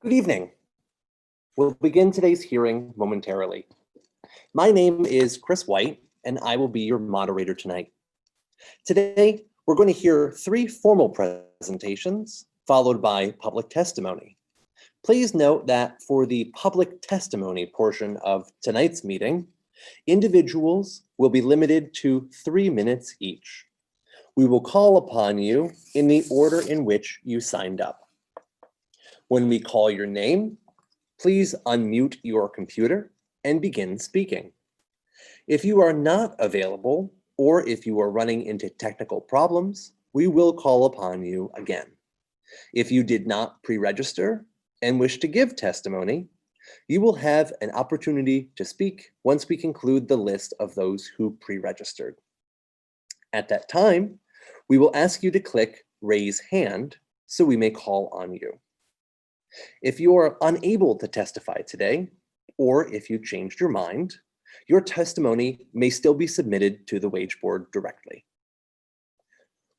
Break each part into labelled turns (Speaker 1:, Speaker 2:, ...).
Speaker 1: Good evening. We'll begin today's hearing momentarily. My name is Chris White, and I will be your moderator tonight. Today, we're going to hear 3 formal presentations, followed by public testimony. Please note that for the public testimony portion of tonight's meeting, individuals will be limited to 3 minutes each. We will call upon you in the order in which you signed up. When we call your name, please unmute your computer and begin speaking. If you are not available, or if you are running into technical problems, we will call upon you again. If you did not pre-register and wish to give testimony, you will have an opportunity to speak once we conclude the list of those who pre-registered. At that time, we will ask you to click Raise Hand so we may call on you. If you are unable to testify today, or if you changed your mind, your testimony may still be submitted to the Wage Board directly.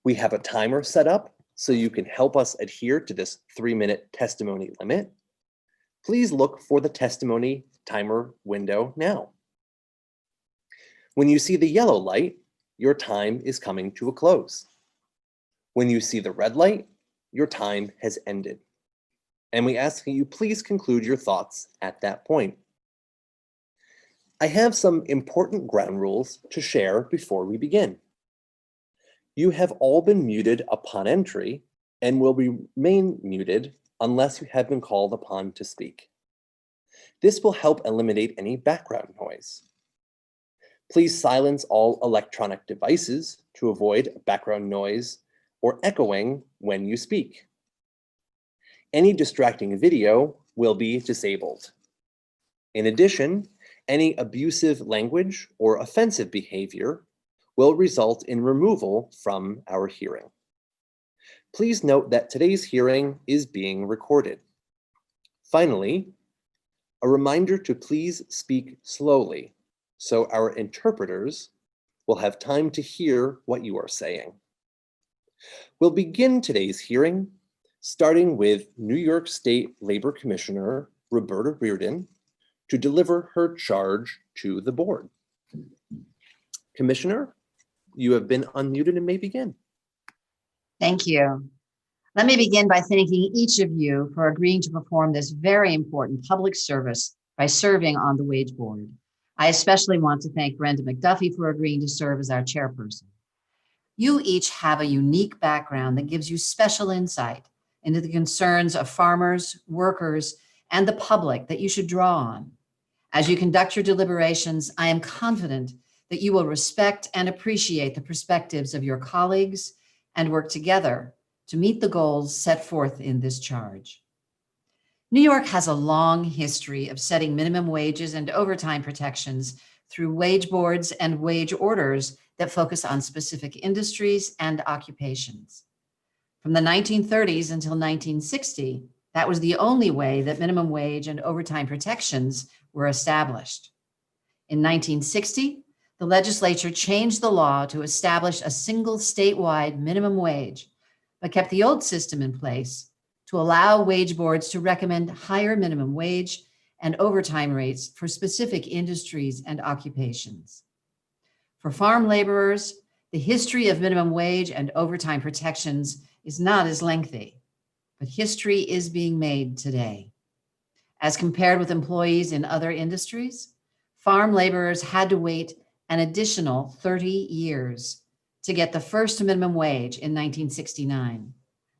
Speaker 1: We have a timer set up so you can help us adhere to this 3-minute testimony limit. Please look for the testimony timer window now. When you see the yellow light, your time is coming to a close. When you see the red light, your time has ended. And we ask that you please conclude your thoughts at that point. I have some important ground rules to share before we begin. You have all been muted upon entry and will remain muted unless you have been called upon to speak. This will help eliminate any background noise. Please silence all electronic devices to avoid background noise or echoing when you speak. Any distracting video will be disabled. In addition, any abusive language or offensive behavior will result in removal from our hearing. Please note that today's hearing is being recorded. Finally, a reminder to please speak slowly so our interpreters will have time to hear what you are saying. We'll begin today's hearing starting with New York State Labor Commissioner Roberta Reardon to deliver her charge to the board. Commissioner, you have been unmuted and may begin.
Speaker 2: Thank you. Let me begin by thanking each of you for agreeing to perform this very important public service by serving on the Wage Board. I especially want to thank Brenda McDuffie for agreeing to serve as our chairperson. You each have a unique background that gives you special insight into the concerns of farmers, workers, and the public that you should draw on. As you conduct your deliberations, I am confident that you will respect and appreciate the perspectives of your colleagues and work together to meet the goals set forth in this charge. New York has a long history of setting minimum wages and overtime protections through wage boards and wage orders that focus on specific industries and occupations. From the 1930s until 1960, that was the only way that minimum wage and overtime protections were established. In 1960, the legislature changed the law to establish a single statewide minimum wage, but kept the old system in place to allow wage boards to recommend higher minimum wage and overtime rates for specific industries and occupations. For farm laborers, the history of minimum wage and overtime protections is not as lengthy, but history is being made today. As compared with employees in other industries, farm laborers had to wait an additional 30 years to get the first minimum wage in 1969,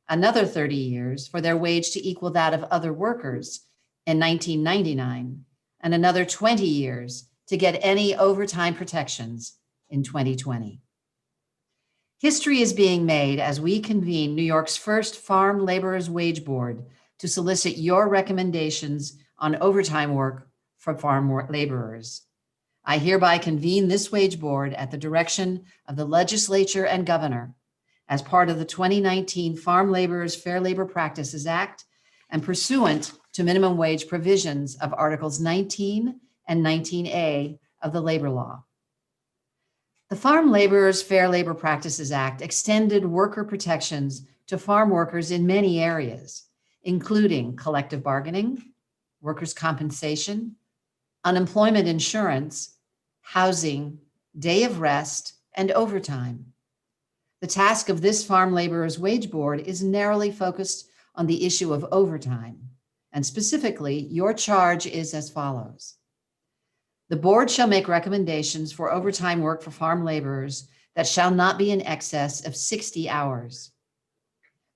Speaker 2: another 30 years for their wage to equal that of other workers in 1999, and another 20 years to get any overtime protections in 2020. History is being made as we convene New York's first Farm Laborers Wage Board to solicit your recommendations on overtime work for farm laborers. I hereby convene this wage board at the direction of the legislature and governor as part of the 2019 Farm Laborers Fair Labor Practices Act and pursuant to minimum wage provisions of Articles 19 and 19A of the labor law. The Farm Laborers Fair Labor Practices Act extended worker protections to farm workers in many areas, including collective bargaining, workers' compensation, unemployment insurance, housing, day of rest, and overtime. The task of this Farm Laborers Wage Board is narrowly focused on the issue of overtime, and specifically, your charge is as follows. The board shall make recommendations for overtime work for farm laborers that shall not be in excess of 60 hours.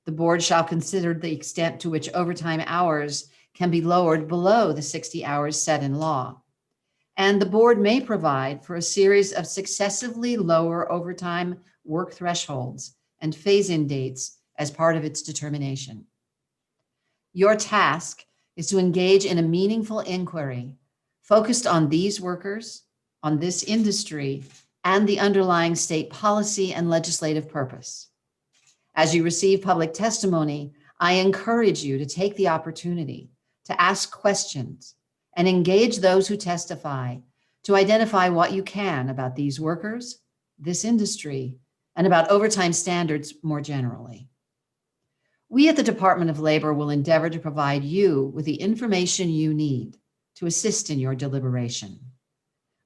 Speaker 2: The board shall consider the extent to which overtime hours can be lowered below the 60 hours set in law. And the board may provide for a series of successively lower overtime work thresholds and phase-in dates as part of its determination. Your task is to engage in a meaningful inquiry focused on these workers, on this industry, and the underlying state policy and legislative purpose. As you receive public testimony, I encourage you to take the opportunity to ask questions and engage those who testify to identify what you can about these workers, this industry, and about overtime standards more generally. We at the Department of Labor will endeavor to provide you with the information you need to assist in your deliberation.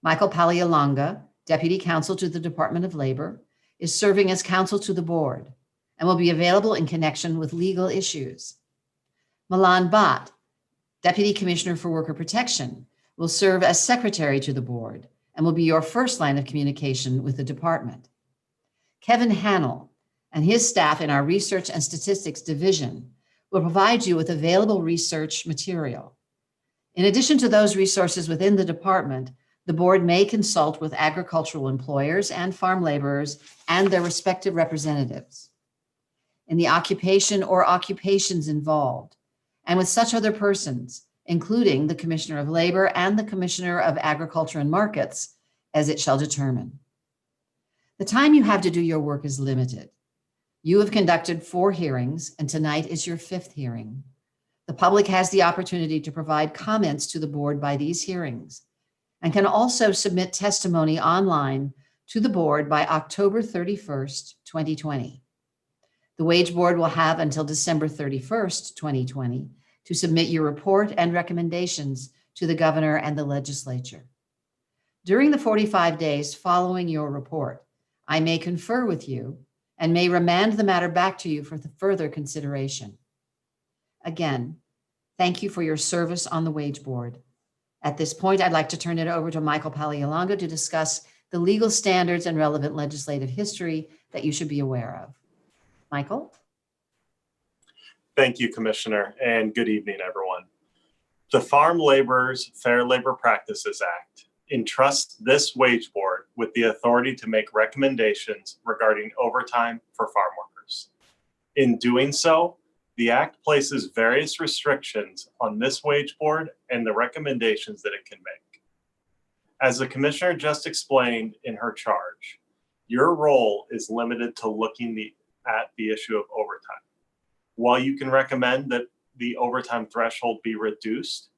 Speaker 2: Michael Palialonga, Deputy Counsel to the Department of Labor, is serving as counsel to the board and will be available in connection with legal issues. Milan Bhatt, Deputy Commissioner for Worker Protection, will serve as secretary to the board and will be your first line of communication with the department. Kevin Hannell and his staff in our Research and Statistics Division will provide you with available research material. In addition to those resources within the department, the board may consult with agricultural employers and farm laborers and their respective representatives in the occupation or occupations involved, and with such other persons, including the Commissioner of Labor and the Commissioner of Agriculture and Markets, as it shall determine. The time you have to do your work is limited. You have conducted 4 hearings, and tonight is your 5th hearing. The public has the opportunity to provide comments to the board by these hearings and can also submit testimony online to the board by October 31st, 2020. The Wage Board will have until December 31st, 2020 to submit your report and recommendations to the governor and the legislature. During the 45 days following your report, I may confer with you and may remand the matter back to you for further consideration. Again, thank you for your service on the Wage Board. At this point, I'd like to turn it over to Michael Palialonga to discuss the legal standards and relevant legislative history that you should be aware of. Michael?
Speaker 3: Thank you, Commissioner, and good evening, everyone. The Farm Laborers Fair Labor Practices Act entrusts this wage board with the authority to make recommendations regarding overtime for farm workers. In doing so, the Act places various restrictions on this wage board and the recommendations that it can make. As the Commissioner just explained in her charge, your role is limited to looking at the issue of overtime. While you can recommend that the overtime threshold be reduced,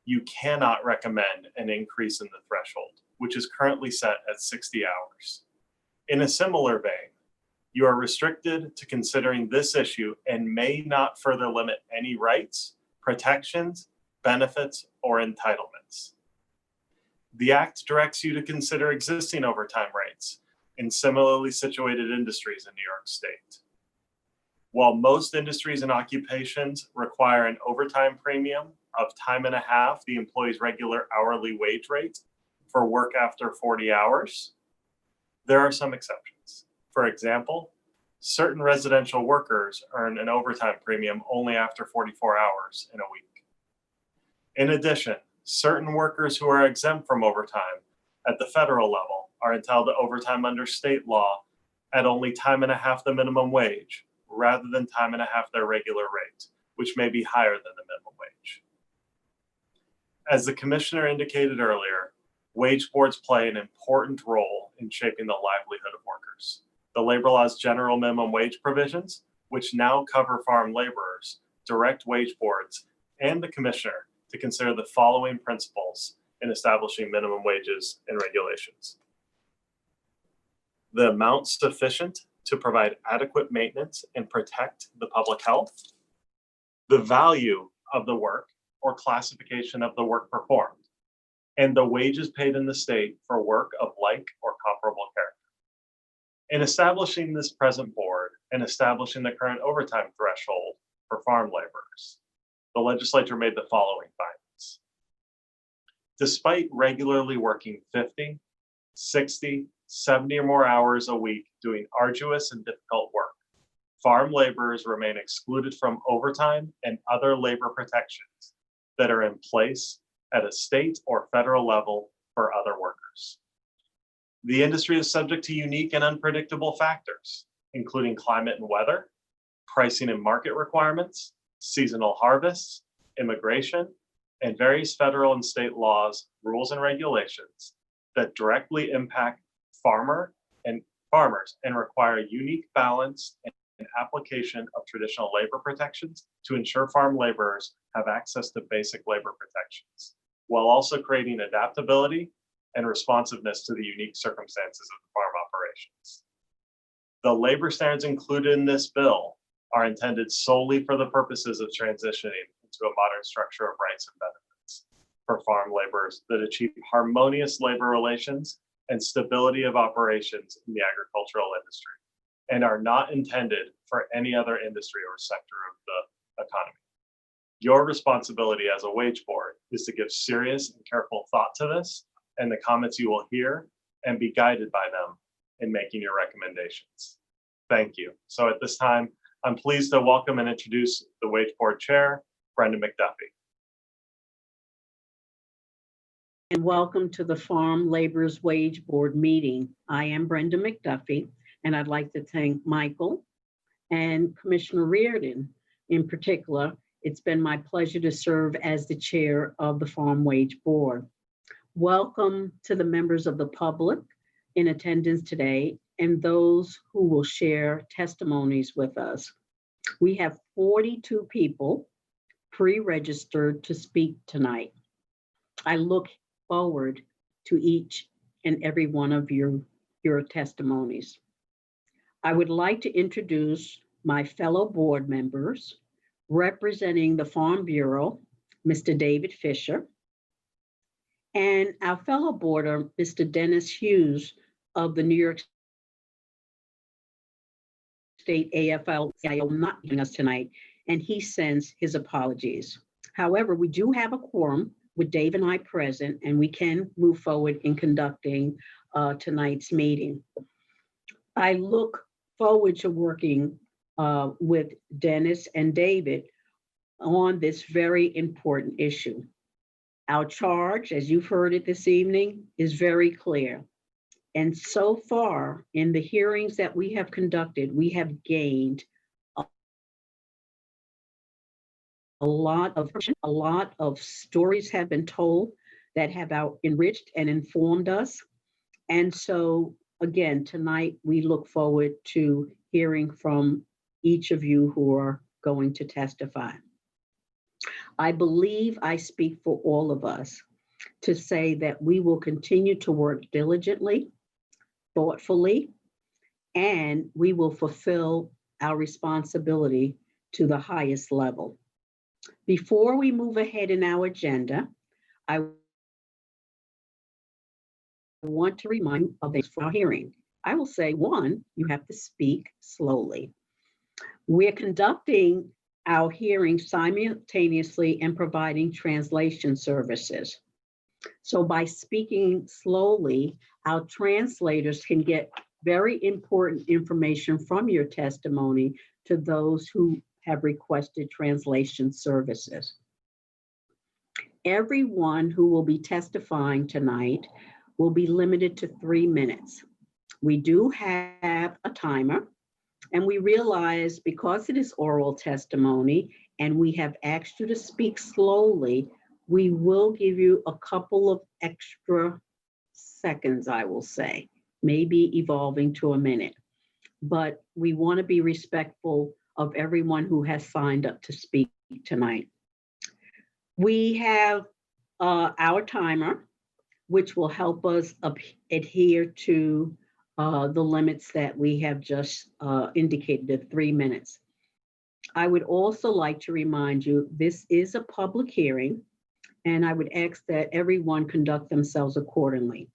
Speaker 3: you cannot recommend an increase in the threshold, which is currently set at 60 hours. In a similar vein, you are restricted to considering this issue and may not further limit any rights, protections, benefits, or entitlements. The Act directs you to consider existing overtime rates in similarly situated industries in New York State. While most industries and occupations require an overtime premium of time and a half the employee's regular hourly wage rate for work after 40 hours, there are some exceptions. For example, certain residential workers earn an overtime premium only after 44 hours in a week. In addition, certain workers who are exempt from overtime at the federal level are entitled to overtime under state law at only time and a half the minimum wage, rather than time and a half their regular rate, which may be higher than the minimum wage. As the Commissioner indicated earlier, wage boards play an important role in shaping the livelihood of workers. The labor law's general minimum wage provisions, which now cover farm laborers, direct wage boards and the Commissioner to consider the following principles in establishing minimum wages and regulations. The amount sufficient to provide adequate maintenance and protect the public health. the value of the work or classification of the work performed, and the wages paid in the state for work of like or comparable character. In establishing this present board and establishing the current overtime threshold for farm laborers, the legislature made the following findings. Despite regularly working 50, 60, 70 or more hours a week doing arduous and difficult work, farm laborers remain excluded from overtime and other labor protections that are in place at a state or federal level for other workers. The industry is subject to unique and unpredictable factors, including climate and weather, pricing and market requirements, seasonal harvests, immigration, and various federal and state laws, rules, and regulations that directly impact farmers and require a unique balance and application of traditional labor protections to ensure farm laborers have access to basic labor protections, while also creating adaptability and responsiveness to the unique circumstances of the farm operations. The labor standards included in this bill are intended solely for the purposes of transitioning into a modern structure of rights and benefits for farm laborers that achieve harmonious labor relations and stability of operations in the agricultural industry, and are not intended for any other industry or sector of the economy. Your responsibility as a wage board is to give serious and careful thought to this and the comments you will hear, and be guided by them in making your recommendations. Thank you. So at this time, I'm pleased to welcome and introduce the Wage Board Chair, Brenda McDuffie.
Speaker 4: And welcome to the Farm Laborers Wage Board meeting. I am Brenda McDuffie, and I'd like to thank Michael and Commissioner Reardon in particular. It's been my pleasure to serve as the chair of the Farm Wage Board. Welcome to the members of the public in attendance today and those who will share testimonies with us. We have 42 people pre-registered to speak tonight. I look forward to each and every one of your testimonies. I would like to introduce my fellow board members. Representing the Farm Bureau, Mr. David Fisher, and our fellow boarder, Mr. Dennis Hughes of the New York State AFL-CIO, not joining us tonight, and he sends his apologies. However, we do have a quorum with Dave and I present, and we can move forward in conducting tonight's meeting. I look forward to working with Dennis and David on this very important issue. Our charge, as you've heard it this evening, is very clear. And so far in the hearings that we have conducted, we have gained a lot of stories have been told that have enriched and informed us. And so again, tonight we look forward to hearing from each of you who are going to testify. I believe I speak for all of us to say that we will continue to work diligently, thoughtfully, and we will fulfill our responsibility to the highest level. Before we move ahead in our agenda, I want to remind you of this for our hearing. I will say, one, you have to speak slowly. We're conducting our hearing simultaneously and providing translation services. So by speaking slowly, our translators can get very important information from your testimony to those who have requested translation services. Everyone who will be testifying tonight will be limited to 3 minutes. We do have a timer, and we realize because it is oral testimony and we have asked you to speak slowly, we will give you a couple of extra seconds, I will say, maybe evolving to a minute. But we want to be respectful of everyone who has signed up to speak tonight. We have our timer, which will help us adhere to the limits that we have just indicated, the 3 minutes. I would also like to remind you, this is a public hearing, and I would ask that everyone conduct themselves accordingly.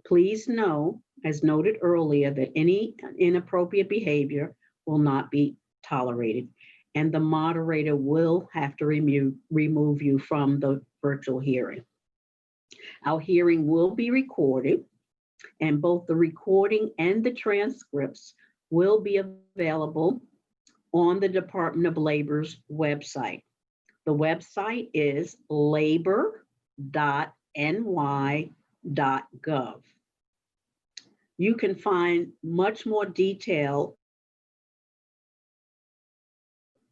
Speaker 4: Please know, as noted earlier, that any inappropriate behavior will not be tolerated, and the moderator will have to remove you from the virtual hearing. Our hearing will be recorded, and both the recording and the transcripts will be available on the Department of Labor's website. The website is labor.ny.gov. You can find much more detail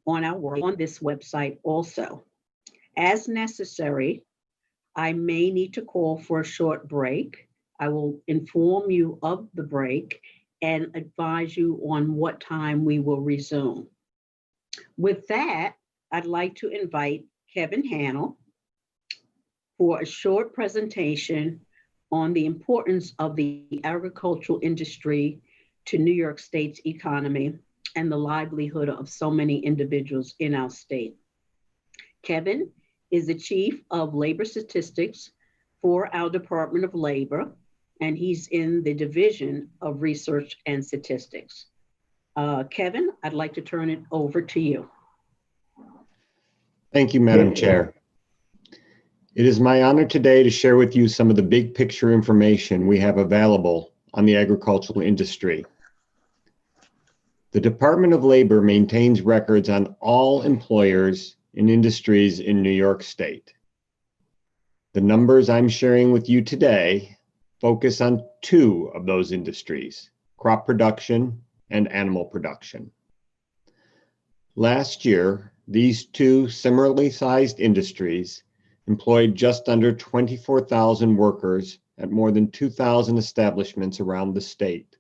Speaker 4: on our work on this website also. As necessary, I may need to call for a short break. I will inform you of the break and advise you on what time we will resume. With that, I'd like to invite Kevin Hannell for a short presentation on the importance of the agricultural industry to New York State's economy and the livelihood of so many individuals in our state. Kevin is the Chief of Labor Statistics for our Department of Labor, and he's in the Division of Research and Statistics. Kevin, I'd like to turn it over to you.
Speaker 5: Thank you, Madam Chair. It is my honor today to share with you some of the big picture information we have available on the agricultural industry. The Department of Labor maintains records on all employers and industries in New York State. The numbers I'm sharing with you today focus on two of those industries, crop production and animal production. Last year, these two similarly sized industries employed just under 24,000 workers at more than 2,000 establishments around the state.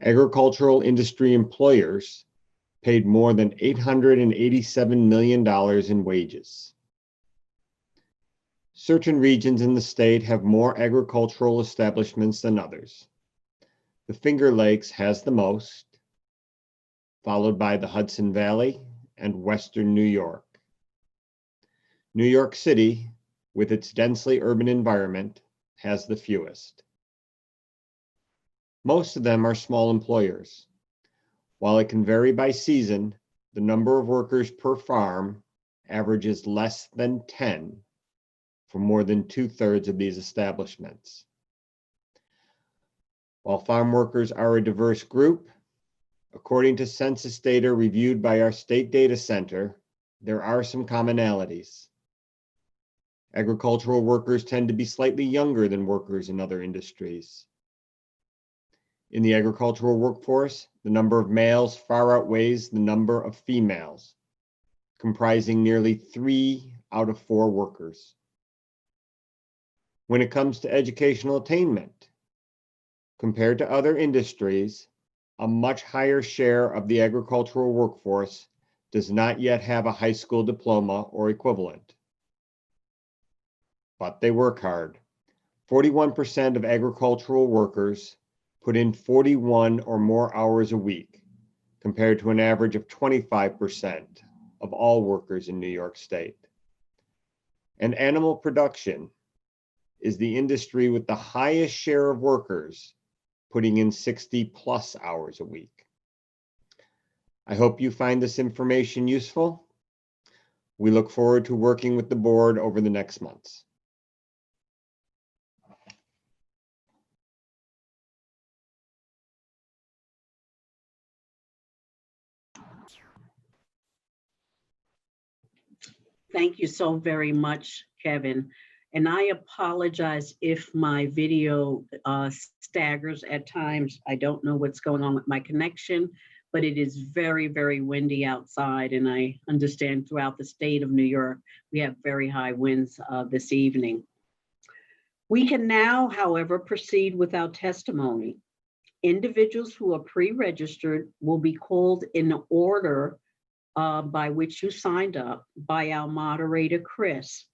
Speaker 5: Agricultural industry employers paid more than $887 million in wages. Certain regions in the state have more agricultural establishments than others. The Finger Lakes has the most, followed by the Hudson Valley and Western New York. New York City, with its densely urban environment, has the fewest. Most of them are small employers. While it can vary by season, the number of workers per farm averages less than 10 for more than 2/3 of these establishments. While farm workers are a diverse group, according to census data reviewed by our state data center, there are some commonalities. Agricultural workers tend to be slightly younger than workers in other industries. In the agricultural workforce, the number of males far outweighs the number of females, comprising nearly 3 out of 4 workers. When it comes to educational attainment, compared to other industries, a much higher share of the agricultural workforce does not yet have a high school diploma or equivalent. But they work hard. 41% of agricultural workers put in 41 or more hours a week, compared to an average of 25% of all workers in New York State. And animal production is the industry with the highest share of workers putting in 60+ hours a week. I hope you find this information useful. We look forward to working with the board over the next months.
Speaker 4: Thank you so very much, Kevin. And I apologize if my video staggers at times. I don't know what's going on with my connection, but it is very, very windy outside. And I understand throughout the state of New York, we have very high winds this evening. We can now, however, proceed with our testimony. Individuals who are pre-registered will be called in the order by which you signed up by our moderator, Chris.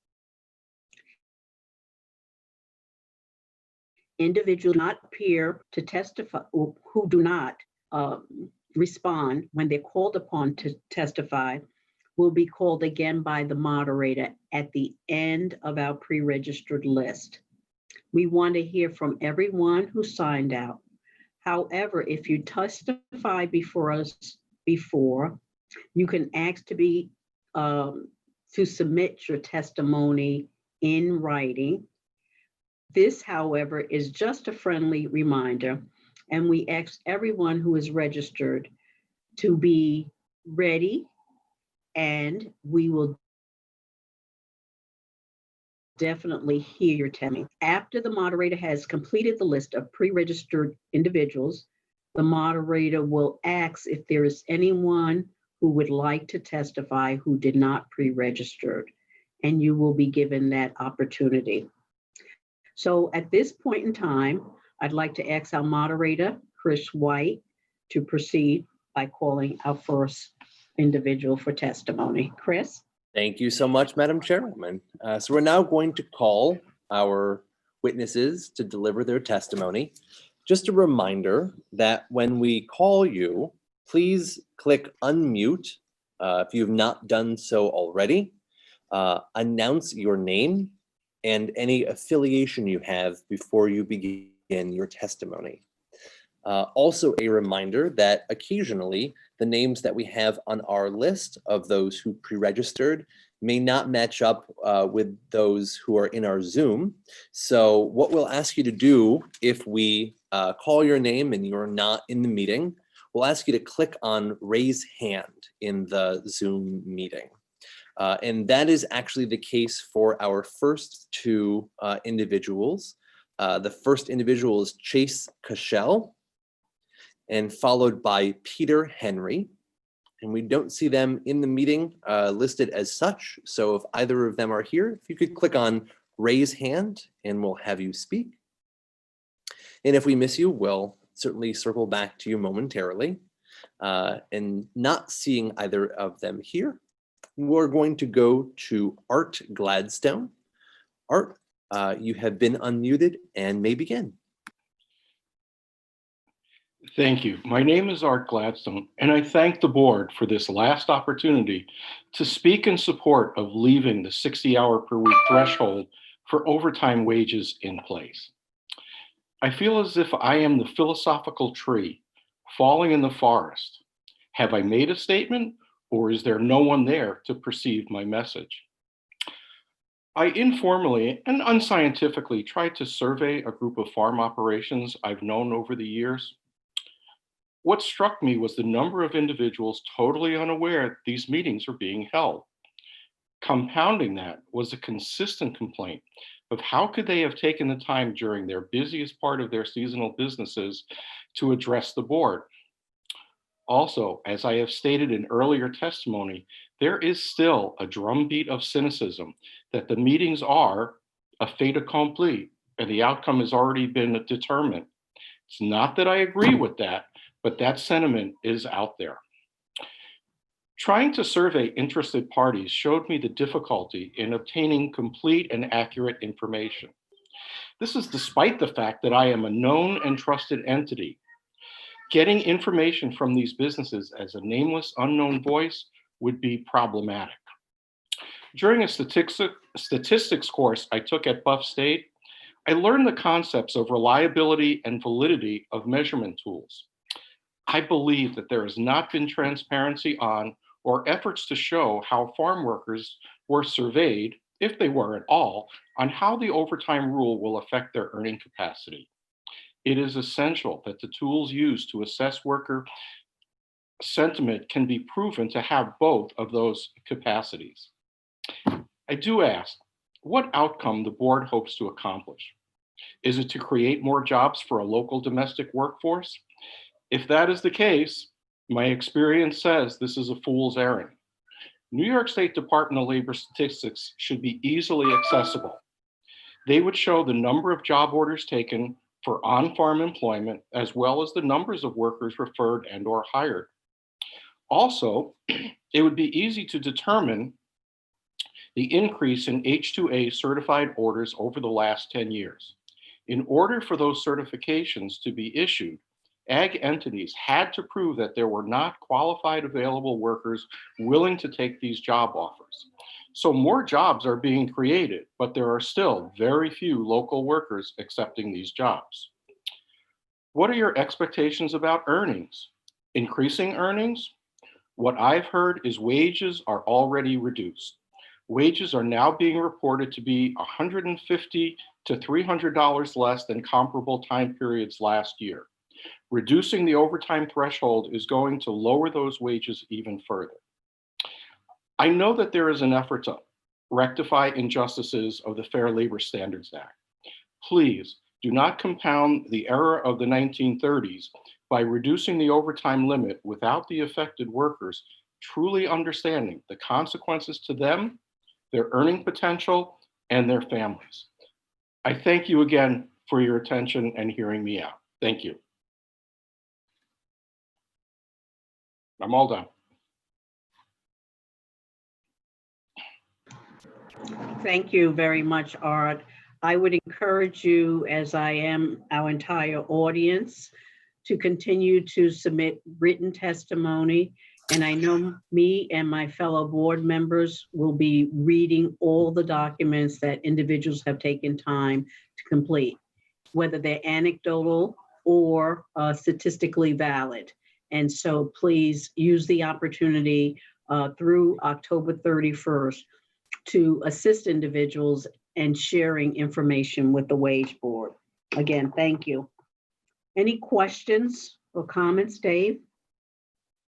Speaker 4: Individuals not appear to testify, or who do not respond when they're called upon to testify will be called again by the moderator at the end of our pre-registered list. We want to hear from everyone who signed out. However, if you testify before us before, you can ask to be to submit your testimony in writing. This, however, is just a friendly reminder, and we ask everyone who is registered to be ready, and we will definitely hear your testimony. After the moderator has completed the list of pre-registered individuals, the moderator will ask if there is anyone who would like to testify who did not pre-register, and you will be given that opportunity. So at this point in time, I'd like to ask our moderator, Chris White, to proceed by calling our first individual for testimony. Chris?
Speaker 1: Thank you so much, Madam Chairwoman. So we're now going to call our witnesses to deliver their testimony. Just a reminder that when we call you, please click unmute if you have not done so already. Announce your name and any affiliation you have before you begin your testimony. Also a reminder that occasionally the names that we have on our list of those who pre-registered may not match up with those who are in our Zoom. So what we'll ask you to do if we call your name and you're not in the meeting, we'll ask you to click on raise hand in the Zoom meeting. And that is actually the case for our first two individuals. The first individual is Chase Cashel, and followed by Peter Henry. And we don't see them in the meeting listed as such. So if either of them are here, if you could click on raise hand and we'll have you speak. And if we miss you, we'll certainly circle back to you momentarily. And not seeing either of them here, we're going to go to Art Gladstone. Art, you have been unmuted and may begin.
Speaker 6: Thank you. My name is Art Gladstone, and I thank the board for this last opportunity to speak in support of leaving the 60-hour per week threshold for overtime wages in place. I feel as if I am the philosophical tree falling in the forest. Have I made a statement, or is there no one there to perceive my message? I informally and unscientifically tried to survey a group of farm operations I've known over the years. What struck me was the number of individuals totally unaware these meetings were being held. Compounding that was a consistent complaint of how could they have taken the time during their busiest part of their seasonal businesses to address the board. Also, as I have stated in earlier testimony, there is still a drumbeat of cynicism that the meetings are a fait accompli and the outcome has already been determined. It's not that I agree with that, but that sentiment is out there. Trying to survey interested parties showed me the difficulty in obtaining complete and accurate information. This is despite the fact that I am a known and trusted entity. Getting information from these businesses as a nameless, unknown voice would be problematic. During a statistics course I took at Buff State, I learned the concepts of reliability and validity of measurement tools. I believe that there has not been transparency on or efforts to show how farm workers were surveyed, if they were at all, on how the overtime rule will affect their earning capacity. It is essential that the tools used to assess worker sentiment can be proven to have both of those capacities. I do ask, what outcome the board hopes to accomplish? Is it to create more jobs for a local domestic workforce? If that is the case, my experience says this is a fool's errand. New York State Department of Labor statistics should be easily accessible. They would show the number of job orders taken for on-farm employment, as well as the numbers of workers referred and or hired. Also, it would be easy to determine the increase in H-2A certified orders over the last 10 years. In order for those certifications to be issued, ag entities had to prove that there were not qualified available workers willing to take these job offers. So more jobs are being created, but there are still very few local workers accepting these jobs. What are your expectations about earnings? Increasing earnings? What I've heard is wages are already reduced. Wages are now being reported to be $150 to $300 less than comparable time periods last year. Reducing the overtime threshold is going to lower those wages even further. I know that there is an effort to rectify injustices of the Fair Labor Standards Act. Please do not compound the error of the 1930s by reducing the overtime limit without the affected workers truly understanding the consequences to them, their earning potential, and their families. I thank you again for your attention and hearing me out. Thank you. I'm all done.
Speaker 4: Thank you very much, Art. I would encourage you, as I am our entire audience, to continue to submit written testimony. And I know me and my fellow board members will be reading all the documents that individuals have taken time to complete, whether they're anecdotal or statistically valid. And so please use the opportunity through October 31st to assist individuals and sharing information with the wage board. Again, thank you. Any questions or comments, Dave?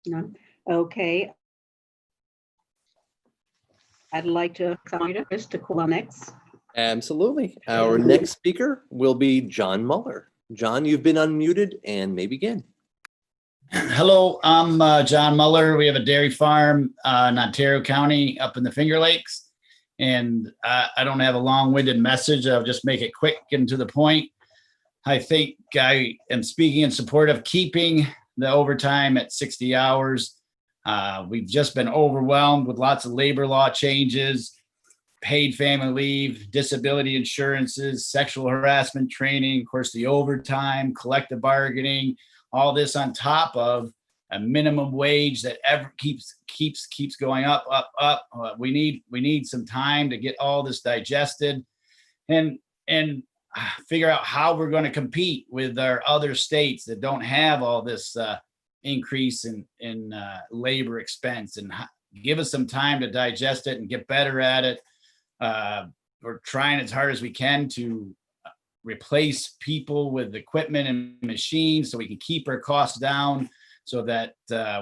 Speaker 4: No? Okay. I'd like to call next.
Speaker 1: Absolutely. Our next speaker will be John Muller. John, you've been unmuted and may begin.
Speaker 7: Hello, I'm John Muller. We have a dairy farm in Ontario County up in the Finger Lakes. And I don't have a long-winded message. I'll just make it quick and to the point. I think I am speaking in support of keeping the overtime at 60 hours. We've just been overwhelmed with lots of labor law changes, paid family leave, disability insurances, sexual harassment training, of course, the overtime, collective bargaining, all this on top of a minimum wage that ever keeps going up. We need some time to get all this digested and figure out how we're going to compete with our other states that don't have all this increase in labor expense, and give us some time to digest it and get better at it. We're trying as hard as we can to replace people with equipment and machines so we can keep our costs down, so that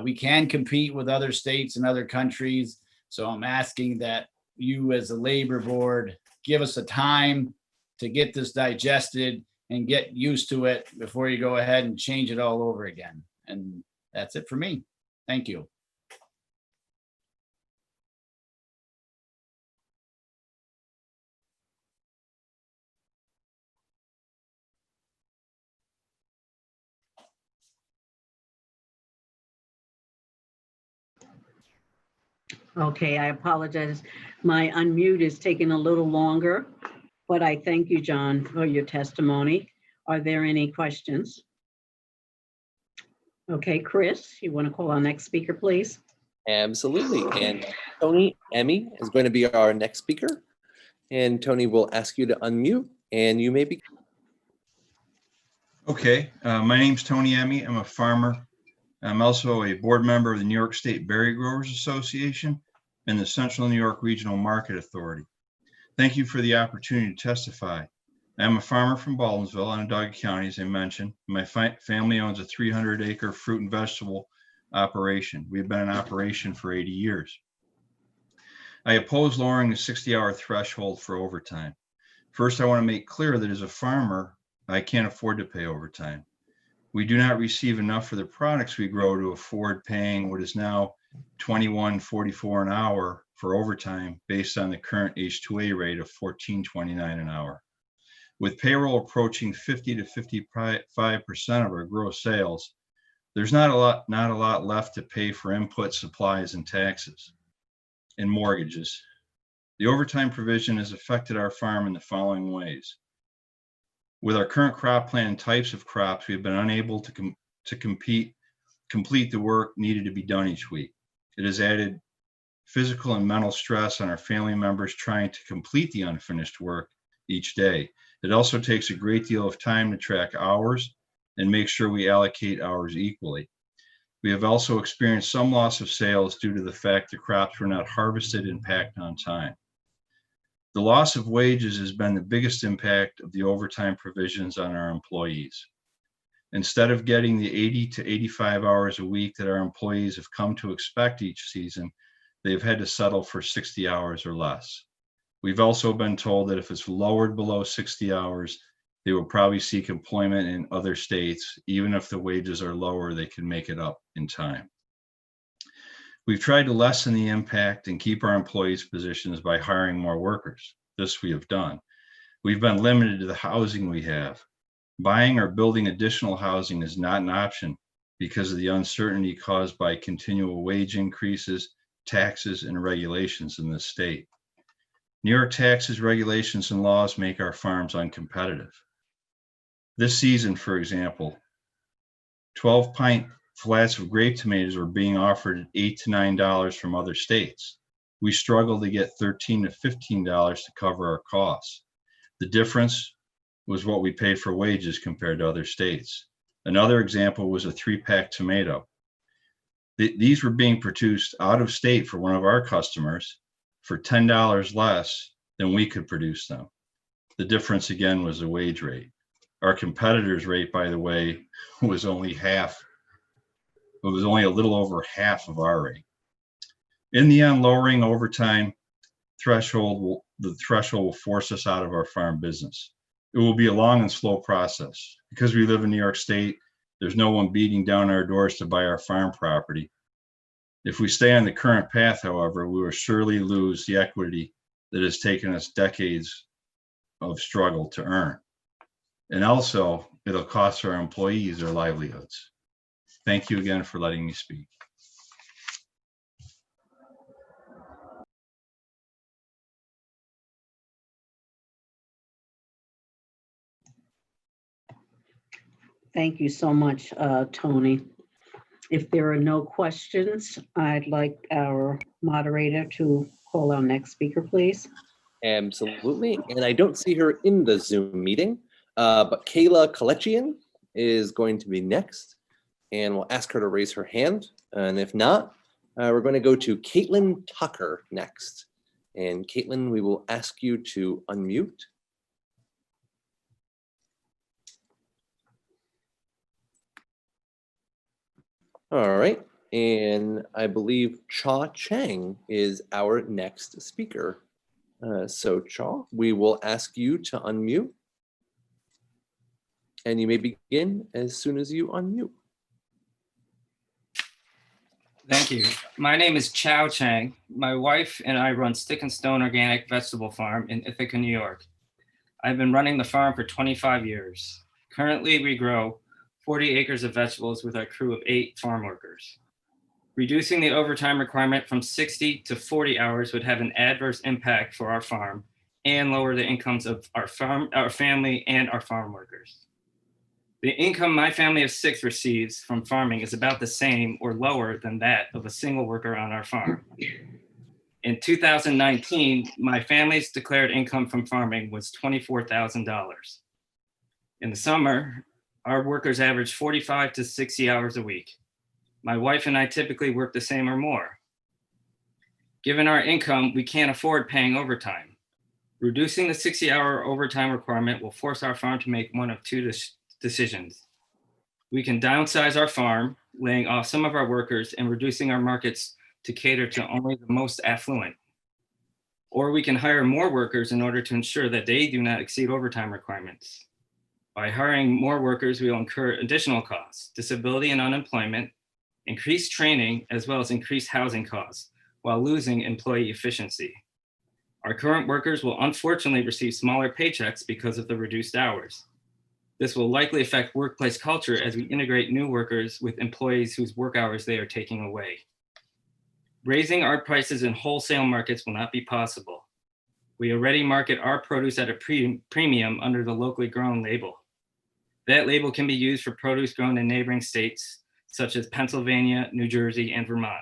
Speaker 7: we can compete with other states and other countries. So I'm asking that you as a labor board give us a time to get this digested and get used to it before you go ahead and change it all over again. And that's it for me. Thank you.
Speaker 4: Okay, I apologize. My unmute is taking a little longer, but I thank you, John, for your testimony. Are there any questions? Okay, Chris, you want to call our next speaker, please?
Speaker 1: Absolutely. And Tony Emmy is going to be our next speaker. And Tony will ask you to unmute and you may begin.
Speaker 8: Okay, my name's Tony Emmy. I'm a farmer. I'm also a board member of the New York State Berry Growers Association and the Central New York Regional Market Authority. Thank you for the opportunity to testify. I'm a farmer from Baldwinsville, Onondaga County, as I mentioned. My family owns a 300-acre fruit and vegetable operation. We've been in operation for 80 years. I oppose lowering the 60-hour threshold for overtime. First, I want to make clear that as a farmer, I can't afford to pay overtime. We do not receive enough for the products we grow to afford paying what is now $21.44 an hour for overtime based on the current H-2A rate of $14.29 an hour. With payroll approaching 50 to 55% of our gross sales, there's not a lot left to pay for input, supplies, and taxes and mortgages. The overtime provision has affected our farm in the following ways. With our current crop plan and types of crops, we've been unable to to complete the work needed to be done each week. It has added physical and mental stress on our family members trying to complete the unfinished work each day. It also takes a great deal of time to track hours and make sure we allocate hours equally. We have also experienced some loss of sales due to the fact the crops were not harvested and packed on time. The loss of wages has been the biggest impact of the overtime provisions on our employees. Instead of getting the 80 to 85 hours a week that our employees have come to expect each season, they've had to settle for 60 hours or less. We've also been told that if it's lowered below 60 hours, they will probably seek employment in other states. Even if the wages are lower, they can make it up in time. We've tried to lessen the impact and keep our employees' positions by hiring more workers. This we have done. We've been limited to the housing we have. Buying or building additional housing is not an option because of the uncertainty caused by continual wage increases, taxes, and regulations in this state. New York taxes, regulations, and laws make our farms uncompetitive. This season, for example, 12-pint flats of grape tomatoes were being offered at $8 to $9 from other states. We struggled to get $13 to $15 to cover our costs. The difference was what we paid for wages compared to other states. Another example was a 3-pack tomato. These were being produced out of state for one of our customers for $10 less than we could produce them. The difference again was the wage rate. Our competitor's rate, by the way, was only half. It was only a little over half of our rate. In the end, lowering overtime threshold will force us out of our farm business. It will be a long and slow process. Because we live in New York State, there's no one beating down our doors to buy our farm property. If we stay on the current path, however, we will surely lose the equity that has taken us decades of struggle to earn. And also, it'll cost our employees their livelihoods. Thank you again for letting me speak.
Speaker 4: Thank you so much, Tony. If there are no questions, I'd like our moderator to call our next speaker, please.
Speaker 1: Absolutely. And I don't see her in the Zoom meeting, but Kayla Kalechian is going to be next. And we'll ask her to raise her hand. And if not, we're going to go to Caitlin Tucker next. And Caitlin, we will ask you to unmute. All right. And I believe Cha Chang is our next speaker. So Cha, we will ask you to unmute. And you may begin as soon as you unmute.
Speaker 9: Thank you. My name is Chow Chang. My wife and I run Stick and Stone Organic Vegetable Farm in Ithaca, New York. I've been running the farm for 25 years. Currently, we grow 40 acres of vegetables with our crew of 8 farm workers. Reducing the overtime requirement from 60 to 40 hours would have an adverse impact for our farm and lower the incomes of our family and our farm workers. The income my family of 6 receives from farming is about the same or lower than that of a single worker on our farm. In 2019, my family's declared income from farming was $24,000. In the summer, our workers average 45 to 60 hours a week. My wife and I typically work the same or more. Given our income, we can't afford paying overtime. Reducing the 60-hour overtime requirement will force our farm to make one of 2 decisions. We can downsize our farm, laying off some of our workers and reducing our markets to cater to only the most affluent. Or we can hire more workers in order to ensure that they do not exceed overtime requirements. By hiring more workers, we will incur additional costs, disability and unemployment, increased training, as well as increased housing costs, while losing employee efficiency. Our current workers will unfortunately receive smaller paychecks because of the reduced hours. This will likely affect workplace culture as we integrate new workers with employees whose work hours they are taking away. Raising our prices in wholesale markets will not be possible. We already market our produce at a premium under the locally grown label. That label can be used for produce grown in neighboring states, such as Pennsylvania, New Jersey, and Vermont.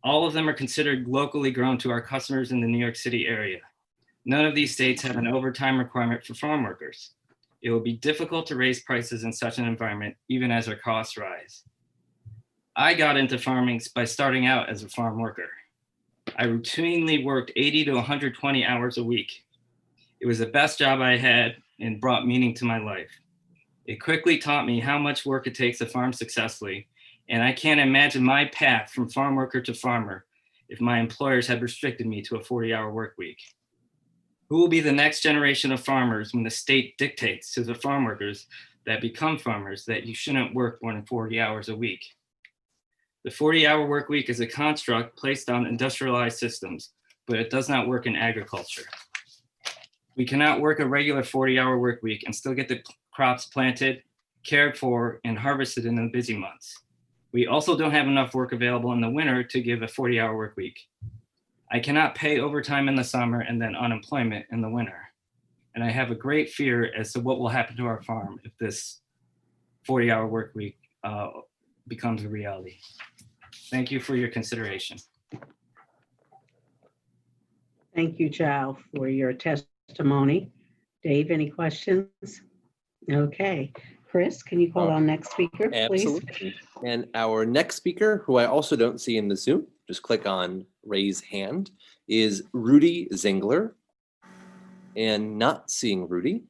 Speaker 9: All of them are considered locally grown to our customers in the New York City area. None of these states have an overtime requirement for farm workers. It will be difficult to raise prices in such an environment, even as our costs rise. I got into farming by starting out as a farm worker. I routinely worked 80 to 120 hours a week. It was the best job I had and brought meaning to my life. It quickly taught me how much work it takes to farm successfully, and I can't imagine my path from farm worker to farmer if my employers had restricted me to a 40-hour work week. Who will be the next generation of farmers when the state dictates to the farm workers that become farmers that you shouldn't work more than 40 hours a week? The 40-hour work week is a construct placed on industrialized systems, but it does not work in agriculture. We cannot work a regular 40-hour work week and still get the crops planted, cared for, and harvested in the busy months. We also don't have enough work available in the winter to give a 40-hour work week. I cannot pay overtime in the summer and then unemployment in the winter. And I have a great fear as to what will happen to our farm if this 40-hour work week becomes a reality. Thank you for your consideration.
Speaker 4: Thank you, Chow, for your testimony. Dave, any questions? Okay. Chris, can you call our next speaker, please?
Speaker 1: Absolutely. And our next speaker, who I also don't see in the Zoom, just click on raise hand, is Rudy Zingler. And not seeing Rudy,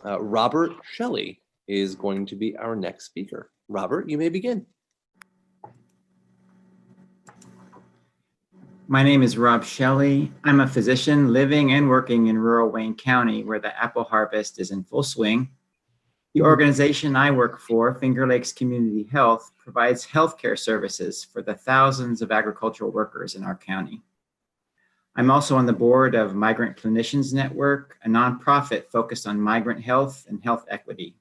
Speaker 1: Robert Shelley is going to be our next speaker. Robert, you may begin.
Speaker 10: My name is Rob Shelley. I'm a physician living and working in rural Wayne County, where the apple harvest is in full swing. The organization I work for, Finger Lakes Community Health, provides healthcare services for the thousands of agricultural workers in our county. I'm also on the board of Migrant Clinicians Network, a nonprofit focused on migrant health and health equity.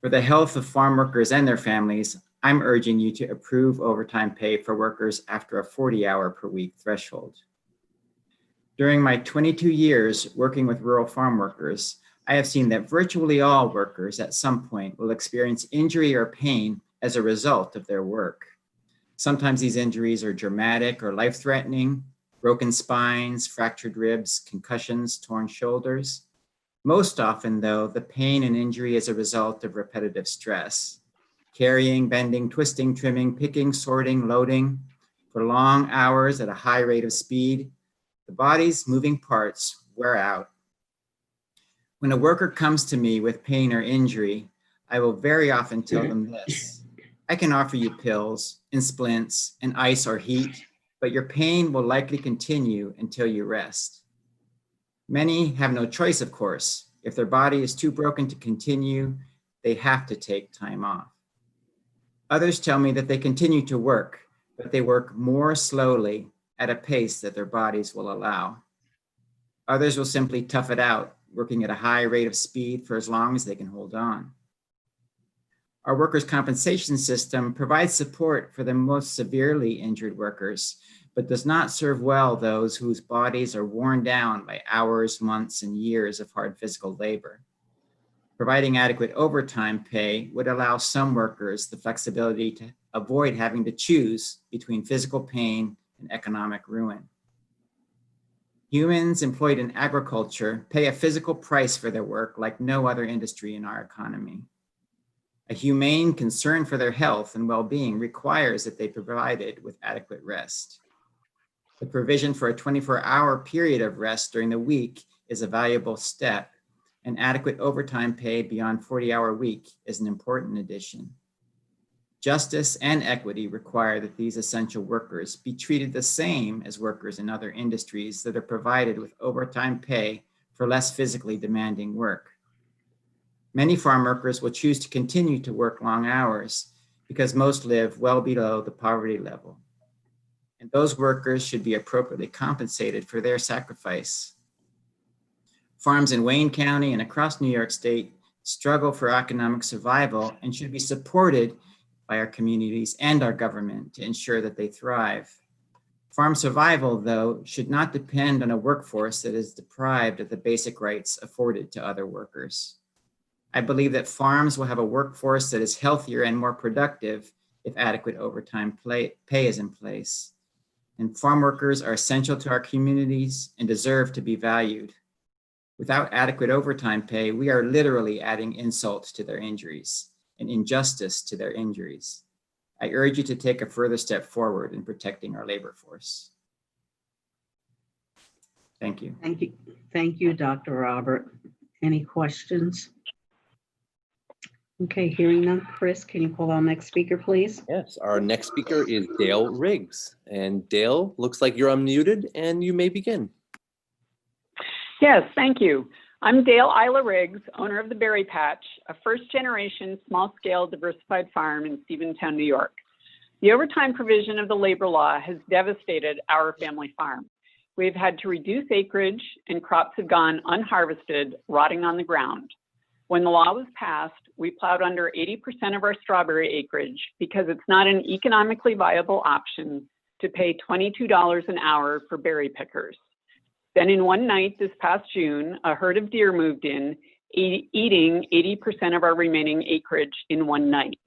Speaker 10: For the health of farm workers and their families, I'm urging you to approve overtime pay for workers after a 40-hour per week threshold. During my 22 years working with rural farm workers, I have seen that virtually all workers at some point will experience injury or pain as a result of their work. Sometimes these injuries are dramatic or life-threatening: broken spines, fractured ribs, concussions, torn shoulders. Most often, though, the pain and injury is a result of repetitive stress. Carrying, bending, twisting, trimming, picking, sorting, loading for long hours at a high rate of speed, the body's moving parts wear out. When a worker comes to me with pain or injury, I will very often tell them this: I can offer you pills and splints and ice or heat, but your pain will likely continue until you rest. Many have no choice, of course. If their body is too broken to continue, they have to take time off. Others tell me that they continue to work, but they work more slowly at a pace that their bodies will allow. Others will simply tough it out, working at a high rate of speed for as long as they can hold on. Our workers' compensation system provides support for the most severely injured workers, but does not serve well those whose bodies are worn down by hours, months, and years of hard physical labor. Providing adequate overtime pay would allow some workers the flexibility to avoid having to choose between physical pain and economic ruin. Humans employed in agriculture pay a physical price for their work like no other industry in our economy. A humane concern for their health and well-being requires that they be provided with adequate rest. The provision for a 24-hour period of rest during the week is a valuable step, and adequate overtime pay beyond 40-hour week is an important addition. Justice and equity require that these essential workers be treated the same as workers in other industries that are provided with overtime pay for less physically demanding work. Many farm workers will choose to continue to work long hours because most live well below the poverty level. And those workers should be appropriately compensated for their sacrifice. Farms in Wayne County and across New York State struggle for economic survival and should be supported by our communities and our government to ensure that they thrive. Farm survival, though, should not depend on a workforce that is deprived of the basic rights afforded to other workers. I believe that farms will have a workforce that is healthier and more productive if adequate overtime pay is in place. And farm workers are essential to our communities and deserve to be valued. Without adequate overtime pay, we are literally adding insult to their injuries and injustice to their injuries. I urge you to take a further step forward in protecting our labor force. Thank you.
Speaker 4: Thank you. Thank you, Dr. Robert. Any questions? Okay, hearing none. Chris, can you call our next speaker, please?
Speaker 1: Yes, our next speaker is Dale Riggs. And Dale, looks like you're unmuted and you may begin.
Speaker 11: Yes, thank you. I'm Dale Isla Riggs, owner of the Berry Patch, a first-generation small-scale diversified farm in Stephentown, New York. The overtime provision of the labor law has devastated our family farm. We've had to reduce acreage and crops have gone unharvested, rotting on the ground. When the law was passed, we plowed under 80% of our strawberry acreage because it's not an economically viable option to pay $22 an hour for berry pickers. Then in one night this past June, a herd of deer moved in, eating 80% of our remaining acreage in one night.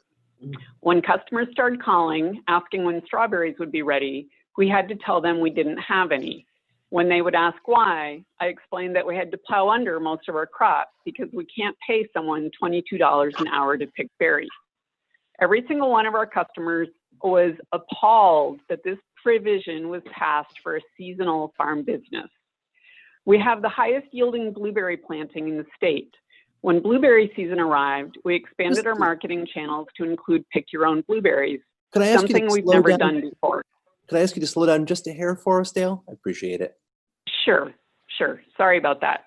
Speaker 11: When customers started calling, asking when strawberries would be ready, we had to tell them we didn't have any. When they would ask why, I explained that we had to plow under most of our crops because we can't pay someone $22 an hour to pick berries. Every single one of our customers was appalled that this provision was passed for a seasonal farm business. We have the highest yielding blueberry planting in the state. When blueberry season arrived, we expanded our marketing channels to include pick your own blueberries,
Speaker 1: Could I ask you
Speaker 11: something
Speaker 1: to
Speaker 11: we've
Speaker 1: slow
Speaker 11: never
Speaker 1: down?
Speaker 11: done before.
Speaker 1: Could I ask you to slow down just a hair for us, Dale? I appreciate it.
Speaker 11: Sure. Sorry about that.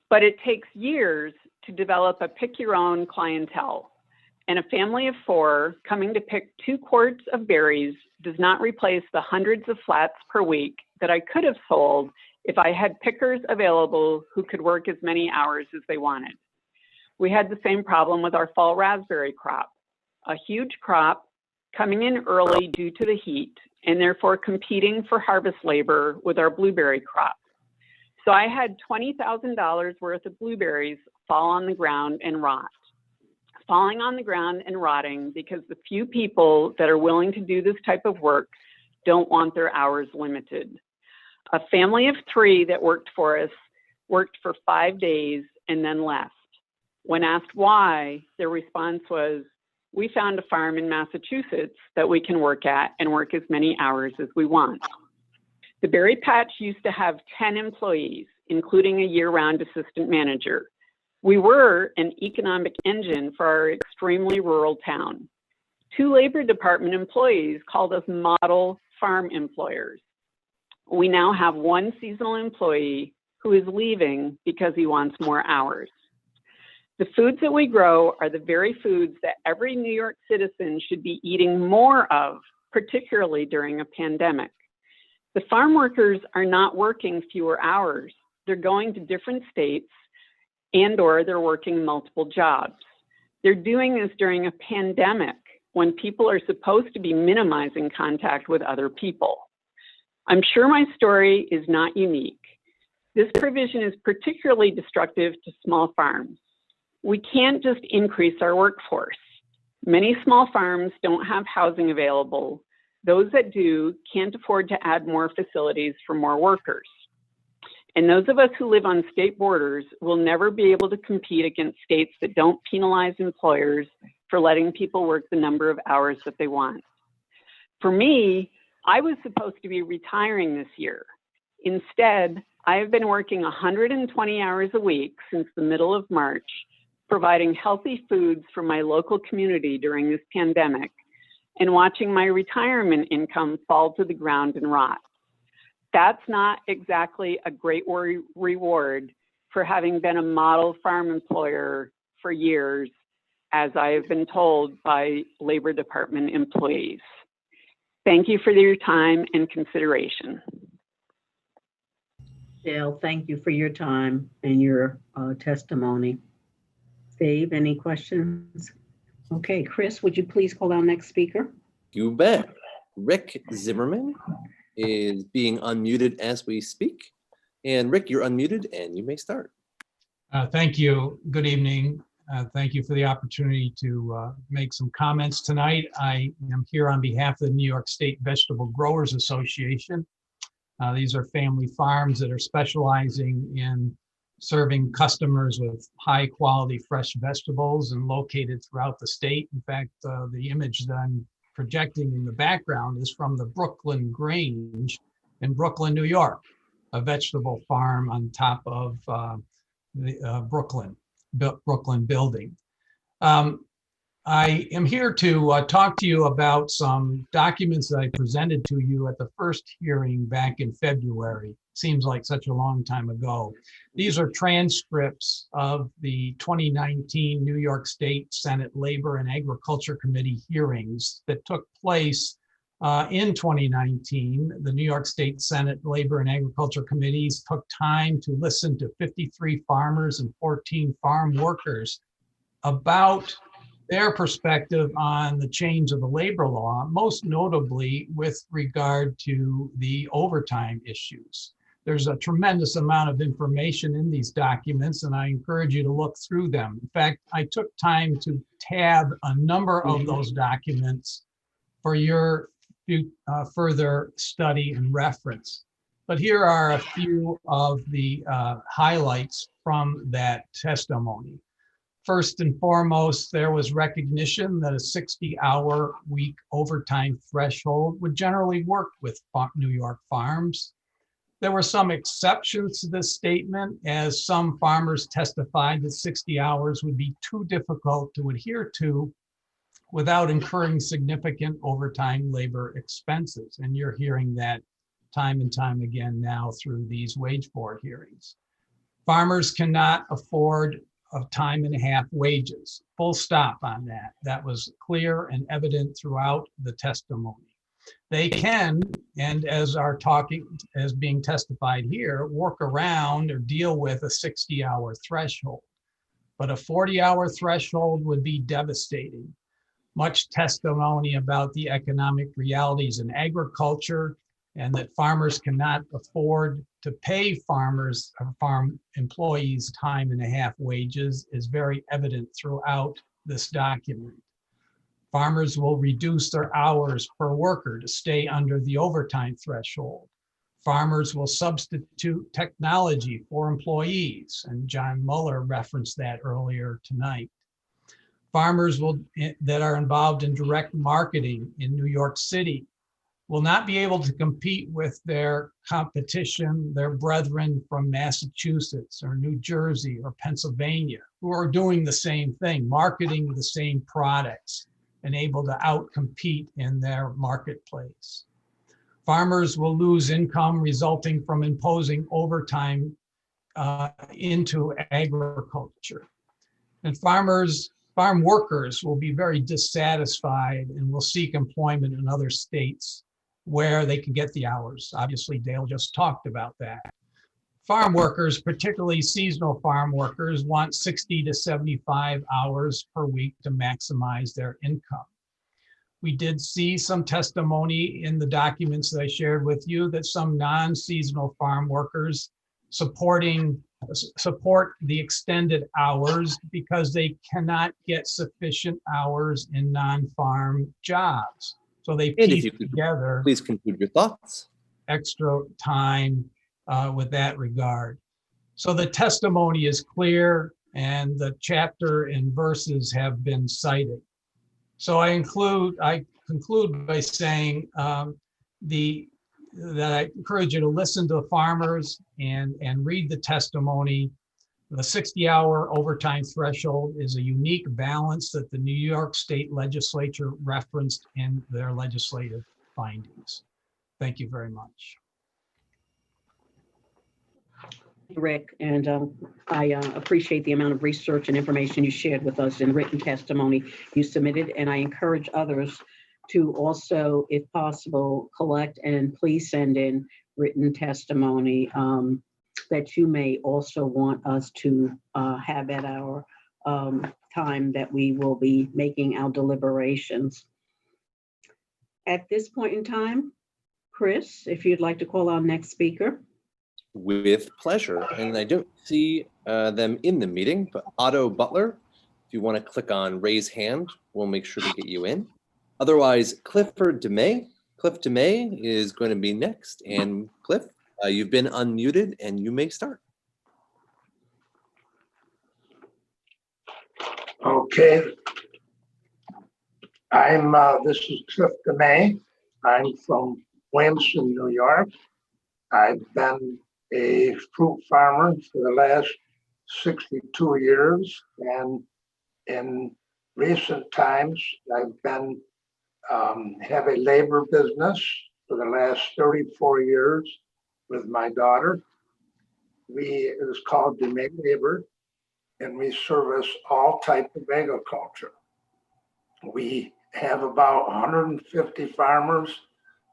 Speaker 11: But it takes years to develop a pick your own clientele. And a family of 4 coming to pick 2 quarts of berries does not replace the hundreds of flats per week that I could have sold if I had pickers available who could work as many hours as they wanted. We had the same problem with our fall raspberry crop, a huge crop coming in early due to the heat and therefore competing for harvest labor with our blueberry crop. So I had $20,000 worth of blueberries fall on the ground and rot. Falling on the ground and rotting because the few people that are willing to do this type of work don't want their hours limited. A family of 3 that worked for us worked for 5 days and then left. When asked why, their response was, "We found a farm in Massachusetts that we can work at and work as many hours as we want." The Berry Patch used to have 10 employees, including a year-round assistant manager. We were an economic engine for our extremely rural town. 2 Labor Department employees called us model farm employers. We now have 1 seasonal employee who is leaving because he wants more hours. The foods that we grow are the very foods that every New York citizen should be eating more of, particularly during a pandemic. The farm workers are not working fewer hours. They're going to different states and/or they're working multiple jobs. They're doing this during a pandemic when people are supposed to be minimizing contact with other people. I'm sure my story is not unique. This provision is particularly destructive to small farms. We can't just increase our workforce. Many small farms don't have housing available. Those that do can't afford to add more facilities for more workers. And those of us who live on state borders will never be able to compete against states that don't penalize employers for letting people work the number of hours that they want. For me, I was supposed to be retiring this year. Instead, I have been working 120 hours a week since the middle of March, providing healthy foods for my local community during this pandemic, and watching my retirement income fall to the ground and rot. That's not exactly a great reward for having been a model farm employer for years, as I have been told by Labor Department employees. Thank you for your time and consideration.
Speaker 4: Dale, thank you for your time and your testimony. Dave, any questions? Okay, Chris, would you please call our next speaker?
Speaker 1: You bet. Rick Zimmerman is being unmuted as we speak. And Rick, you're unmuted and you may start.
Speaker 12: Thank you. Good evening. Thank you for the opportunity to make some comments tonight. I am here on behalf of the New York State Vegetable Growers Association. These are family farms that are specializing in serving customers with high quality fresh vegetables and located throughout the state. In fact, the image that I'm projecting in the background is from the Brooklyn Grange in Brooklyn, New York, a vegetable farm on top of the Brooklyn building. I am here to talk to you about some documents that I presented to you at the first hearing back in February. Seems like such a long time ago. These are transcripts of the 2019 New York State Senate Labor and Agriculture Committee hearings that took place in 2019. The New York State Senate Labor and Agriculture Committees took time to listen to 53 farmers and 14 farm workers about their perspective on the change of the labor law, most notably with regard to the overtime issues. There's a tremendous amount of information in these documents, and I encourage you to look through them. In fact, I took time to tab a number of those documents for your further study and reference. But here are a few of the highlights from that testimony. First and foremost, there was recognition that a 60-hour week overtime threshold would generally work with New York farms. There were some exceptions to this statement, as some farmers testified that 60 hours would be too difficult to adhere to without incurring significant overtime labor expenses. And you're hearing that time and time again now through these wage board hearings. Farmers cannot afford time and a half wages. Full stop on that. That was clear and evident throughout the testimony. They can, and as being testified here, work around or deal with a 60-hour threshold. But a 40-hour threshold would be devastating. Much testimony about the economic realities in agriculture and that farmers cannot afford to pay farm employees time and a half wages is very evident throughout this document. Farmers will reduce their hours per worker to stay under the overtime threshold. Farmers will substitute technology for employees, and John Muller referenced that earlier tonight. Farmers that are involved in direct marketing in New York City will not be able to compete with their competition, their brethren from Massachusetts or New Jersey or Pennsylvania, who are doing the same thing, marketing the same products and able to outcompete in their marketplace. Farmers will lose income resulting from imposing overtime into agriculture. And farm workers will be very dissatisfied and will seek employment in other states where they can get the hours. Obviously, Dale just talked about that. Farm workers, particularly seasonal farm workers, want 60 to 75 hours per week to maximize their income. We did see some testimony in the documents that I shared with you that some non-seasonal farm workers support the extended hours because they cannot get sufficient hours in non-farm jobs. So they piece together.
Speaker 1: Please conclude your thoughts.
Speaker 12: Extra time with that regard. So the testimony is clear and the chapter and verses have been cited. So I conclude by saying that I encourage you to listen to the farmers and read the testimony. The 60-hour overtime threshold is a unique balance that the New York State Legislature referenced in their legislative findings. Thank you very much.
Speaker 4: Rick, and I appreciate the amount of research and information you shared with us in written testimony you submitted, and I encourage others to also, if possible, collect and please send in written testimony that you may also want us to have at our time that we will be making our deliberations. At this point in time, Chris, if you'd like to call our next speaker.
Speaker 1: With pleasure. And I don't see them in the meeting, but Otto Butler, if you want to click on raise hand, we'll make sure to get you in. Otherwise, Cliff DeMay is going to be next. And Cliff, you've been unmuted and you may start.
Speaker 13: Okay. This is Cliff DeMay. I'm from Williamson, New York. I've been a fruit farmer for the last 62 years. And in recent times, I've been have a labor business for the last 34 years with my daughter. It is called DeMay Labor, and we service all types of agriculture. We have about 150 farmers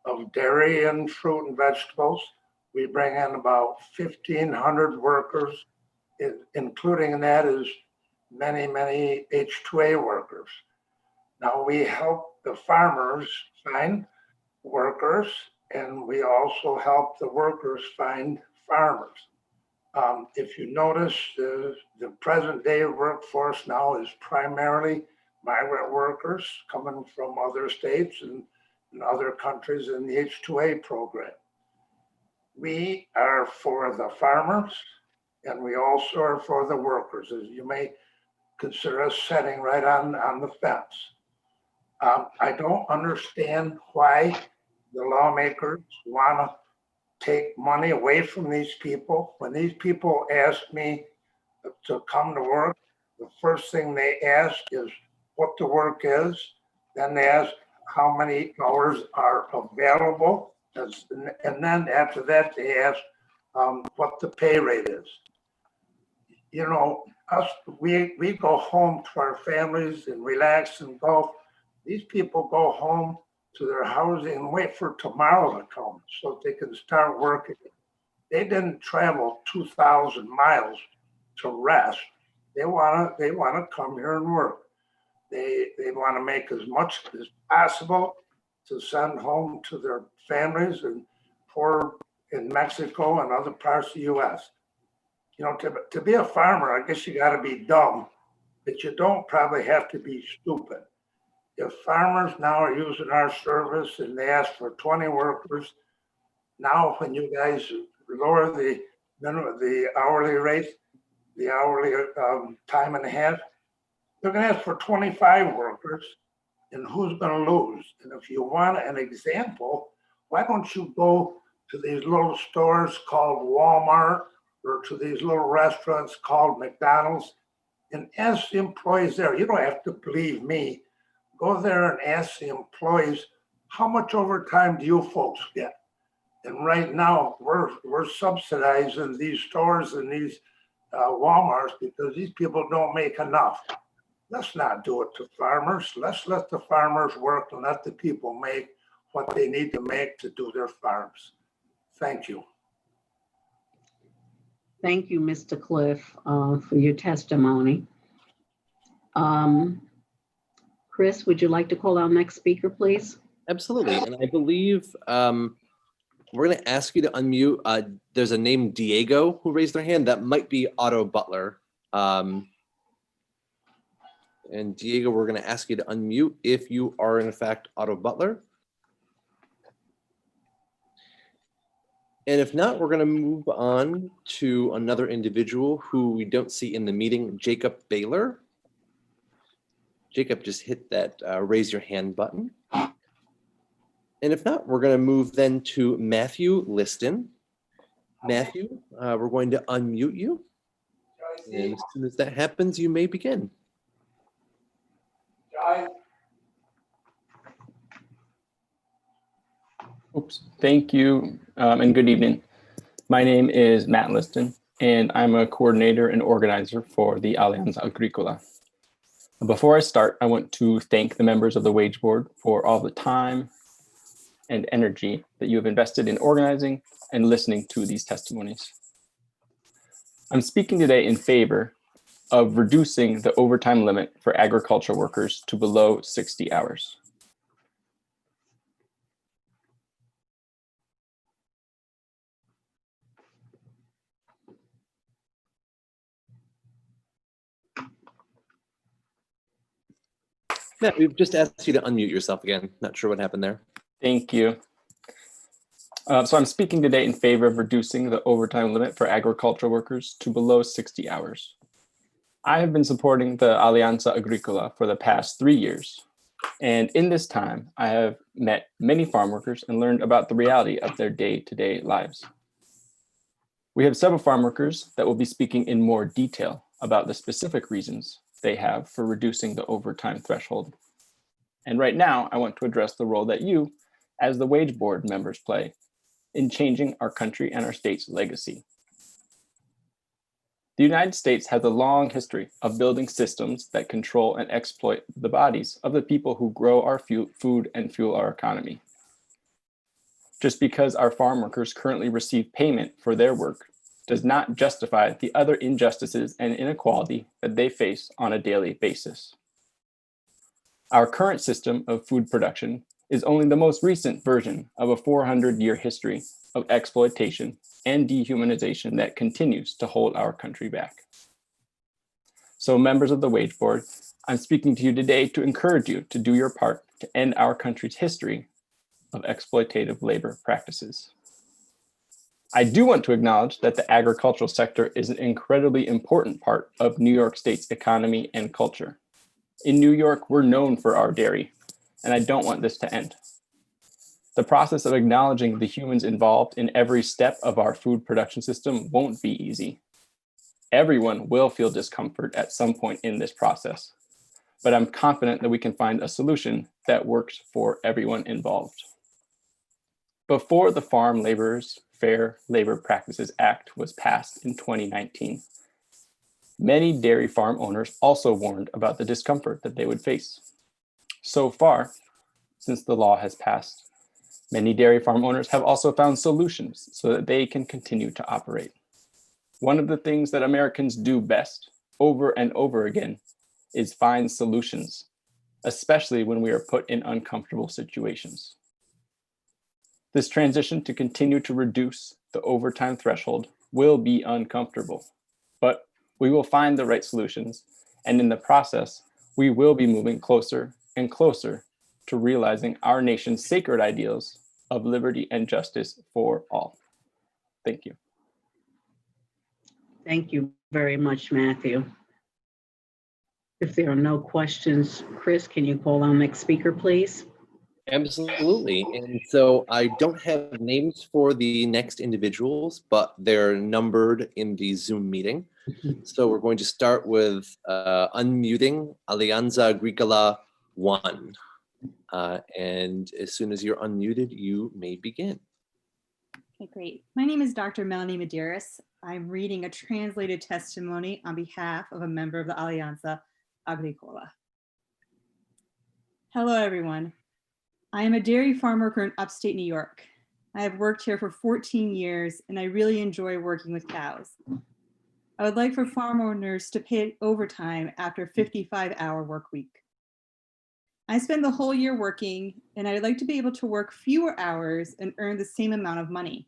Speaker 13: of dairy and fruit and vegetables. We bring in about 1,500 workers, including in that is many, many H-2A workers. Now we help the farmers find workers, and we also help the workers find farmers. If you notice, the present day workforce now is primarily migrant workers coming from other states and other countries in the H-2A program. We are for the farmers, and we also are for the workers, as you may consider us sitting right on the fence. I don't understand why the lawmakers want to take money away from these people. When these people ask me to come to work, the first thing they ask is what the work is. Then they ask how many hours are available. And then after that, they ask what the pay rate is. You know, we go home to our families and relax and golf. These people go home to their housing and wait for tomorrow to come so they can start working. They didn't travel 2,000 miles to rest. They wanna come here and work. They want to make as much as possible to send home to their families and poor in Mexico and other parts of the U.S. You know, to be a farmer, I guess you got to be dumb, but you don't probably have to be stupid. If farmers now are using our service and they ask for 20 workers, now when you guys lower the hourly rate, the hourly time and a half, they're going to ask for 25 workers, and who's going to lose? And if you want an example, why don't you go to these little stores called Walmart or to these little restaurants called McDonald's and ask the employees there. You don't have to believe me. Go there and ask the employees, how much overtime do you folks get? And right now, we're subsidizing these stores and these Walmarts because these people don't make enough. Let's not do it to farmers. Let's let the farmers work and let the people make what they need to make to do their farms. Thank you.
Speaker 4: Thank you, Mr. Cliff, for your testimony. Chris, would you like to call our next speaker, please?
Speaker 1: Absolutely. And I believe we're going to ask you to unmute. There's a name Diego who raised their hand. That might be Otto Butler. And Diego, we're going to ask you to unmute if you are in fact Otto Butler. And if not, we're going to move on to another individual who we don't see in the meeting, Jacob Baylor. Jacob, just hit that raise your hand button. And if not, we're going to move then to Matthew Liston. Matthew, we're going to unmute you. And as soon as that happens, you may begin.
Speaker 14: Oops. Thank you and good evening. My name is Matt Liston, and I'm a coordinator and organizer for the Alianza Agricola. Before I start, I want to thank the members of the Wage Board for all the time and energy that you have invested in organizing and listening to these testimonies. I'm speaking today in favor of reducing the overtime limit for agricultural workers to below 60 hours.
Speaker 1: Matt, we've just asked you to unmute yourself again. Not sure what happened there.
Speaker 14: Thank you. So I'm speaking today in favor of reducing the overtime limit for agricultural workers to below 60 hours. I have been supporting the Alianza Agricola for the past 3 years. And in this time, I have met many farm workers and learned about the reality of their day-to-day lives. We have several farm workers that will be speaking in more detail about the specific reasons they have for reducing the overtime threshold. And right now, I want to address the role that you, as the wage board members, play in changing our country and our state's legacy. The United States has a long history of building systems that control and exploit the bodies of the people who grow our food and fuel our economy. Just because our farm workers currently receive payment for their work does not justify the other injustices and inequality that they face on a daily basis. Our current system of food production is only the most recent version of a 400-year history of exploitation and dehumanization that continues to hold our country back. So members of the Wage Board, I'm speaking to you today to encourage you to do your part to end our country's history of exploitative labor practices. I do want to acknowledge that the agricultural sector is an incredibly important part of New York State's economy and culture. In New York, we're known for our dairy, and I don't want this to end. The process of acknowledging the humans involved in every step of our food production system won't be easy. Everyone will feel discomfort at some point in this process, but I'm confident that we can find a solution that works for everyone involved. Before the Farm Laborers Fair Labor Practices Act was passed in 2019, many dairy farm owners also warned about the discomfort that they would face. So far, since the law has passed, many dairy farm owners have also found solutions so that they can continue to operate. One of the things that Americans do best over and over again is find solutions, especially when we are put in uncomfortable situations. This transition to continue to reduce the overtime threshold will be uncomfortable, but we will find the right solutions, and in the process, we will be moving closer and closer to realizing our nation's sacred ideals of liberty and justice for all. Thank you.
Speaker 4: Thank you very much, Matthew. If there are no questions, Chris, can you call on next speaker, please?
Speaker 1: Absolutely. And so I don't have names for the next individuals, but they're numbered in the Zoom meeting. So we're going to start with unmuting Alianza Agricola 1. And as soon as you're unmuted, you may begin.
Speaker 15: Okay, great. My name is Dr. Melanie Medeiros. I'm reading a translated testimony on behalf of a member of the Alianza Agricola. Hello, everyone. I am a dairy farm worker in upstate New York. I have worked here for 14 years, and I really enjoy working with cows. I would like for farm owners to pay overtime after a 55-hour work week. I spend the whole year working, and I'd like to be able to work fewer hours and earn the same amount of money.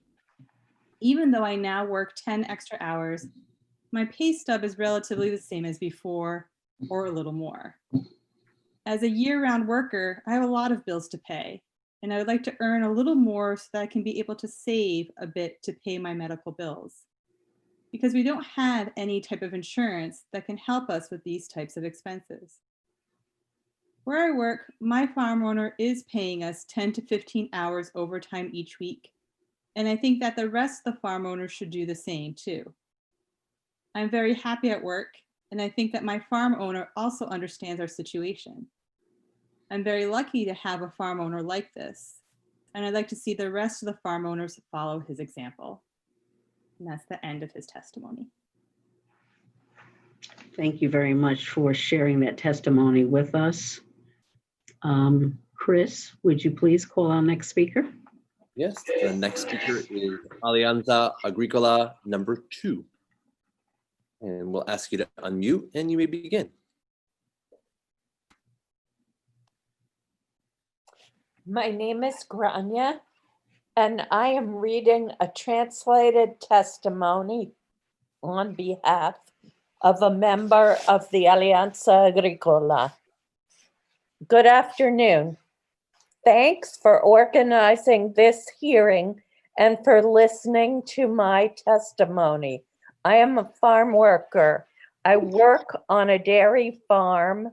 Speaker 15: Even though I now work 10 extra hours, my pay stub is relatively the same as before, or a little more. As a year-round worker, I have a lot of bills to pay, and I would like to earn a little more so that I can be able to save a bit to pay my medical bills. Because we don't have any type of insurance that can help us with these types of expenses. Where I work, my farm owner is paying us 10 to 15 hours overtime each week, and I think that the rest of the farm owners should do the same too. I'm very happy at work, and I think that my farm owner also understands our situation. I'm very lucky to have a farm owner like this, and I'd like to see the rest of the farm owners follow his example. And that's the end of his testimony.
Speaker 4: Thank you very much for sharing that testimony with us. Chris, would you please call our next speaker?
Speaker 1: Yes, the next speaker is Alianza Agricola number 2. And we'll ask you to unmute and you may begin.
Speaker 16: My name is Grania, and I am reading a translated testimony on behalf of a member of the Alianza Agricola. Good afternoon. Thanks for organizing this hearing and for listening to my testimony. I am a farm worker. I work on a dairy farm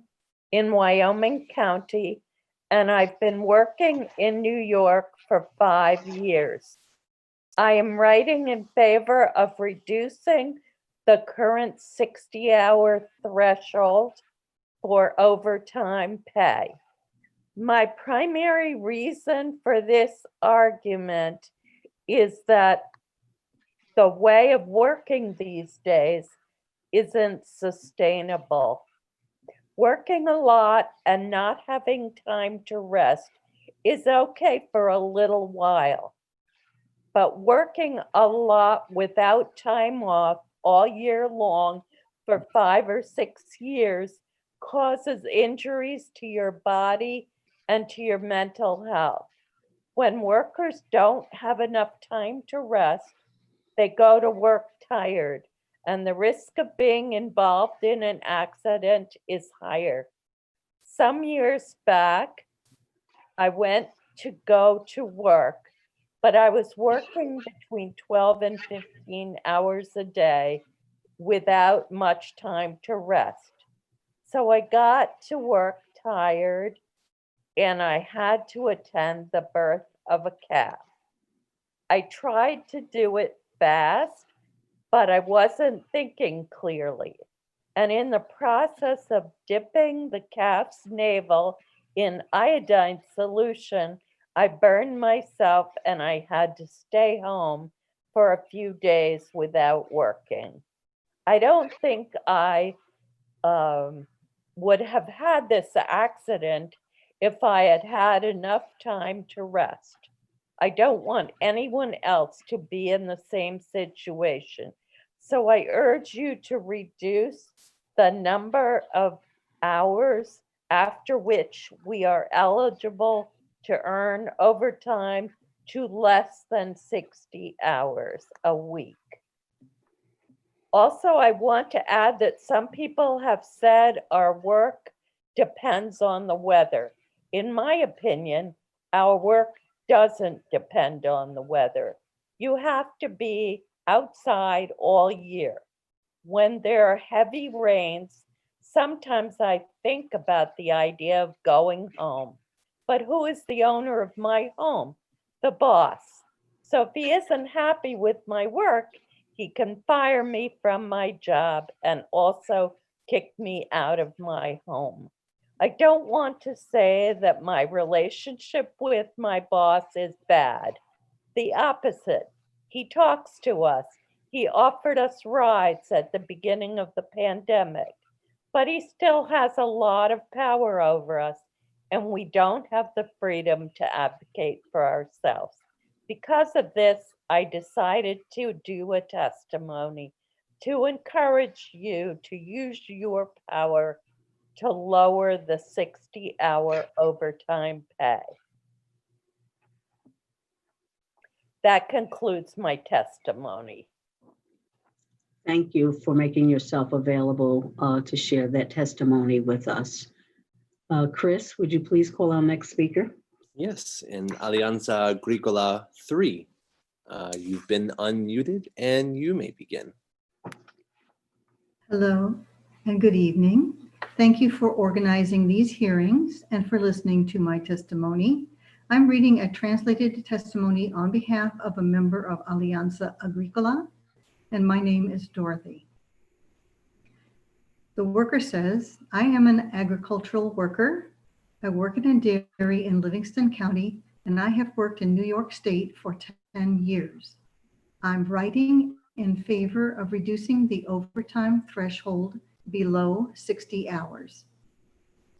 Speaker 16: in Wyoming County, and I've been working in New York for 5 years. I am writing in favor of reducing the current 60-hour threshold for overtime pay. My primary reason for this argument is that the way of working these days isn't sustainable. Working a lot and not having time to rest is okay for a little while, but working a lot without time off all year long for 5 or 6 years causes injuries to your body and to your mental health. When workers don't have enough time to rest, they go to work tired, and the risk of being involved in an accident is higher. Some years back, I went to go to work, but I was working between 12 and 15 hours a day without much time to rest. So I got to work tired, and I had to attend the birth of a calf. I tried to do it fast, but I wasn't thinking clearly. And in the process of dipping the calf's navel in iodine solution, I burned myself and I had to stay home for a few days without working. I don't think I would have had this accident if I had had enough time to rest. I don't want anyone else to be in the same situation. So I urge you to reduce the number of hours after which we are eligible to earn overtime to less than 60 hours a week. Also, I want to add that some people have said our work depends on the weather. In my opinion, our work doesn't depend on the weather. You have to be outside all year. When there are heavy rains, sometimes I think about the idea of going home. But who is the owner of my home? The boss. So if he isn't happy with my work, he can fire me from my job and also kick me out of my home. I don't want to say that my relationship with my boss is bad. The opposite. He talks to us. He offered us rides at the beginning of the pandemic, but he still has a lot of power over us, and we don't have the freedom to advocate for ourselves. Because of this, I decided to do a testimony to encourage you to use your power to lower the 60-hour overtime pay. That concludes my testimony.
Speaker 4: Thank you for making yourself available to share that testimony with us. Chris, would you please call our next speaker?
Speaker 1: Yes, in Alianza Agricola 3. You've been unmuted and you may begin.
Speaker 17: Hello and good evening. Thank you for organizing these hearings and for listening to my testimony. I'm reading a translated testimony on behalf of a member of Alianza Agricola, and my name is Dorothy. The worker says, I am an agricultural worker. I work in a dairy in Livingston County, and I have worked in New York State for 10 years. I'm writing in favor of reducing the overtime threshold below 60 hours.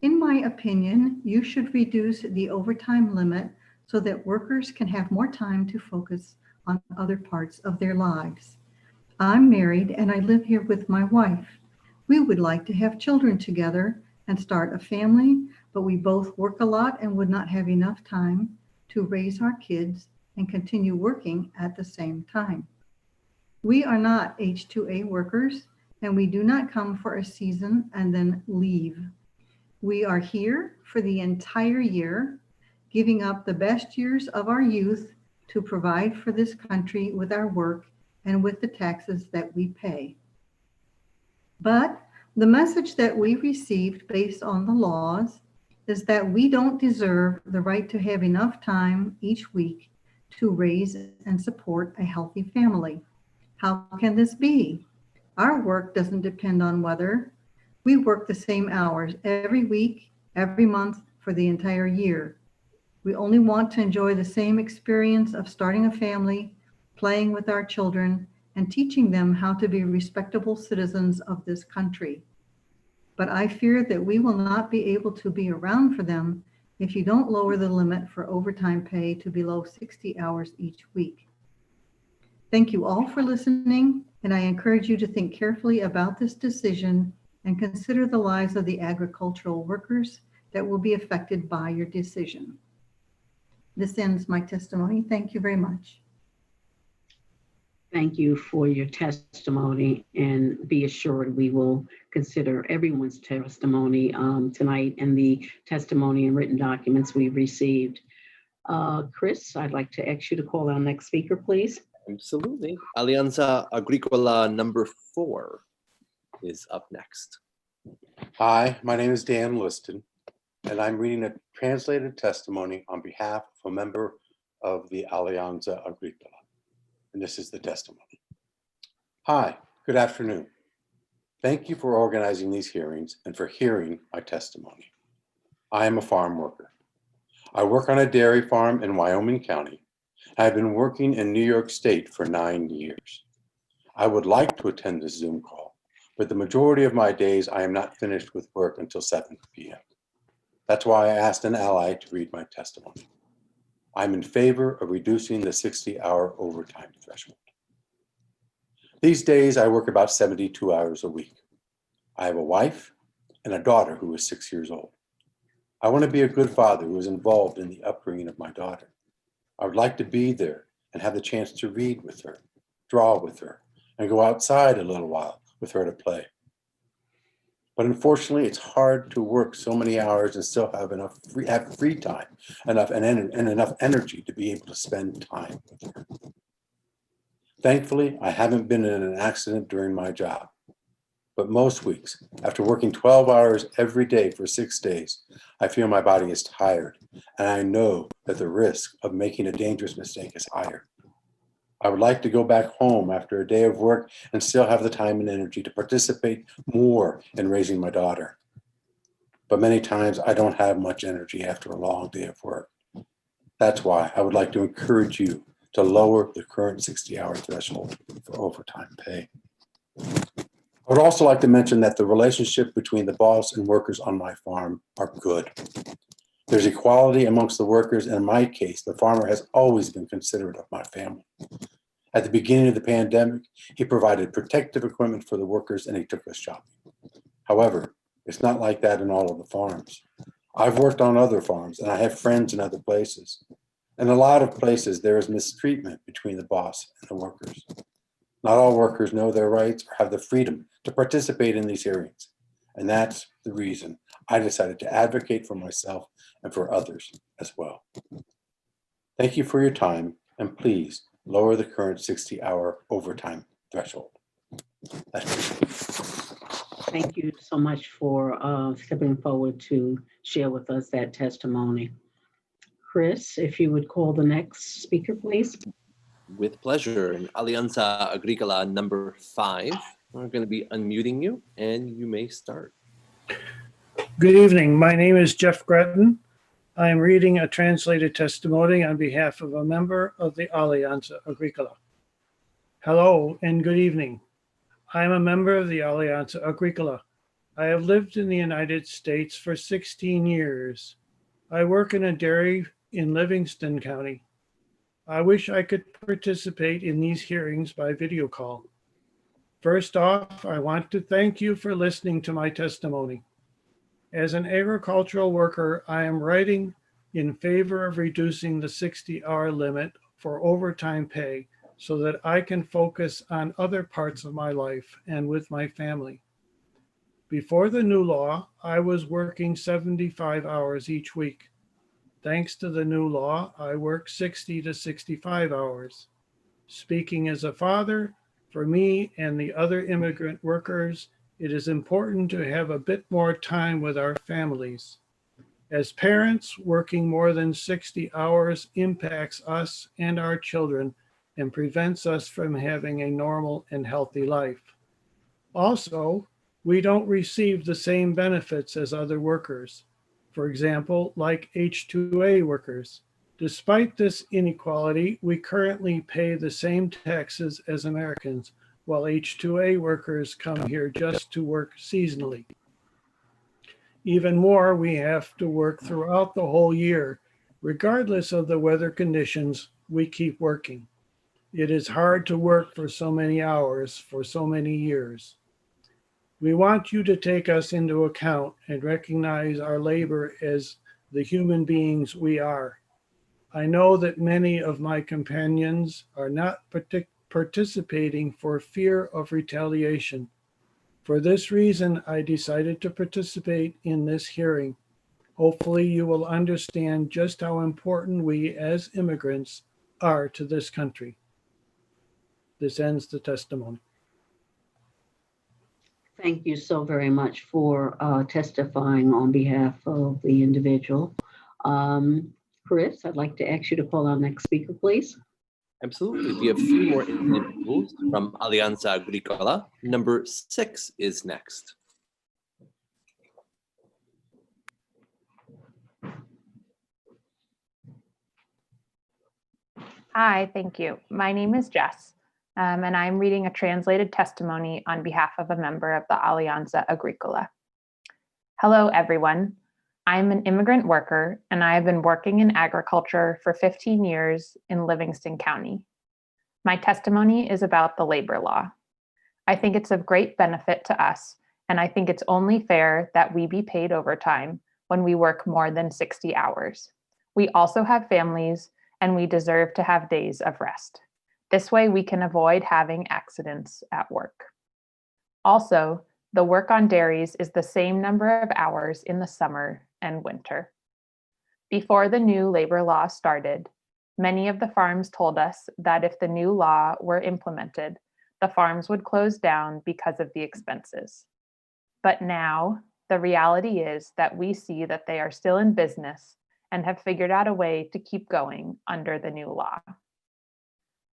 Speaker 17: In my opinion, you should reduce the overtime limit so that workers can have more time to focus on other parts of their lives. I'm married and I live here with my wife. We would like to have children together and start a family, but we both work a lot and would not have enough time to raise our kids and continue working at the same time. We are not H-2A workers, and we do not come for a season and then leave. We are here for the entire year, giving up the best years of our youth to provide for this country with our work and with the taxes that we pay. But the message that we received based on the laws is that we don't deserve the right to have enough time each week to raise and support a healthy family. How can this be? Our work doesn't depend on weather. We work the same hours every week, every month, for the entire year. We only want to enjoy the same experience of starting a family, playing with our children, and teaching them how to be respectable citizens of this country. But I fear that we will not be able to be around for them if you don't lower the limit for overtime pay to below 60 hours each week. Thank you all for listening, and I encourage you to think carefully about this decision and consider the lives of the agricultural workers that will be affected by your decision. This ends my testimony. Thank you very much.
Speaker 4: Thank you for your testimony, and be assured we will consider everyone's testimony tonight and the testimony and written documents we received. Chris, I'd like to ask you to call our next speaker, please.
Speaker 1: Absolutely. Alianza Agricola number 4 is up next.
Speaker 18: Hi, my name is Dan Liston, and I'm reading a translated testimony on behalf of a member of the Alianza Agricola. And this is the testimony. Hi, good afternoon. Thank you for organizing these hearings and for hearing my testimony. I am a farm worker. I work on a dairy farm in Wyoming County. I've been working in New York State for 9 years. I would like to attend this Zoom call, but the majority of my days I am not finished with work until 7 p.m. That's why I asked an ally to read my testimony. I'm in favor of reducing the 60-hour overtime threshold. These days, I work about 72 hours a week. I have a wife and a daughter who is 6 years old. I want to be a good father who is involved in the upbringing of my daughter. I would like to be there and have the chance to read with her, draw with her, and go outside a little while with her to play. But unfortunately, it's hard to work so many hours and still have enough free time, enough energy to be able to spend time with her. Thankfully, I haven't been in an accident during my job. But most weeks, after working 12 hours every day for 6 days, I feel my body is tired, and I know that the risk of making a dangerous mistake is higher. I would like to go back home after a day of work and still have the time and energy to participate more in raising my daughter. But many times I don't have much energy after a long day of work. That's why I would like to encourage you to lower the current 60-hour threshold for overtime pay. I would also like to mention that the relationship between the boss and workers on my farm are good. There's equality amongst the workers, and in my case, the farmer has always been considerate of my family. At the beginning of the pandemic, he provided protective equipment for the workers and he took us shopping. However, it's not like that in all of the farms. I've worked on other farms and I have friends in other places. In a lot of places, there is mistreatment between the boss and the workers. Not all workers know their rights or have the freedom to participate in these hearings. And that's the reason I decided to advocate for myself and for others as well. Thank you for your time, and please lower the current 60-hour overtime threshold.
Speaker 4: Thank you so much for stepping forward to share with us that testimony. Chris, if you would call the next speaker, please.
Speaker 1: With pleasure. And Alianza Agricola number 5, we're going to be unmuting you, and you may start.
Speaker 19: Good evening. My name is Jeff Gretton. I am reading a translated testimony on behalf of a member of the Alianza Agricola. Hello and good evening. I am a member of the Alianza Agricola. I have lived in the United States for 16 years. I work in a dairy in Livingston County. I wish I could participate in these hearings by video call. First off, I want to thank you for listening to my testimony. As an agricultural worker, I am writing in favor of reducing the 60-hour limit for overtime pay so that I can focus on other parts of my life and with my family. Before the new law, I was working 75 hours each week. Thanks to the new law, I work 60 to 65 hours. Speaking as a father, for me and the other immigrant workers, it is important to have a bit more time with our families. As parents, working more than 60 hours impacts us and our children and prevents us from having a normal and healthy life. Also, we don't receive the same benefits as other workers. For example, like H-2A workers. Despite this inequality, we currently pay the same taxes as Americans, while H-2A workers come here just to work seasonally. Even more, we have to work throughout the whole year. Regardless of the weather conditions, we keep working. It is hard to work for so many hours for so many years. We want you to take us into account and recognize our labor as the human beings we are. I know that many of my companions are not participating for fear of retaliation. For this reason, I decided to participate in this hearing. Hopefully, you will understand just how important we as immigrants are to this country. This ends the testimony.
Speaker 4: Thank you so very much for testifying on behalf of the individual. Chris, I'd like to ask you to call our next speaker, please.
Speaker 1: Absolutely. We have 3 more individuals from Alianza Agricola. Number 6 is next.
Speaker 20: Hi, thank you. My name is Jess, and I'm reading a translated testimony on behalf of a member of the Alianza Agricola. Hello, everyone. I'm an immigrant worker, and I have been working in agriculture for 15 years in Livingston County. My testimony is about the labor law. I think it's of great benefit to us, and I think it's only fair that we be paid overtime when we work more than 60 hours. We also have families, and we deserve to have days of rest. This way we can avoid having accidents at work. Also, the work on dairies is the same number of hours in the summer and winter. Before the new labor law started, many of the farms told us that if the new law were implemented, the farms would close down because of the expenses. But now, the reality is that we see that they are still in business and have figured out a way to keep going under the new law.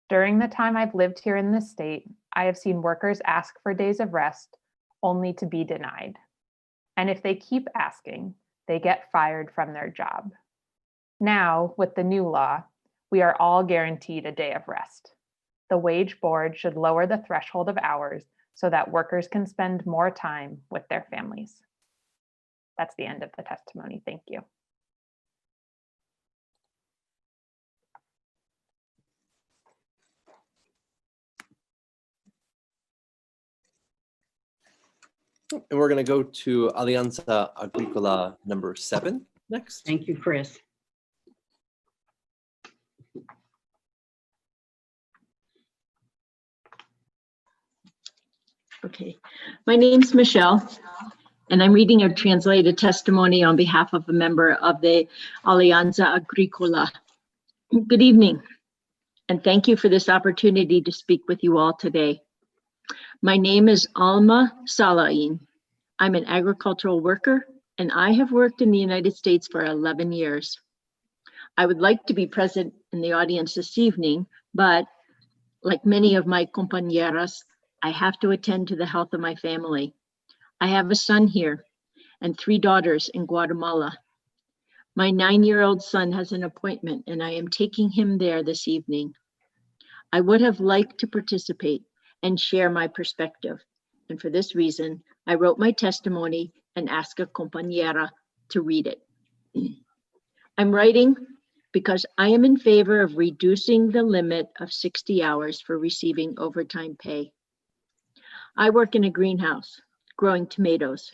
Speaker 20: During the time I've lived here in this state, I have seen workers ask for days of rest only to be denied. And if they keep asking, they get fired from their job. Now, with the new law, we are all guaranteed a day of rest. The wage board should lower the threshold of hours so that workers can spend more time with their families. That's the end of the testimony. Thank you.
Speaker 1: And we're going to go to Alianza Agricola number 7 next.
Speaker 4: Thank you, Chris.
Speaker 21: Okay, my name's Michelle, and I'm reading a translated testimony on behalf of a member of the Alianza Agricola. Good evening, and thank you for this opportunity to speak with you all today. My name is Alma Salahin. I'm an agricultural worker, and I have worked in the United States for 11 years. I would like to be present in the audience this evening, but like many of my compañeras, I have to attend to the health of my family. I have a son here and 3 daughters in Guatemala. My 9-year-old son has an appointment, and I am taking him there this evening. I would have liked to participate and share my perspective, and for this reason, I wrote my testimony and asked a compañera to read it. I'm writing because I am in favor of reducing the limit of 60 hours for receiving overtime pay. I work in a greenhouse growing tomatoes,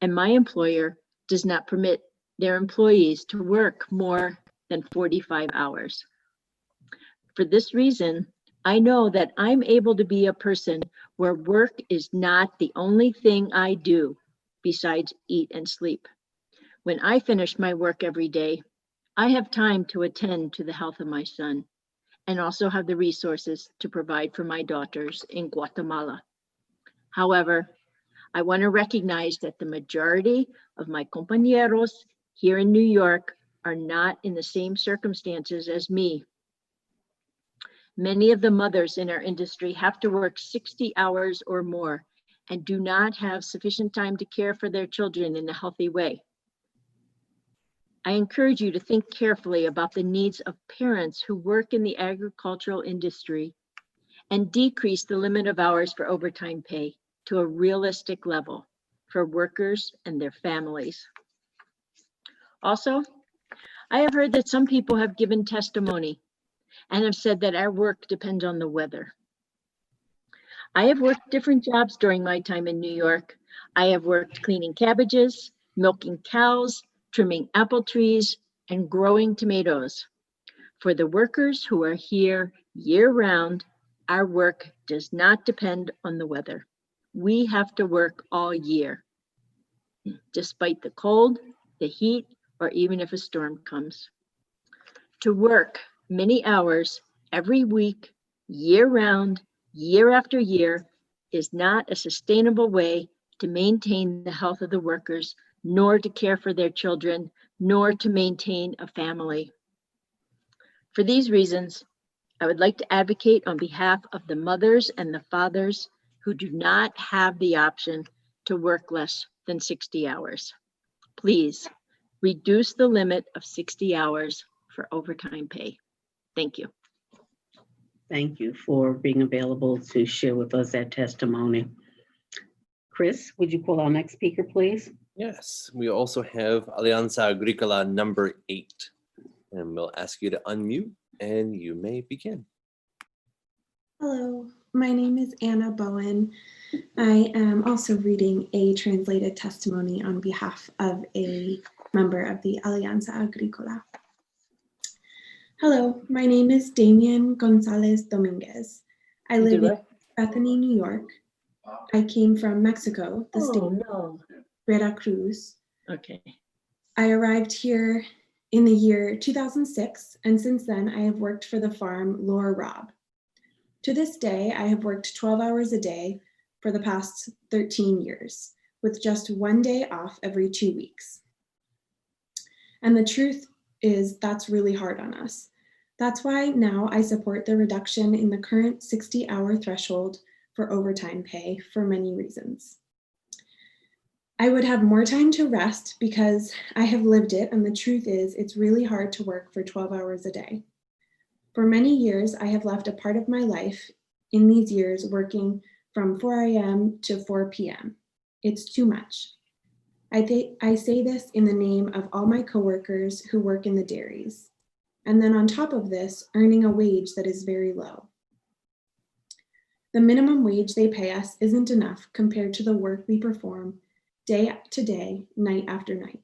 Speaker 21: and my employer does not permit their employees to work more than 45 hours. For this reason, I know that I'm able to be a person where work is not the only thing I do, besides eat and sleep. When I finish my work every day, I have time to attend to the health of my son and also have the resources to provide for my daughters in Guatemala. However, I want to recognize that the majority of my compañeros here in New York are not in the same circumstances as me. Many of the mothers in our industry have to work 60 hours or more and do not have sufficient time to care for their children in a healthy way. I encourage you to think carefully about the needs of parents who work in the agricultural industry and decrease the limit of hours for overtime pay to a realistic level for workers and their families. Also, I have heard that some people have given testimony and have said that our work depends on the weather. I have worked different jobs during my time in New York. I have worked cleaning cabbages, milking cows, trimming apple trees, and growing tomatoes. For the workers who are here year-round, our work does not depend on the weather. We have to work all year, despite the cold, the heat, or even if a storm comes. To work many hours every week, year-round, year after year, is not a sustainable way to maintain the health of the workers, nor to care for their children, nor to maintain a family. For these reasons, I would like to advocate on behalf of the mothers and the fathers who do not have the option to work less than 60 hours. Please reduce the limit of 60 hours for overtime pay. Thank you.
Speaker 4: Thank you for being available to share with us that testimony. Chris, would you call our next speaker, please?
Speaker 1: Yes, we also have Alianza Agricola number 8, and we'll ask you to unmute and you may begin.
Speaker 2: Hello, my name is Anna Bowen. I am also reading a translated testimony on behalf of a member of the Alianza Agricola. Hello, my name is Damian Gonzalez Dominguez. I live in Bethany, New York. I came from Mexico, the state Veracruz.
Speaker 21: Okay.
Speaker 2: I arrived here in the year 2006, and since then I have worked for the farm Laura Robb. To this day, I have worked 12 hours a day for the past 13 years, with just one day off every 2 weeks. And the truth is that's really hard on us. That's why now I support the reduction in the current 60-hour threshold for overtime pay for many reasons. I would have more time to rest because I have lived it, and the truth is it's really hard to work for 12 hours a day. For many years, I have left a part of my life in these years working from 4 a.m. to 4 p.m. It's too much. I say this in the name of all my coworkers who work in the dairies. And then on top of this, earning a wage that is very low. The minimum wage they pay us isn't enough compared to the work we perform day to day, night after night.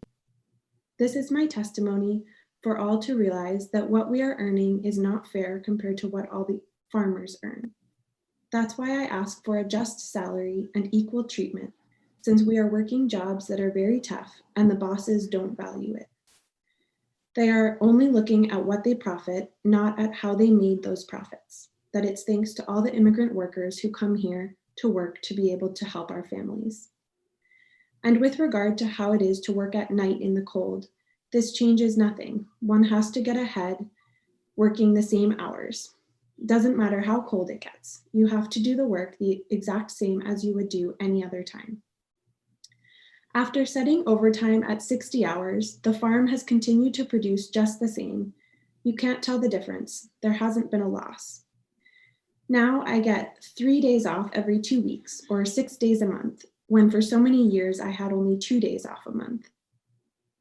Speaker 2: This is my testimony for all to realize that what we are earning is not fair compared to what all the farmers earn. That's why I ask for a just salary and equal treatment, since we are working jobs that are very tough and the bosses don't value it. They are only looking at what they profit, not at how they made those profits. That it's thanks to all the immigrant workers who come here to work to be able to help our families. And with regard to how it is to work at night in the cold, this changes nothing. One has to get ahead working the same hours. Doesn't matter how cold it gets. You have to do the work the exact same as you would do any other time. After setting overtime at 60 hours, the farm has continued to produce just the same. You can't tell the difference. There hasn't been a loss. Now I get 3 days off every 2 weeks or 6 days a month, when for so many years I had only 2 days off a month.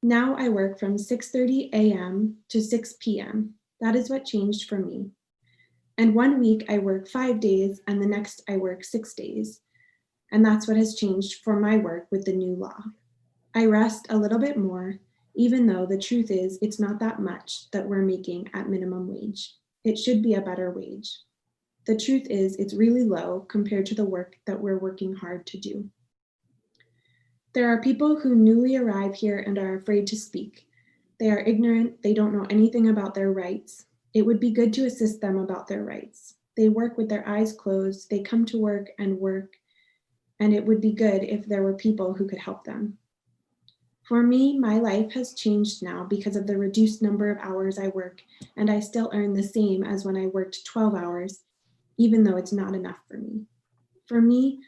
Speaker 2: Now I work from 6:30 a.m. to 6 p.m. That is what changed for me. And 1 week I work 5 days and the next I work 6 days. And that's what has changed for my work with the new law. I rest a little bit more, even though the truth is it's not that much that we're making at minimum wage. It should be a better wage. The truth is it's really low compared to the work that we're working hard to do. There are people who newly arrive here and are afraid to speak. They are ignorant, they don't know anything about their rights. It would be good to assist them about their rights. They work with their eyes closed, they come to work, and it would be good if there were people who could help them. For me, my life has changed now because of the reduced number of hours I work, and I still earn the same as when I worked 12 hours, even though it's not enough for me. For me,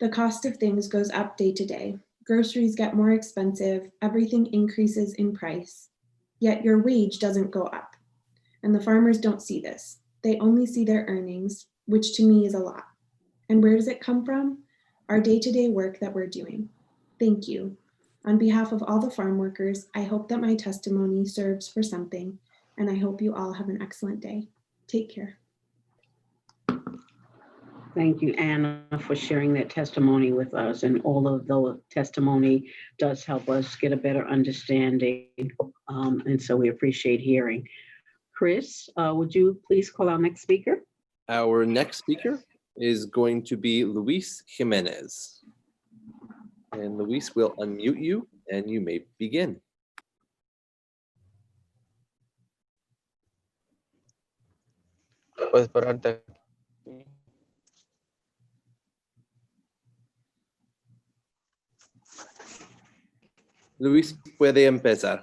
Speaker 2: the cost of things goes up day to day. Groceries get more expensive, everything increases in price, yet your wage doesn't go up. And the farmers don't see this. They only see their earnings, which to me is a lot. And where does it come from? Our day-to-day work that we're doing. Thank you. On behalf of all the farm workers, I hope that my testimony serves for something, and I hope you all have an excellent day. Take care.
Speaker 4: Thank you, Anna, for sharing that testimony with us. And all of the testimony does help us get a better understanding. And so we appreciate hearing. Chris, would you please call our next speaker?
Speaker 1: Our next speaker is going to be Luis Jimenez. And Luis will unmute you and you may begin.
Speaker 3: Puedes pararte.
Speaker 1: Luis puede empezar.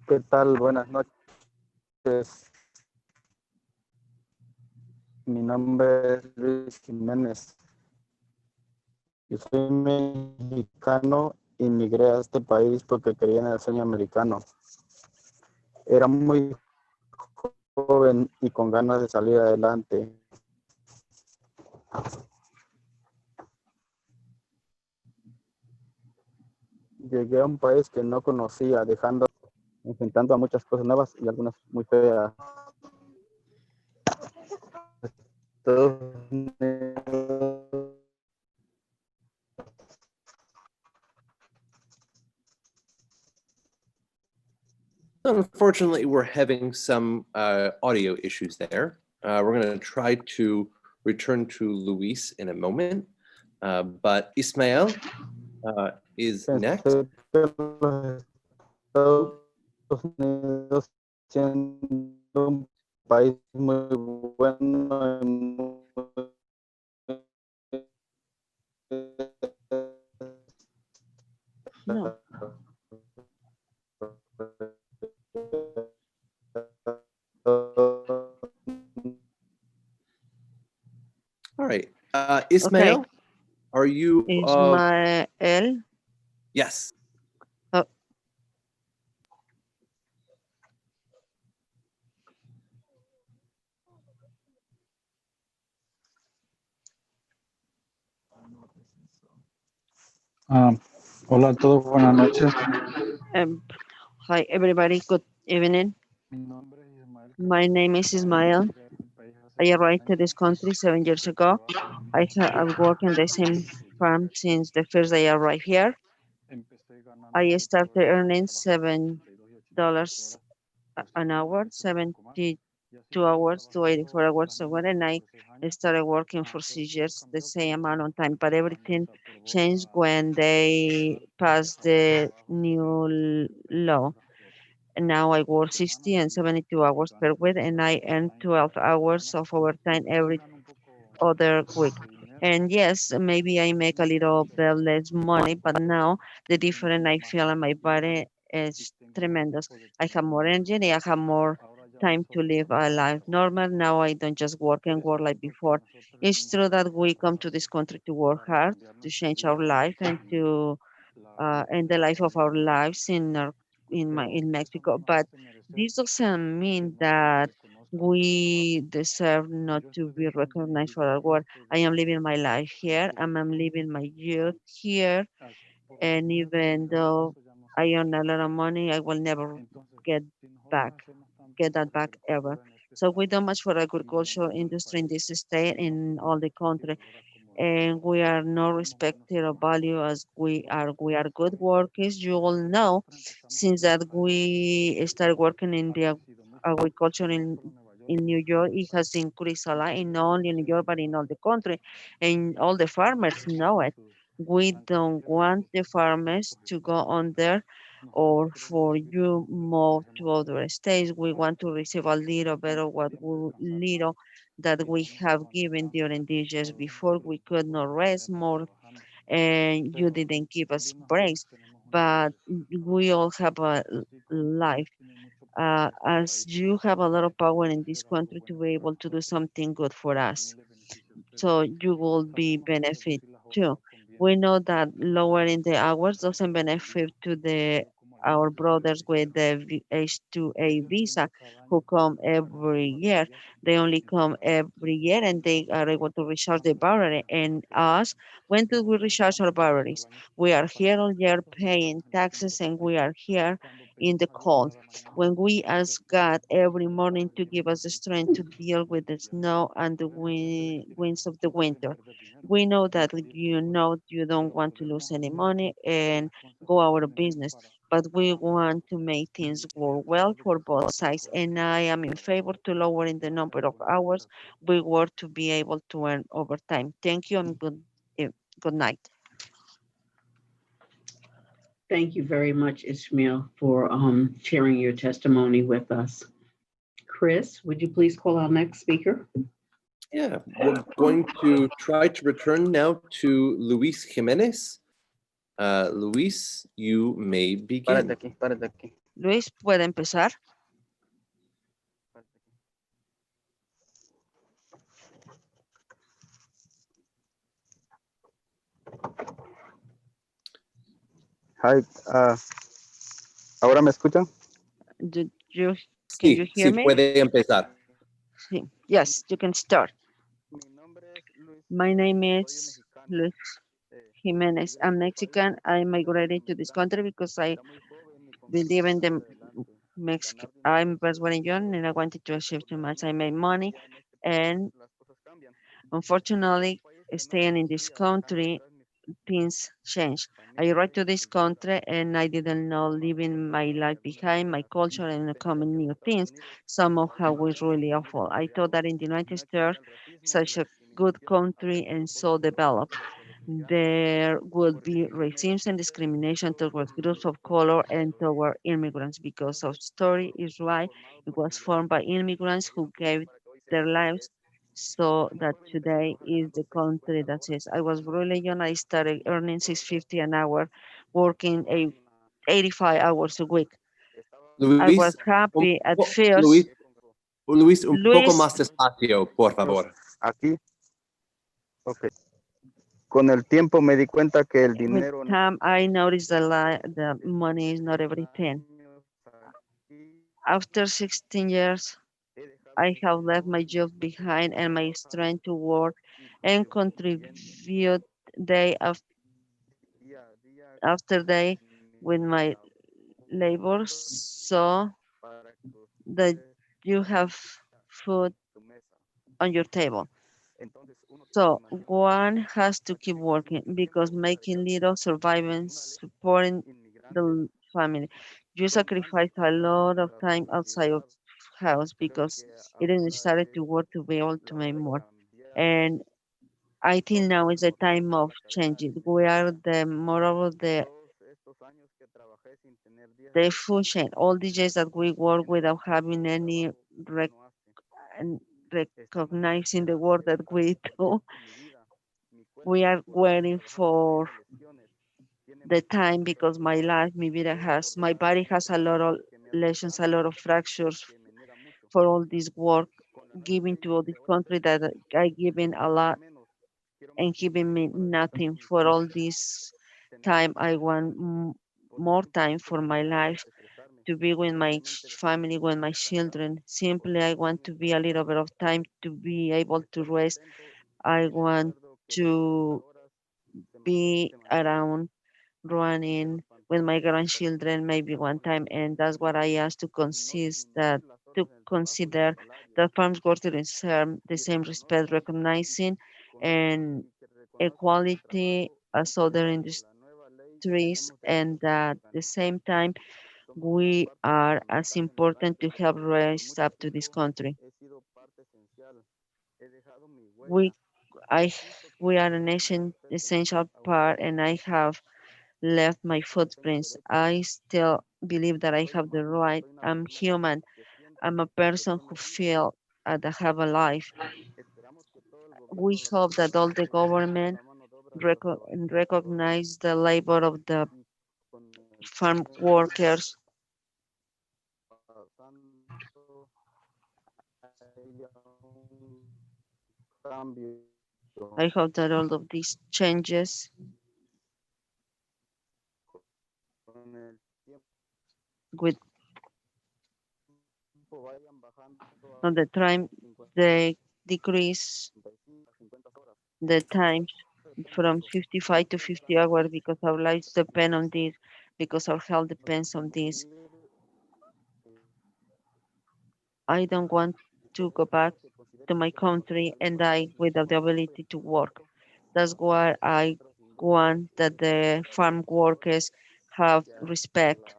Speaker 3: ¿Qué tal? Buenas noches. Mi nombre es Luis Jiménez. Yo soy mexicano y migré a este país porque creía en el sueño americano. Era muy joven y con ganas de salir adelante. Llegué a un país que no conocía, enfrentando a muchas cosas nuevas y algunas muy feas.
Speaker 1: Unfortunately, we're having some audio issues there. We're going to try to return to Luis in a moment, but Ismael is next.
Speaker 3: Un país muy bueno
Speaker 16: No.
Speaker 1: All right, Ismael,
Speaker 22: Okay.
Speaker 1: are you?
Speaker 22: Ismael.
Speaker 1: Yes.
Speaker 22: Oh.
Speaker 3: Hola a todos, buenas noches.
Speaker 22: Hi, everybody. Good evening. My name is Ismael. I arrived to this country 7 years ago. I've worked in the same farm since the first day I arrived here. I started earning $7 an hour, 72 hours to 84 hours a week, and I started working for 6 years, the same amount of time. But everything changed when they passed the new law. And now I work 60 and 72 hours per week, and I earn 12 hours of overtime every other week. And yes, maybe I make a little bit less money, but now the difference I feel in my body is tremendous. I have more energy, I have more time to live a life normal. Now I don't just work and work like before. It's true that we come to this country to work hard, to change our life and to end the life of our lives in Mexico. But this doesn't mean that we deserve not to be recognized for our work. I am living my life here, and I'm living my youth here. And even though I earn a lot of money, I will never get that back ever. So we do much for agricultural industry in this state, in all the country, and we are not respected or valued as we are. We are good workers. You all know, since that we started working in the agriculture in New York, it has increased a lot, in not only in New York, but in all the country. And all the farmers know it. We don't want the farmers to go on there or for you move to other states. We want to receive a little bit of what little that we have given during these years before. We could not rest more and you didn't give us breaks, but we all have a life. As you have a lot of power in this country to be able to do something good for us. So you will be benefit too. We know that lowering the hours doesn't benefit to the our brothers with the H-2A visa who come every year. They only come every year and they are able to recharge the battery. And us, when do we recharge our batteries? We are here all year paying taxes and we are here in the cold. When we ask God every morning to give us the strength to deal with the snow and the winds of the winter. We know that you don't want to lose any money and go out of business, but we want to make things work well for both sides. And I am in favor to lowering the number of hours we work to be able to earn overtime. Thank you and good night.
Speaker 4: Thank you very much, Ishmael, for sharing your testimony with us. Chris, would you please call our next speaker?
Speaker 1: Yeah, we're going to try to return now to Luis Jimenez. Luis, you may begin.
Speaker 3: Párate aquí.
Speaker 22: Luis, ¿puede empezar?
Speaker 3: Hi, ¿ahora me escuchan?
Speaker 22: Can you
Speaker 1: Sí,
Speaker 22: hear
Speaker 1: sí,
Speaker 22: me?
Speaker 1: puede empezar.
Speaker 22: Sí. Yes, you can start. My name is Luis Jimenez. I'm Mexican. I migrated to this country because I believe in the Mexican. I'm very young and I wanted to achieve too much. I made money and unfortunately staying in this country, things change. I arrived to this country and I didn't know leaving my life behind, my culture and coming new things. Somehow was really awful. I thought that in the United States, such a good country and so developed, there would be racism and discrimination towards groups of color and toward immigrants because of story is right. It was formed by immigrants who gave their lives so that today is the country that is. I was really young. I started earning $6.50 an hour, working 85 hours a week. I was happy at first.
Speaker 1: Luis, un poco
Speaker 22: Luis,
Speaker 1: más despacio, por favor.
Speaker 3: Aquí. Ok. Con el tiempo me di cuenta que el
Speaker 22: with
Speaker 3: dinero
Speaker 22: time, I noticed the money is not everything. After 16 years, I have left my job behind and my strength to work and contribute day after day with my labor so that you have food on your table. So one has to keep working because making little surviving, supporting the family. You sacrifice a lot of time outside of house because it is necessary to work to be able to make more. And I think now is the time of changing. We are the more of the food chain. All the days that we work without having any and recognizing the work that we do. We are waiting for the time because my life, my body has a lot of lesions, a lot of fractures for all this work given to all this country that I given a lot and giving me nothing for all this time. I want more time for my life to be with my family, with my children. Simply, I want to be a little bit of time to be able to rest. I want to be around running with my grandchildren maybe one time, and that's what I asked to consider that farms workers deserve the same respect, recognizing and equality as other industries, and at the same time we are as important to help raise up to this country. we I we are an essential part, and I have left my footprints. I still believe that I have the right. I'm human. I'm a person who feel that I have a life. We hope that all the government recognize the labor of the farm workers. I hope that all of these changes with on the time they decrease the time from 55 to 50 hours, because our lives depend on this, because our health depends on this. I don't want to go back to my country and die without the ability to work. That's why I want that the farm workers have respect.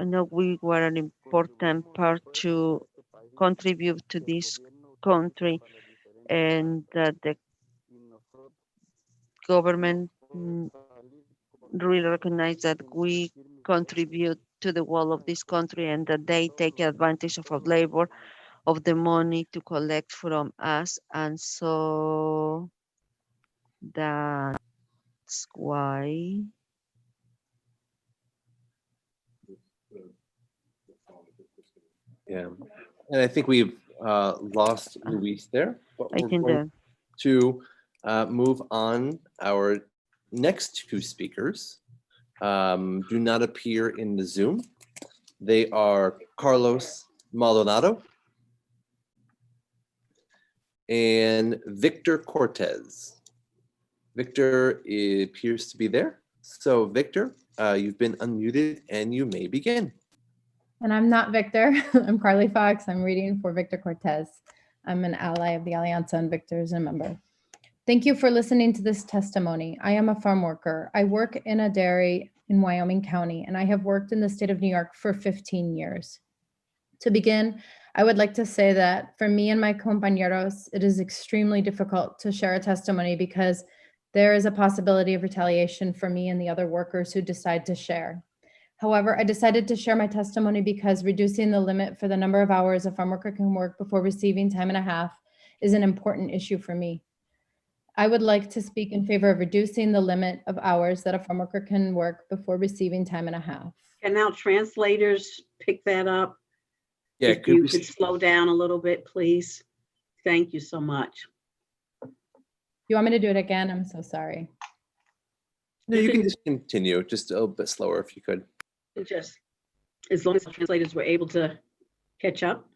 Speaker 22: I know we were an important part to contribute to this country, and that the government really recognize that we contribute to the wall of this country, and that they take advantage of our labor, of the money to collect from us. And so that's why
Speaker 1: Yeah, and I think we've lost Luis there, but
Speaker 22: I
Speaker 1: we're
Speaker 22: think
Speaker 1: going
Speaker 22: that
Speaker 1: to move on. Our next two speakers do not appear in the Zoom. They are Carlos Maldonado and Victor Cortez. Victor appears to be there. So Victor, you've been unmuted and you may begin.
Speaker 5: And I'm not Victor. I'm Carly Fox. I'm reading for Victor Cortez. I'm an ally of the Alianza, and Victor is a member. Thank you for listening to this testimony. I am a farm worker. I work in a dairy in Wyoming County, and I have worked in the state of New York for 15 years. To begin, I would like to say that for me and my compañeros, it is extremely difficult to share a testimony because there is a possibility of retaliation for me and the other workers who decide to share. However, I decided to share my testimony because reducing the limit for the number of hours a farm worker can work before receiving time and a half is an important issue for me. I would like to speak in favor of reducing the limit of hours that a farm worker can work before receiving time and a half.
Speaker 4: Can now translators pick that up?
Speaker 1: Yeah,
Speaker 4: If you could slow down a little bit, please. Thank you so much.
Speaker 5: You want me to do it again? I'm so sorry.
Speaker 1: No, you can just continue, just a little bit slower if you could.
Speaker 4: Just as long as the translators were able to catch up.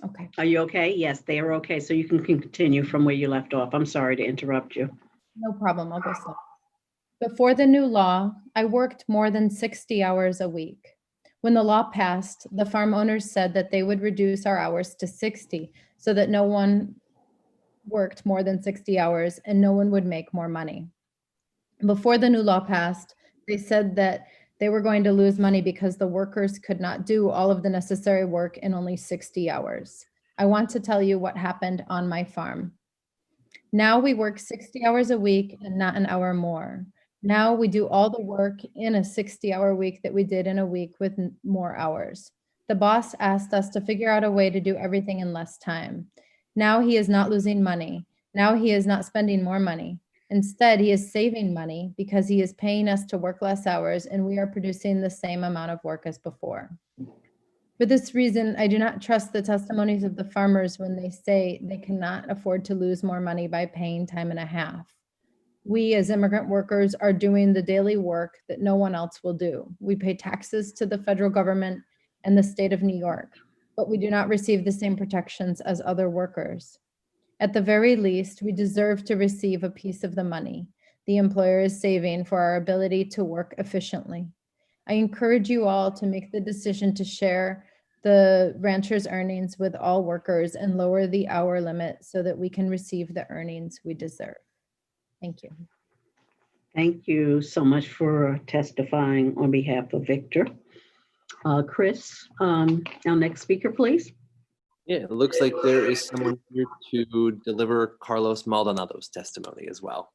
Speaker 5: Okay.
Speaker 4: Are you okay? Yes, they are okay. So you can continue from where you left off. I'm sorry to interrupt you.
Speaker 5: No problem. I'll go slow. Before the new law, I worked more than 60 hours a week. When the law passed, the farm owners said that they would reduce our hours to 60 so that no one worked more than 60 hours and no one would make more money. Before the new law passed, they said that they were going to lose money because the workers could not do all of the necessary work in only 60 hours. I want to tell you what happened on my farm. Now we work 60 hours a week and not an hour more. Now we do all the work in a 60-hour week that we did in a week with more hours. The boss asked us to figure out a way to do everything in less time. Now he is not losing money. Now he is not spending more money. Instead, he is saving money because he is paying us to work less hours and we are producing the same amount of work as before. For this reason, I do not trust the testimonies of the farmers when they say they cannot afford to lose more money by paying time and a half. We as immigrant workers are doing the daily work that no one else will do. We pay taxes to the federal government and the state of New York, but we do not receive the same protections as other workers. At the very least, we deserve to receive a piece of the money the employer is saving for our ability to work efficiently. I encourage you all to make the decision to share the rancher's earnings with all workers and lower the hour limit so that we can receive the earnings we deserve. Thank you.
Speaker 4: Thank you so much for testifying on behalf of Victor. Chris, our next speaker, please.
Speaker 1: Yeah, it looks like there is someone here to deliver Carlos Maldonado's testimony as well.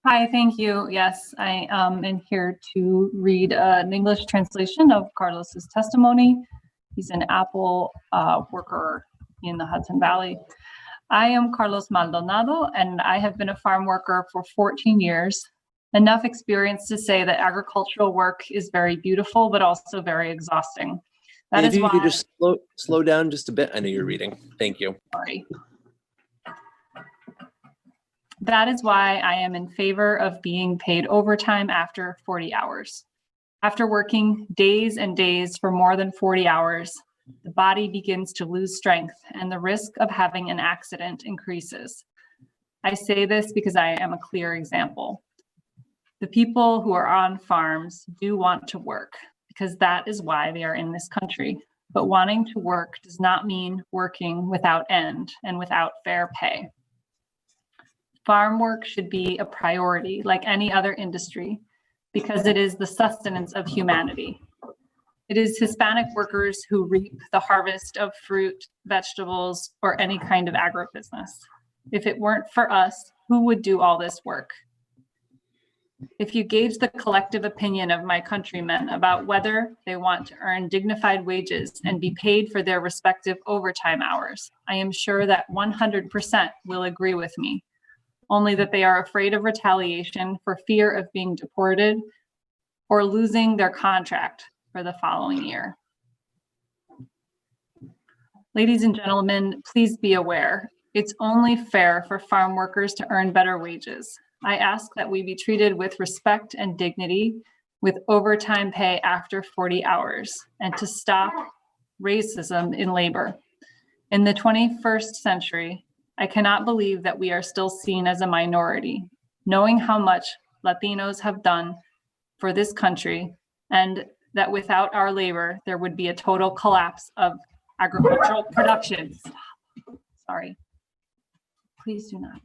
Speaker 6: Hi, thank you. Yes, I am here to read an English translation of Carlos's testimony. He's an apple worker in the Hudson Valley. I am Carlos Maldonado, and I have been a farm worker for 14 years. Enough experience to say that agricultural work is very beautiful, but also very exhausting. That is
Speaker 1: Maybe
Speaker 6: why.
Speaker 1: you could just slow down just a bit. I know you're reading. Thank you.
Speaker 6: Sorry. That is why I am in favor of being paid overtime after 40 hours. After working days and days for more than 40 hours, the body begins to lose strength and the risk of having an accident increases. I say this because I am a clear example. The people who are on farms do want to work because that is why they are in this country. But wanting to work does not mean working without end and without fair pay. Farm work should be a priority like any other industry because it is the sustenance of humanity. It is Hispanic workers who reap the harvest of fruit, vegetables, or any kind of agribusiness. If it weren't for us, who would do all this work? If you gauge the collective opinion of my countrymen about whether they want to earn dignified wages and be paid for their respective overtime hours, I am sure that 100% will agree with me, only that they are afraid of retaliation for fear of being deported or losing their contract for the following year. Ladies and gentlemen, please be aware, it's only fair for farm workers to earn better wages. I ask that we be treated with respect and dignity with overtime pay after 40 hours and to stop racism in labor. In the 21st century, I cannot believe that we are still seen as a minority, knowing how much Latinos have done for this country and that without our labor, there would be a total collapse of agricultural production. Sorry, please do not.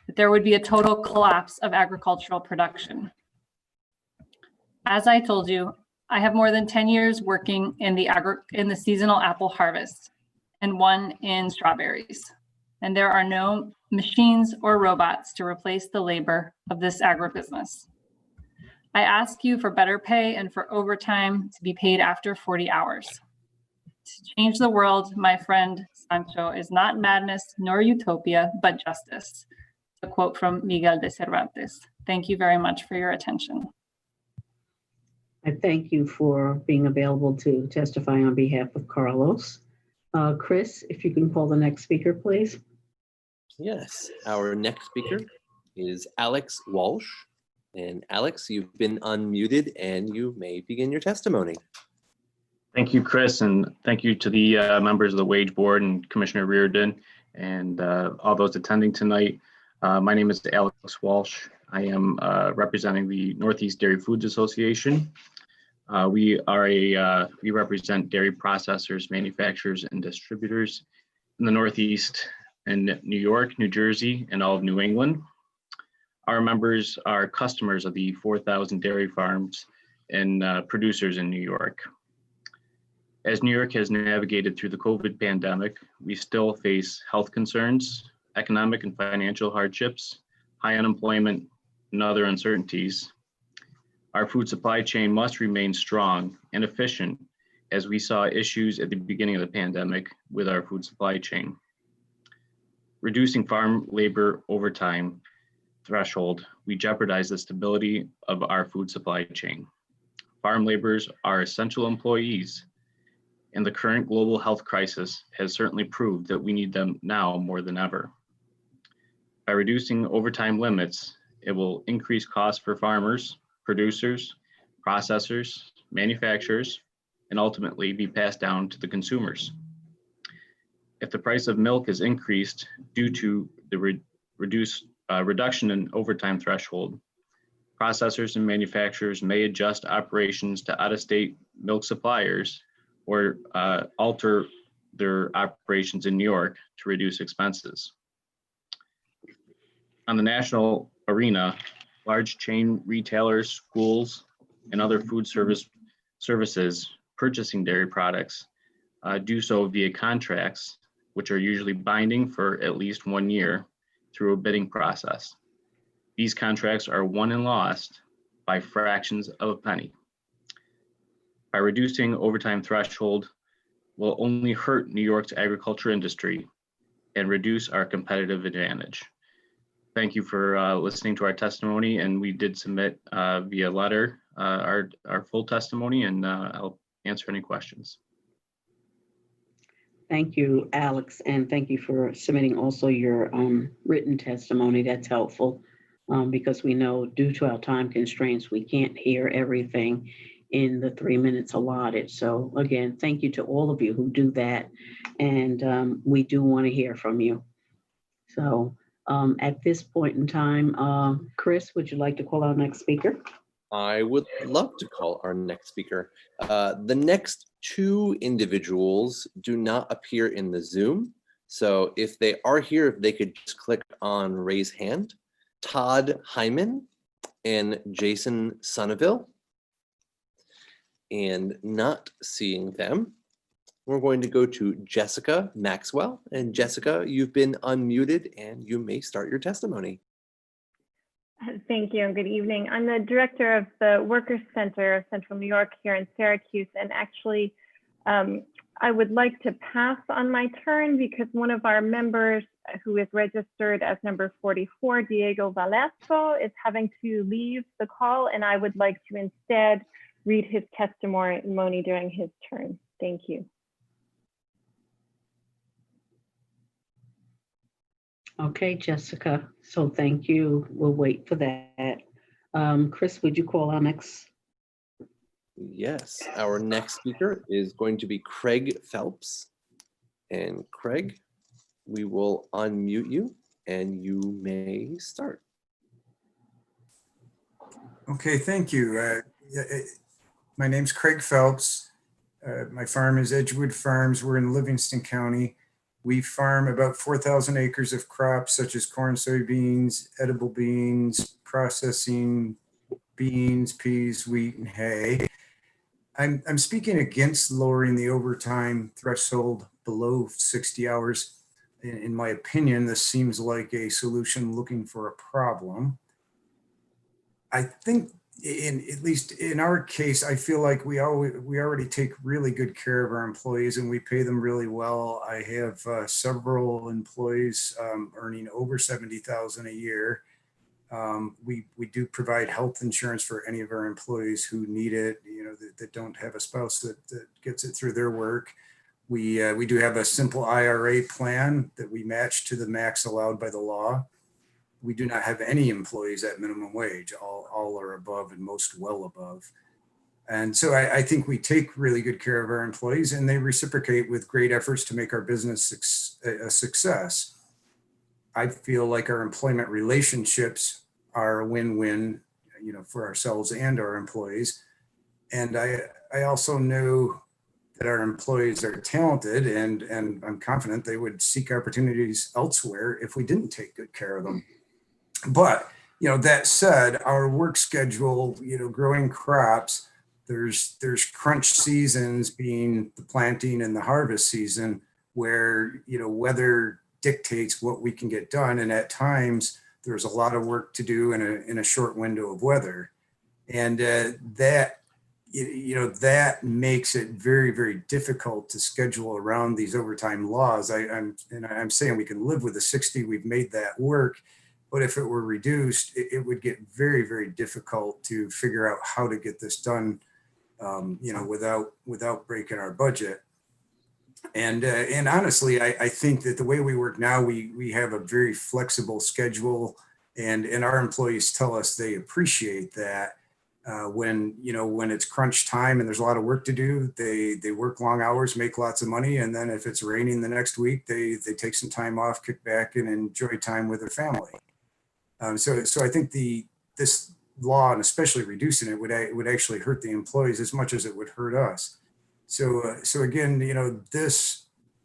Speaker 6: That there would be a total collapse of agricultural production. As I told you, I have more than 10 years working in the seasonal apple harvest and one in strawberries. And there are no machines or robots to replace the labor of this agribusiness. I ask you for better pay and for overtime to be paid after 40 hours. To change the world, my friend Sancho, is not madness nor utopia, but justice. A quote from Miguel de Cervantes. Thank you very much for your attention.
Speaker 4: I thank you for being available to testify on behalf of Carlos. Chris, if you can call the next speaker, please.
Speaker 1: Yes, our next speaker is Alex Walsh. And Alex, you've been unmuted and you may begin your testimony.
Speaker 7: Thank you, Chris, and thank you to the members of the Wage Board and Commissioner Reardon and all those attending tonight. My name is Alex Walsh. I am representing the Northeast Dairy Foods Association. We represent dairy processors, manufacturers, and distributors in the Northeast in New York, New Jersey, and all of New England. Our members are customers of the 4,000 dairy farms and producers in New York. As New York has navigated through the COVID pandemic, we still face health concerns, economic and financial hardships, high unemployment, and other uncertainties. Our food supply chain must remain strong and efficient as we saw issues at the beginning of the pandemic with our food supply chain. Reducing farm labor overtime threshold, we jeopardize the stability of our food supply chain. Farm laborers are essential employees, and the current global health crisis has certainly proved that we need them now more than ever. By reducing overtime limits, it will increase costs for farmers, producers, processors, manufacturers, and ultimately be passed down to the consumers. If the price of milk is increased due to the reduction in overtime threshold, processors and manufacturers may adjust operations to out-of-state milk suppliers or alter their operations in New York to reduce expenses. On the national arena, large chain retailers, schools, and other food services purchasing dairy products do so via contracts, which are usually binding for at least 1 year through a bidding process. These contracts are won and lost by fractions of a penny. By reducing overtime threshold will only hurt New York's agriculture industry and reduce our competitive advantage. Thank you for listening to our testimony, and we did submit via letter our full testimony, and I'll answer any questions.
Speaker 4: Thank you, Alex, and thank you for submitting also your written testimony. That's helpful because we know due to our time constraints, we can't hear everything in the 3 minutes allotted. So again, thank you to all of you who do that, and we do want to hear from you. So at this point in time, Chris, would you like to call our next speaker?
Speaker 1: I would love to call our next speaker. The next two individuals do not appear in the Zoom. So if they are here, if they could just click on raise hand. Todd Hyman and Jason Sonneville. And not seeing them, we're going to go to Jessica Maxwell. And Jessica, you've been unmuted and you may start your testimony.
Speaker 8: Thank you and good evening. I'm the director of the Workers Center of Central New York here in Syracuse. And actually, I would like to pass on my turn because one of our members who is registered as number 44, Diego Balasco, is having to leave the call. And I would like to instead read his testimony during his turn. Thank you.
Speaker 4: Okay, Jessica. So thank you. We'll wait for that. Chris, would you call our next?
Speaker 1: Yes, our next speaker is going to be Craig Phelps. And Craig, we will unmute you and you may start.
Speaker 9: Okay, thank you. My name's Craig Phelps. My farm is Edgewood Farms. We're in Livingston County. We farm about 4,000 acres of crops such as corn, soybeans, edible beans, processing beans, peas, wheat, and hay. I'm speaking against lowering the overtime threshold below 60 hours. In my opinion, this seems like a solution looking for a problem. I think at least in our case, I feel like we already take really good care of our employees and we pay them really well. I have several employees earning over $70,000 a year. We do provide health insurance for any of our employees who need it, that don't have a spouse that gets it through their work. We do have a simple IRA plan that we match to the max allowed by the law. We do not have any employees at minimum wage. All are above and most well above. And so I think we take really good care of our employees and they reciprocate with great efforts to make our business a success. I feel like our employment relationships are a win-win, for ourselves and our employees. And I also know that our employees are talented and I'm confident they would seek opportunities elsewhere if we didn't take good care of them. But, that said, our work schedule, growing crops, there's crunch seasons being the planting and the harvest season where, weather dictates what we can get done. And at times there's a lot of work to do in a short window of weather. And that makes it very, very difficult to schedule around these overtime laws. I'm saying we can live with the 60, we've made that work. But if it were reduced, it would get very, very difficult to figure out how to get this done, without breaking our budget. And honestly, I think that the way we work now, we have a very flexible schedule, and our employees tell us they appreciate that. When it's crunch time and there's a lot of work to do, they work long hours, make lots of money, and then if it's raining the next week, they take some time off, kick back, and enjoy time with their family. So I think this law, and especially reducing it, would actually hurt the employees as much as it would hurt us. So again,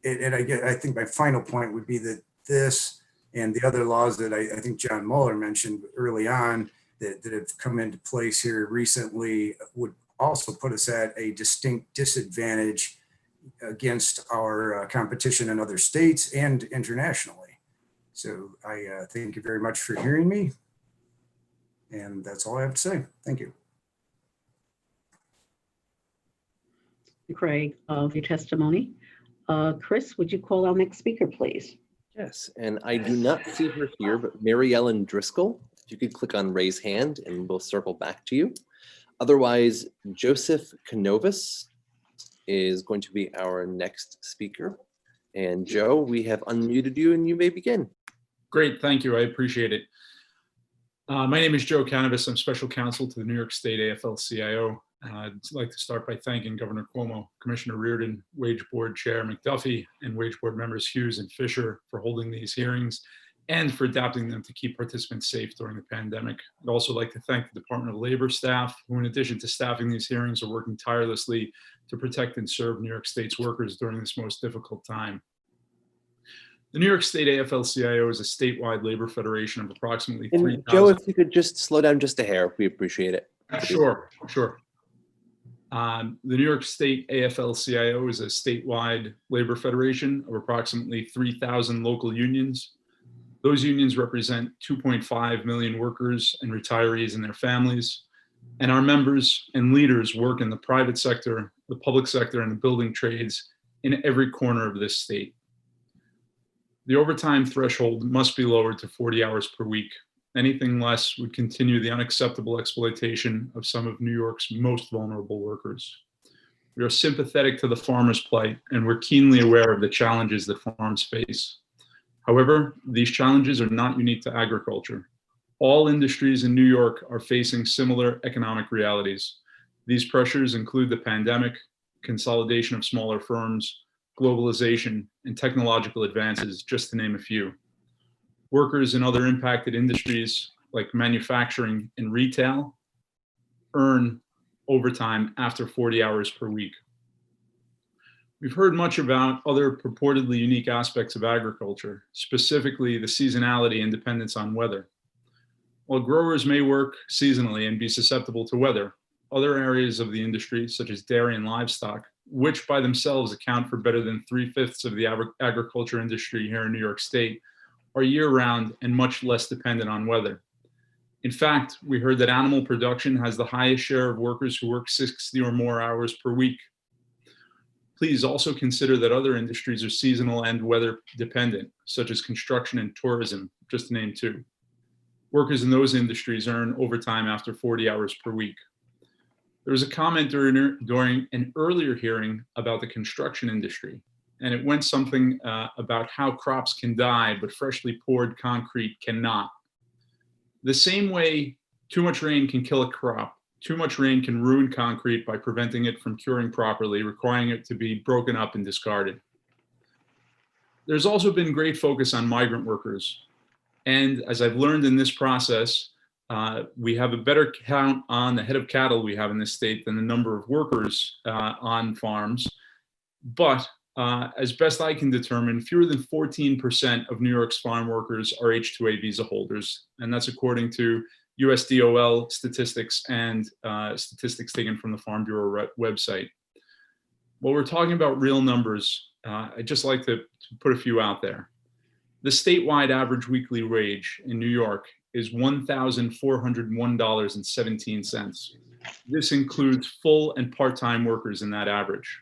Speaker 9: I think my final point would be that this And the other laws that I think John Muller mentioned early on that have come into place here recently would also put us at a distinct disadvantage against our competition in other states and internationally. So I thank you very much for hearing me. And that's all I have to say. Thank you.
Speaker 4: Craig, of your testimony. Chris, would you call our next speaker, please?
Speaker 1: Yes, and I do not see her here, but Mary Ellen Driscoll, if you could click on raise hand and we'll circle back to you. Otherwise, Joseph Canovas is going to be our next speaker. And Joe, we have unmuted you and you may begin.
Speaker 10: Great, thank you, I appreciate it. My name is Joe Canovas. I'm special counsel to the New York State AFL-CIO. I'd like to start by thanking Governor Cuomo, Commissioner Reardon, Wage Board Chair McDuffie, and Wage Board members Hughes and Fisher for holding these hearings and for adapting them to keep participants safe during the pandemic. I'd also like to thank the Department of Labor staff, who in addition to staffing these hearings are working tirelessly to protect and serve New York State's workers during this most difficult time. The New York State AFL-CIO is a statewide labor federation of approximately 3,000.
Speaker 1: Joe, if you could just slow down just a hair, we appreciate it.
Speaker 10: Sure. The New York State AFL-CIO is a statewide labor federation of approximately 3,000 local unions. Those unions represent 2.5 million workers and retirees and their families. And our members and leaders work in the private sector, the public sector, and the building trades in every corner of this state. The overtime threshold must be lowered to 40 hours per week. Anything less would continue the unacceptable exploitation of some of New York's most vulnerable workers. We are sympathetic to the farmers' plight, and we're keenly aware of the challenges that farms face. However, these challenges are not unique to agriculture. All industries in New York are facing similar economic realities. These pressures include the pandemic, consolidation of smaller firms, globalization, and technological advances, just to name a few. Workers in other impacted industries like manufacturing and retail earn overtime after 40 hours per week. We've heard much about other purportedly unique aspects of agriculture, specifically the seasonality and dependence on weather. While growers may work seasonally and be susceptible to weather, other areas of the industry, such as dairy and livestock, which by themselves account for better than 3/5 of the agriculture industry here in New York State, are year-round and much less dependent on weather. In fact, we heard that animal production has the highest share of workers who work 60 or more hours per week. Please also consider that other industries are seasonal and weather dependent, such as construction and tourism, just to name two. Workers in those industries earn overtime after 40 hours per week. There was a comment during an earlier hearing about the construction industry, and it went something about how crops can die, but freshly poured concrete cannot. The same way too much rain can kill a crop, too much rain can ruin concrete by preventing it from curing properly, requiring it to be broken up and discarded. There's also been great focus on migrant workers. And as I've learned in this process, we have a better count on the head of cattle we have in this state than the number of workers on farms. But as best I can determine, fewer than 14% of New York's farm workers are H-2A visa holders. And that's according to USDOL statistics and statistics taken from the Farm Bureau website. While we're talking about real numbers, I'd just like to put a few out there. The statewide average weekly wage in New York is $1,401.17. This includes full and part-time workers in that average.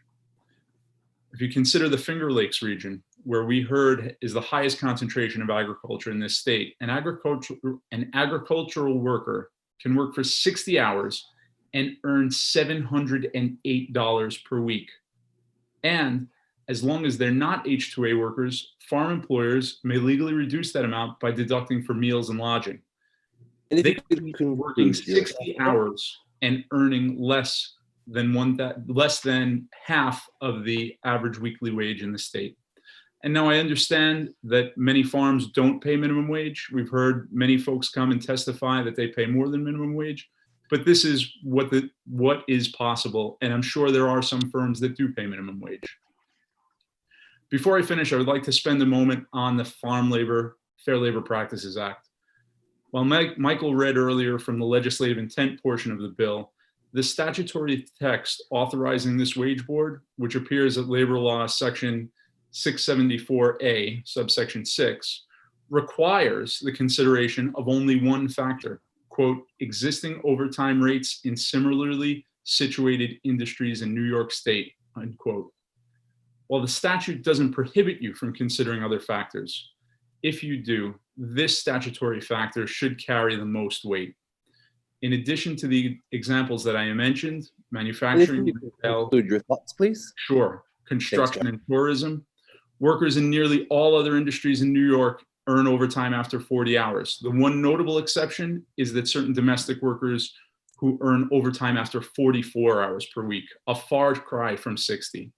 Speaker 10: If you consider the Finger Lakes region, where we heard is the highest concentration of agriculture in this state, an agricultural worker can work for 60 hours and earn $708 per week. And as long as they're not H-2A workers, farm employers may legally reduce that amount by deducting for meals and lodging.
Speaker 1: And
Speaker 10: they could be working 60 hours and earning less than half of the average weekly wage in the state. And now I understand that many farms don't pay minimum wage. We've heard many folks come and testify that they pay more than minimum wage, but this is what is possible. And I'm sure there are some firms that do pay minimum wage. Before I finish, I would like to spend a moment on the farm labor Fair Labor Practices Act. While Michael read earlier from the legislative intent portion of the bill, the statutory text authorizing this wage board, which appears at Labor Law Section 674A, subsection 6, requires the consideration of only one factor, quote, existing overtime rates in similarly situated industries in New York State, unquote. While the statute doesn't prohibit you from considering other factors, if you do, this statutory factor should carry the most weight. In addition to the examples that I mentioned, manufacturing,
Speaker 1: Include your thoughts, please.
Speaker 10: Sure, construction and tourism, workers in nearly all other industries in New York earn overtime after 40 hours. The one notable exception is that certain domestic workers who earn overtime after 44 hours per week, a far cry from 60.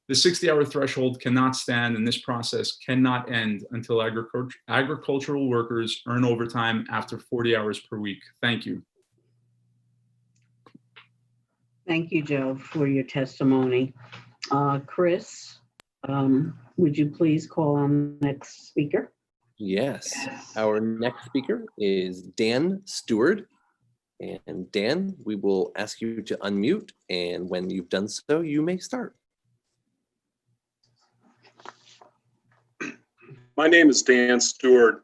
Speaker 10: The 60-hour threshold cannot stand, and this process cannot end until agricultural workers earn overtime after 40 hours per week. Thank you.
Speaker 4: Thank you, Joe, for your testimony. Chris, would you please call on the next speaker?
Speaker 1: Yes, our next speaker is Dan Steward. And Dan, we will ask you to unmute, and when you've done so, you may start.
Speaker 11: My name is Dan Steward.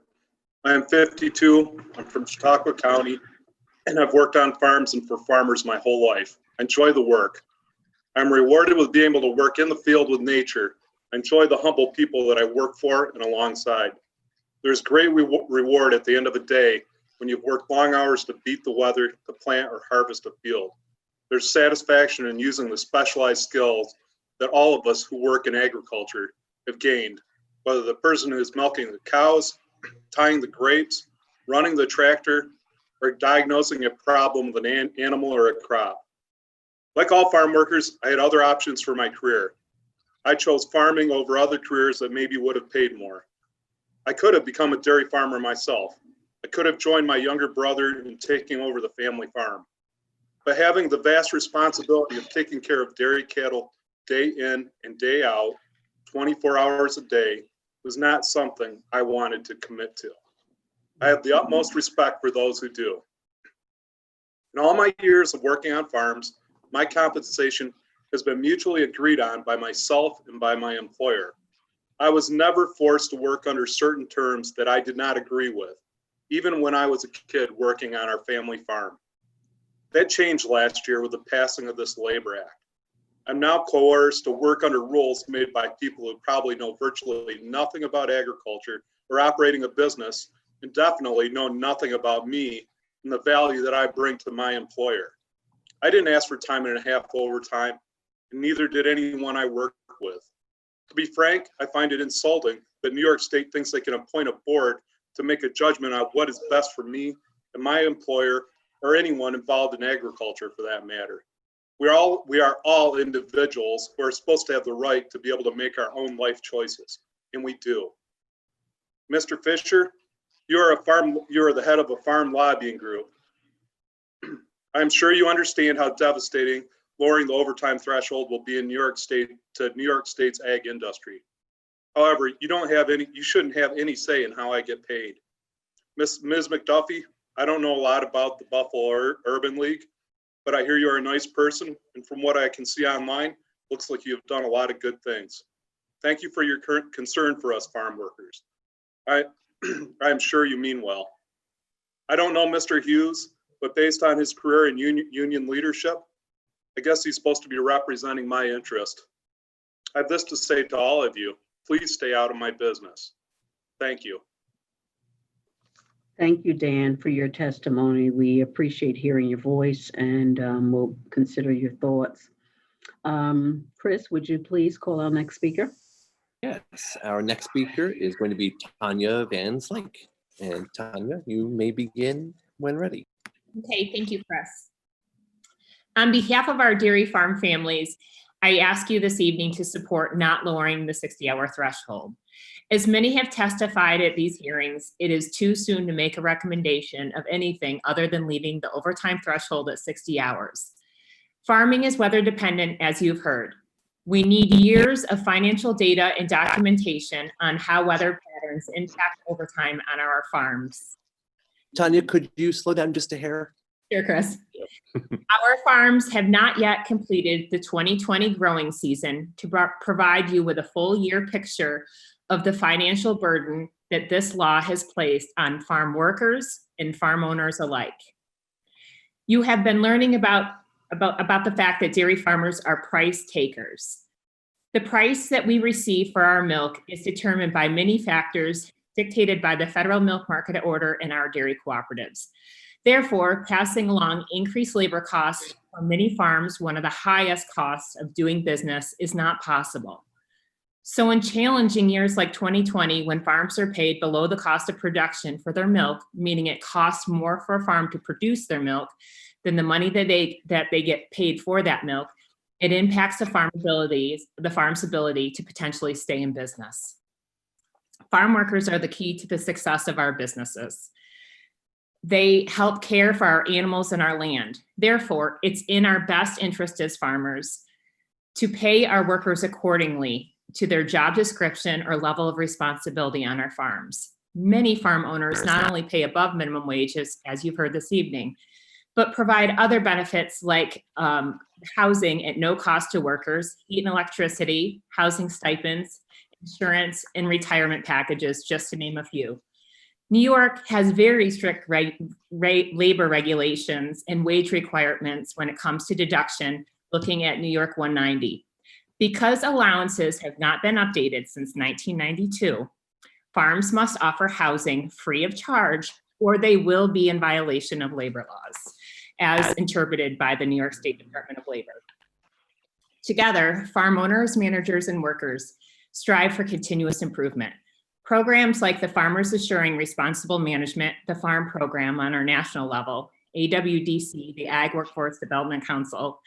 Speaker 11: I am 52. I'm from Chautauqua County, and I've worked on farms and for farmers my whole life. I enjoy the work. I'm rewarded with being able to work in the field with nature. I enjoy the humble people that I work for and alongside. There's great reward at the end of the day when you've worked long hours to beat the weather, to plant or harvest a field. There's satisfaction in using the specialized skills that all of us who work in agriculture have gained, whether the person who's milking the cows, tying the grapes, running the tractor, or diagnosing a problem with an animal or a crop. Like all farm workers, I had other options for my career. I chose farming over other careers that maybe would have paid more. I could have become a dairy farmer myself. I could have joined my younger brother in taking over the family farm. But having the vast responsibility of taking care of dairy cattle day in and day out, 24 hours a day, was not something I wanted to commit to. I have the utmost respect for those who do. In all my years of working on farms, my compensation has been mutually agreed on by myself and by my employer. I was never forced to work under certain terms that I did not agree with, even when I was a kid working on our family farm. That changed last year with the passing of this Labor Act. I'm now coerced to work under rules made by people who probably know virtually nothing about agriculture or operating a business, and definitely know nothing about me and the value that I bring to my employer. I didn't ask for time and a half overtime, and neither did anyone I work with. To be frank, I find it insulting that New York State thinks they can appoint a board to make a judgment on what is best for me and my employer, or anyone involved in agriculture for that matter. We are all individuals who are supposed to have the right to be able to make our own life choices, and we do. Mr. Fisher, you are the head of a farm lobbying group. I'm sure you understand how devastating lowering the overtime threshold will be in New York State to New York State's ag industry. However, you shouldn't have any say in how I get paid. Ms. McDuffie, I don't know a lot about the Buffalo Urban League, but I hear you're a nice person, and from what I can see online, looks like you've done a lot of good things. Thank you for your current concern for us farm workers. I'm sure you mean well. I don't know Mr. Hughes, but based on his career in union leadership, I guess he's supposed to be representing my interest. I have this to say to all of you: please stay out of my business. Thank you.
Speaker 4: Thank you, Dan, for your testimony. We appreciate hearing your voice, and we'll consider your thoughts. Chris, would you please call our next speaker?
Speaker 1: Yes, our next speaker is going to be Tanya Van Slyke. And Tanya, you may begin when ready.
Speaker 12: Okay, thank you, Chris. On behalf of our dairy farm families, I ask you this evening to support not lowering the 60-hour threshold. As many have testified at these hearings, it is too soon to make a recommendation of anything other than leaving the overtime threshold at 60 hours. Farming is weather dependent, as you've heard. We need years of financial data and documentation on how weather patterns impact overtime on our farms.
Speaker 1: Tanya, could you slow down just a hair?
Speaker 12: Sure, Chris. Our farms have not yet completed the 2020 growing season to provide you with a full year picture of the financial burden that this law has placed on farm workers and farm owners alike. You have been learning about the fact that dairy farmers are price takers. The price that we receive for our milk is determined by many factors dictated by the Federal Milk Market Order and our dairy cooperatives. Therefore, passing along increased labor costs for many farms, one of the highest costs of doing business, is not possible. So in challenging years like 2020, when farms are paid below the cost of production for their milk, meaning it costs more for a farm to produce their milk than the money that they get paid for that milk, it impacts the farm's ability to potentially stay in business. Farm workers are the key to the success of our businesses. They help care for our animals and our land. Therefore, it's in our best interest as farmers to pay our workers accordingly to their job description or level of responsibility on our farms. Many farm owners not only pay above minimum wages, as you've heard this evening, but provide other benefits like housing at no cost to workers, heat and electricity, housing stipends, insurance, and retirement packages, just to name a few. New York has very strict labor regulations and wage requirements when it comes to deduction, looking at New York 190. Because allowances have not been updated since 1992, farms must offer housing free of charge or they will be in violation of labor laws, as interpreted by the New York State Department of Labor. Together, farm owners, managers, and workers strive for continuous improvement. Programs like the Farmers Assuring Responsible Management, the FARM program on our national level, AWDC, the Ag Workforce Development Council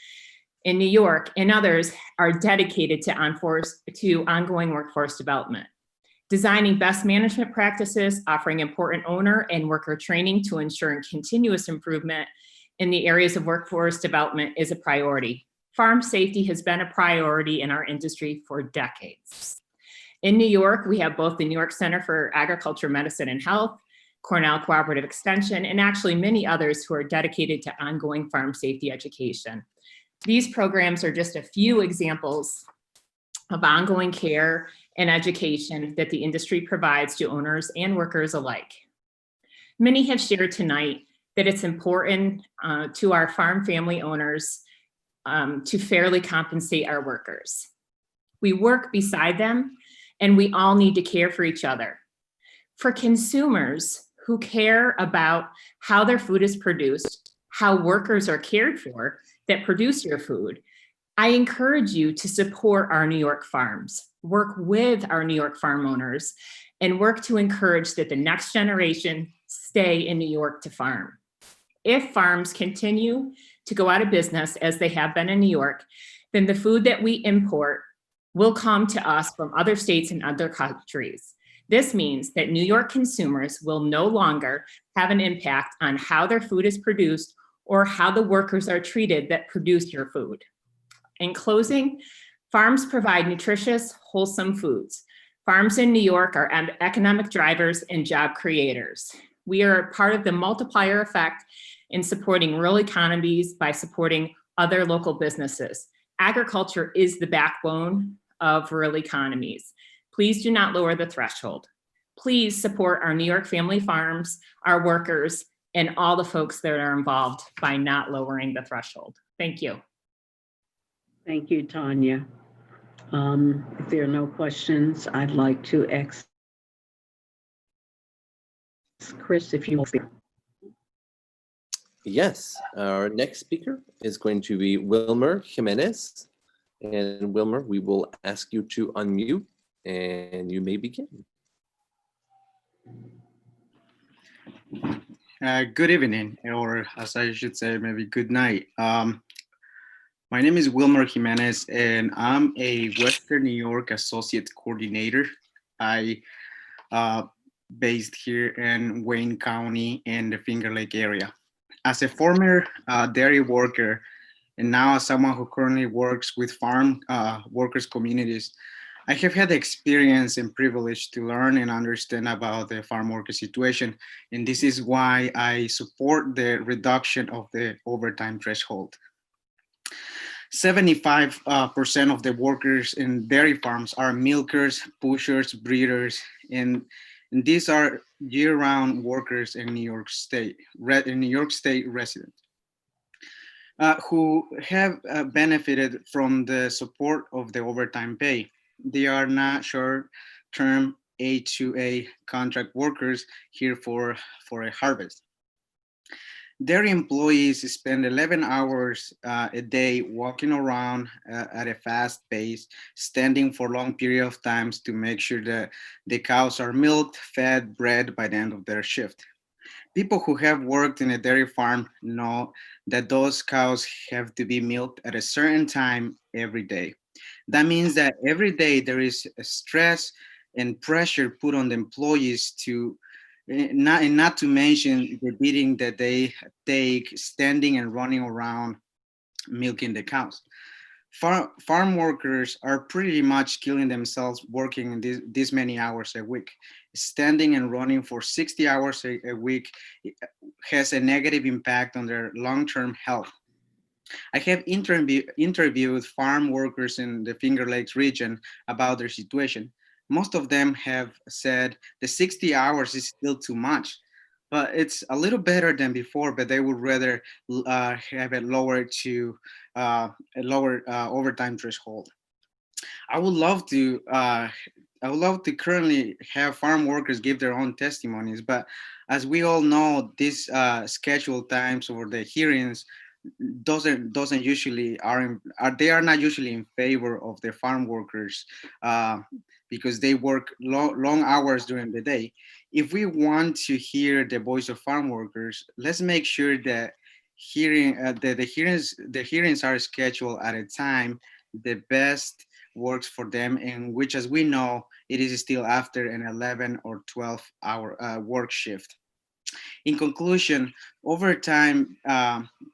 Speaker 12: in New York, and others are dedicated to ongoing workforce development. Designing best management practices, offering important owner and worker training to ensure continuous improvement in the areas of workforce development is a priority. Farm safety has been a priority in our industry for decades. In New York, we have both the New York Center for Agriculture, Medicine, and Health, Cornell Cooperative Extension, and actually many others who are dedicated to ongoing farm safety education. These programs are just a few examples of ongoing care and education that the industry provides to owners and workers alike. Many have shared tonight that it's important to our farm family owners to fairly compensate our workers. We work beside them, and we all need to care for each other. For consumers who care about how their food is produced, how workers are cared for that produce your food, I encourage you to support our New York farms, work with our New York farm owners, and work to encourage that the next generation stay in New York to farm. If farms continue to go out of business, as they have been in New York, then the food that we import will come to us from other states and other countries. This means that New York consumers will no longer have an impact on how their food is produced or how the workers are treated that produce your food. In closing, farms provide nutritious, wholesome foods. Farms in New York are economic drivers and job creators. We are part of the multiplier effect in supporting rural economies by supporting other local businesses. Agriculture is the backbone of rural economies. Please do not lower the threshold. Please support our New York family farms, our workers, and all the folks that are involved by not lowering the threshold. Thank you.
Speaker 4: Thank you, Tanya. If there are no questions, I'd like to ask Chris if you will speak.
Speaker 1: Yes, our next speaker is going to be Wilmer Jimenez. And Wilmer, we will ask you to unmute and you may begin.
Speaker 13: Good evening, or as I should say, maybe good night. My name is Wilmer Jimenez, and I'm a Western New York Associate Coordinator. I based here in Wayne County in the Finger Lake area. As a former dairy worker And now as someone who currently works with farm workers communities, I have had the experience and privilege to learn and understand about the farm worker situation. And this is why I support the reduction of the overtime threshold. 75% of the workers in dairy farms are milkers, pushers, breeders, and these are year-round workers in New York State residents who have benefited from the support of the overtime pay. They are not short-term A2A contract workers here for a harvest. Dairy employees spend 11 hours a day walking around at a fast pace, standing for long period of times to make sure that the cows are milked, fed, bred by the end of their shift. People who have worked in a dairy farm know that those cows have to be milked at a certain time every day. That means that every day there is a stress and pressure put on the employees to not to mention the beating that they take standing and running around milking the cows. Farm workers are pretty much killing themselves working this many hours a week. Standing and running for 60 hours a week has a negative impact on their long-term health. I have interviewed farm workers in the Finger Lakes region about their situation. Most of them have said the 60 hours is still too much, but it's a little better than before, but they would rather have it lowered to a lower overtime threshold. I would love to currently have farm workers give their own testimonies, but as we all know, these scheduled times or the hearings doesn't usually they are not usually in favor of the farm workers because they work long hours during the day. If we want to hear the voice of farm workers, let's make sure that the hearings are scheduled at a time the best works for them, and which, as we know, it is still after an 11 or 12-hour work shift. In conclusion, overtime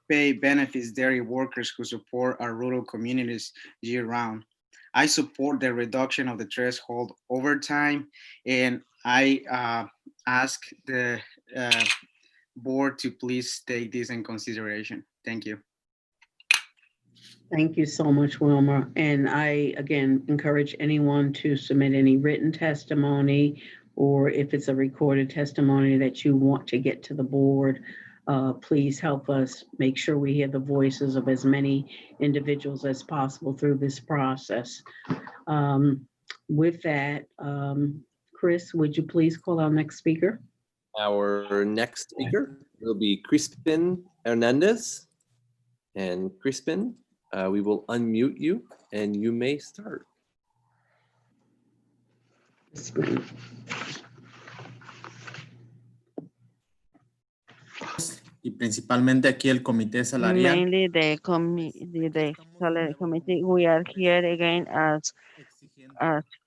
Speaker 13: pay benefits dairy workers who support our rural communities year-round. I support the reduction of the threshold overtime, and I ask the board to please take this in consideration. Thank you.
Speaker 4: Thank you so much, Wilmer. And I, again, encourage anyone to submit any written testimony, or if it's a recorded testimony that you want to get to the board, please help us make sure we hear the voices of as many individuals as possible through this process. With that, Chris, would you please call our next speaker?
Speaker 1: Our next speaker will be Crispin Hernandez. And Crispin, we will unmute you and you may start.
Speaker 14: Y principalmente aquí el comité salarial.
Speaker 22: Mainly the salary committee, we are here again as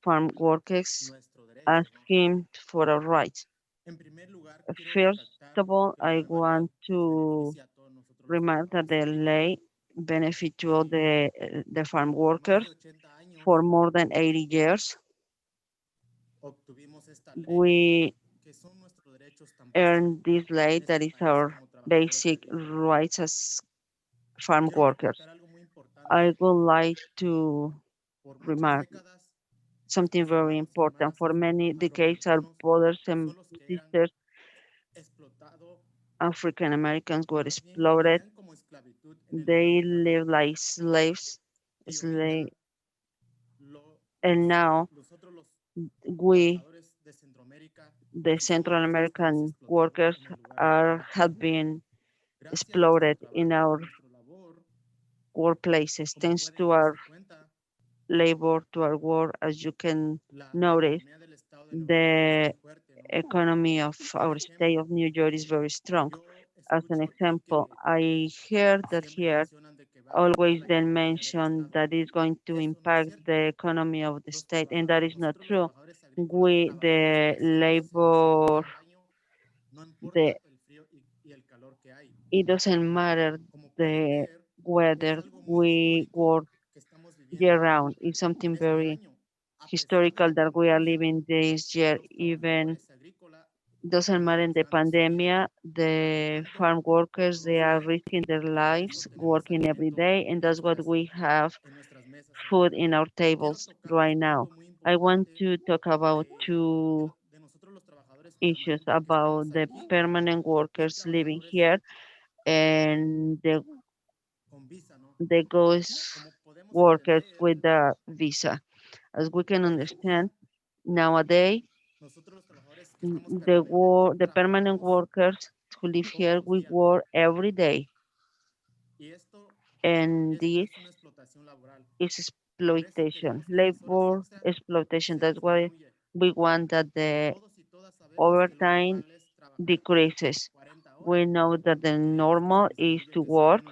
Speaker 22: farm workers asking for a right. First of all, I want to remark that the lay benefit to all the farm workers for more than 80 years. We earn this lay that is our basic rights as farm workers. I would like to remark something very important. For many decades, our brothers and sisters, African Americans, were exploited. They live like slaves, and now we, the Central American workers, have been exploited in our workplaces thanks to our labor, to our work. As you can notice, the economy of our state of New York is very strong. As an example, I heard that here always then mention that is going to impact the economy of the state, and that is not true. The labor, it doesn't matter the weather. We work year round. It's something very historical that we are living this year, even doesn't matter in the pandemic, the farm workers, they are risking their lives working every day, and that's what we have food in our tables right now. I want to talk about two issues about the permanent workers living here and the ghost workers with the visa. As we can understand, nowadays, the permanent workers who live here, we work every day. And this is exploitation, labor exploitation. That's why we want that the overtime decreases. We know that the normal is to work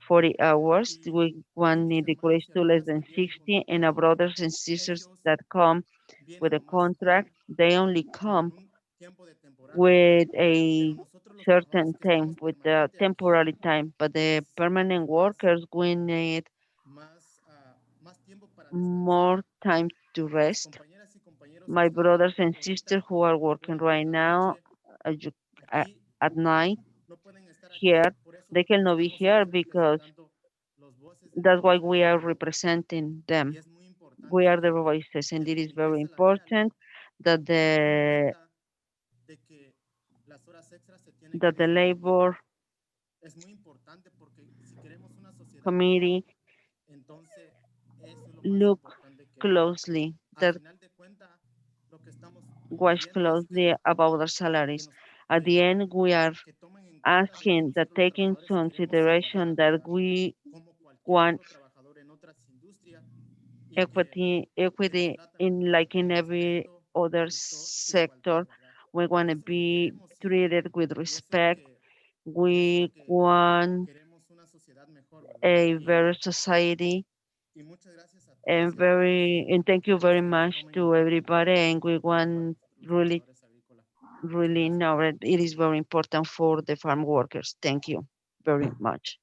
Speaker 22: 40 hours. We want it decrease to less than 60, and our brothers and sisters that come with a contract, they only come with a certain time, with a temporary time, but the permanent workers, we need more time to rest. My brothers and sisters who are working right now at night here, they cannot be here because that's why we are representing them. We are the voices, and it is very important that the labor committee look closely, that watch closely about our salaries. At the end, we are asking that taking into consideration that we want equity in like in every other sector. We want to be treated with respect. We want a better society, and thank you very much to everybody, and we want really know that it is very important for the farm workers. Thank you very much.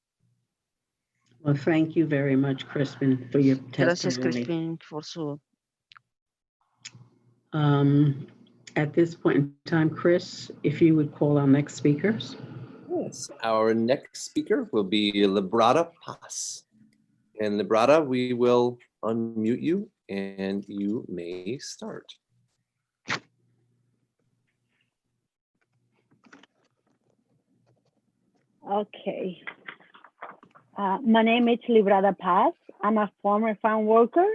Speaker 4: Well, thank you very much, Crispin, for your
Speaker 22: Gracias,
Speaker 4: testimony.
Speaker 22: Crispin, for su.
Speaker 4: At this point in time, Chris, if you would call our next speakers.
Speaker 1: Yes, our next speaker will be Librada Paz. And Librada, we will unmute you and you may start.
Speaker 15: Okay. My name is Librada Paz. I'm a former farm worker,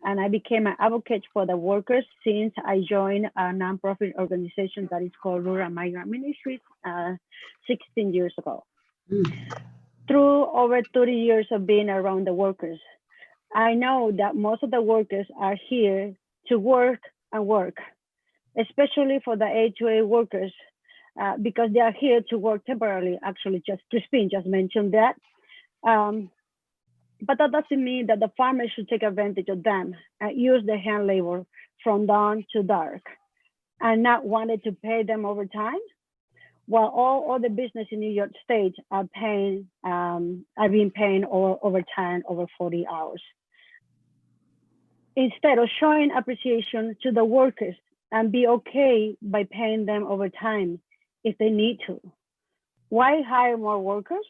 Speaker 15: and I became an advocate for the workers since I joined a nonprofit organization that is called Rural Migrant Ministries 16 years ago. Through over 30 years of being around the workers, I know that most of the workers are here to work and work, especially for the A2A workers, because they are here to work temporarily. Actually, just Crispin just mentioned that. But that doesn't mean that the farmers should take advantage of them and use the hand labor from dawn to dark and not wanted to pay them overtime, while all other business in New York State are paying, are being paid overtime over 40 hours. Instead of showing appreciation to the workers and be okay by paying them overtime if they need to, why hire more workers?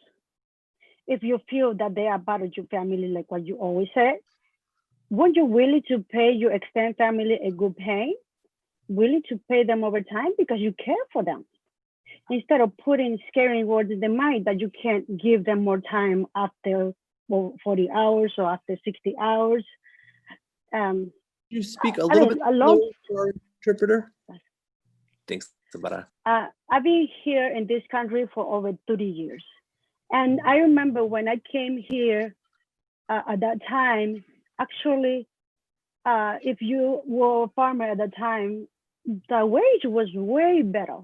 Speaker 15: If you feel that they are part of your family, like what you always said, weren't you willing to pay your extended family a good pay? Willing to pay them overtime because you care for them? Instead of putting scary words in their mind that you can't give them more time after 40 hours or after 60 hours.
Speaker 1: You speak a little bit slower to our interpreter? Thanks, Librada.
Speaker 15: I've been here in this country for over 30 years. And I remember when I came here at that time, actually, if you were a farmer at the time, the wage was way better.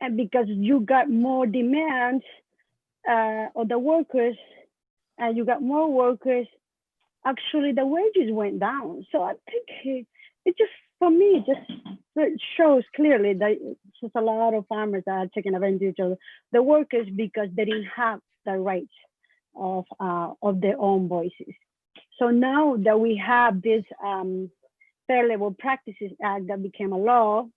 Speaker 15: And because you got more demands of the workers, and you got more workers, actually the wages went down. So I think it just, for me, it shows clearly that just a lot of farmers are taking advantage of the workers because they didn't have the rights of their own voices. So now that we have this Fair Labor Practices Act that became a law,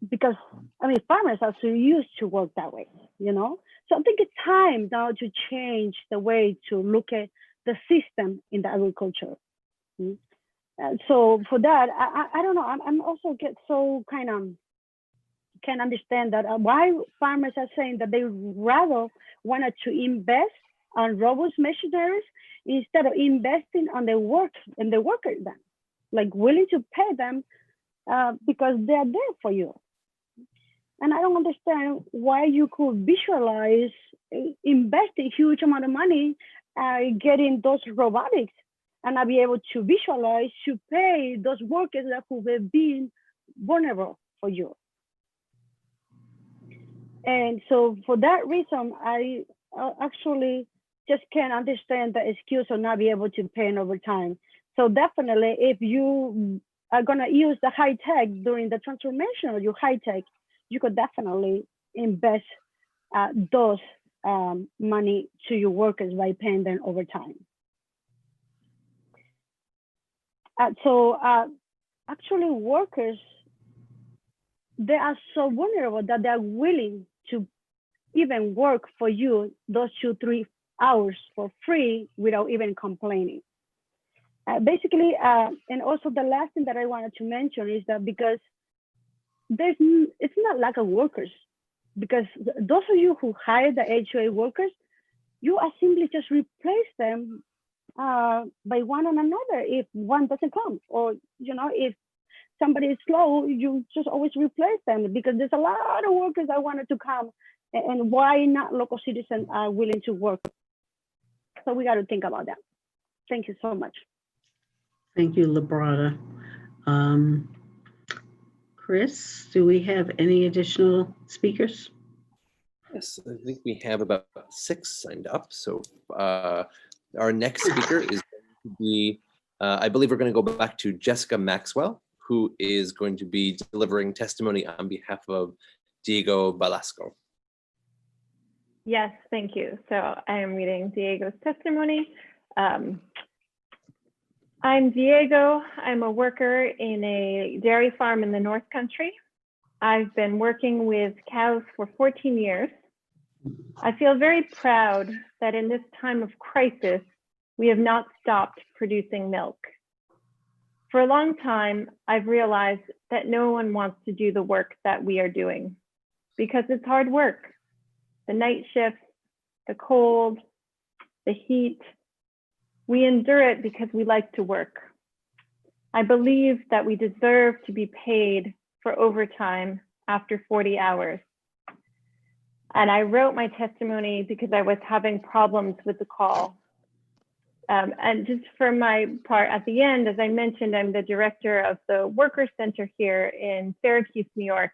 Speaker 15: because I mean, farmers are so used to work that way, you know? So I think it's time now to change the way to look at the system in the agriculture. So for that, I don't know, I'm also get so kind of, can't understand that why farmers are saying that they rather wanted to invest on robust machineries instead of investing on the work and the workers then, like willing to pay them because they're there for you. And I don't understand why you could visualize invest a huge amount of money getting those robotics and not be able to visualize to pay those workers that could have been vulnerable for you. And so for that reason, I actually just can't understand the excuse of not be able to pay in overtime. So definitely, if you are gonna use the high tech during the transformation of your high tech, you could definitely invest those money to your workers by paying them overtime. Actually workers, they are so vulnerable that they're willing to even work for you those 2-3 hours for free without even complaining. Basically, and also the last thing that I wanted to mention is that because it's not lack of workers, because those of you who hire the HOA workers, you are simply just replace them by one on another if one doesn't come, or you know, if somebody is slow, you just always replace them, because there's a lot of workers that wanted to come, and why not local citizens are willing to work? So we got to think about that. Thank you so much.
Speaker 4: Thank you, Librada. Chris, do we have any additional speakers?
Speaker 1: Yes, I think we have about 6 signed up. So our next speaker is going to be, I believe we're going to go back to Jessica Maxwell, who is going to be delivering testimony on behalf of Diego Balasco.
Speaker 8: Yes, thank you. So I am reading Diego's testimony. I'm Diego. I'm a worker in a dairy farm in the North Country. I've been working with cows for 14 years. I feel very proud that in this time of crisis, we have not stopped producing milk. For a long time, I've realized that no one wants to do the work that we are doing because it's hard work. The night shifts, the cold, the heat. We endure it because we like to work. I believe that we deserve to be paid for overtime after 40 hours. And I wrote my testimony because I was having problems with the call. And just for my part at the end, as I mentioned, I'm the director of the Workers Center here in Syracuse, New York.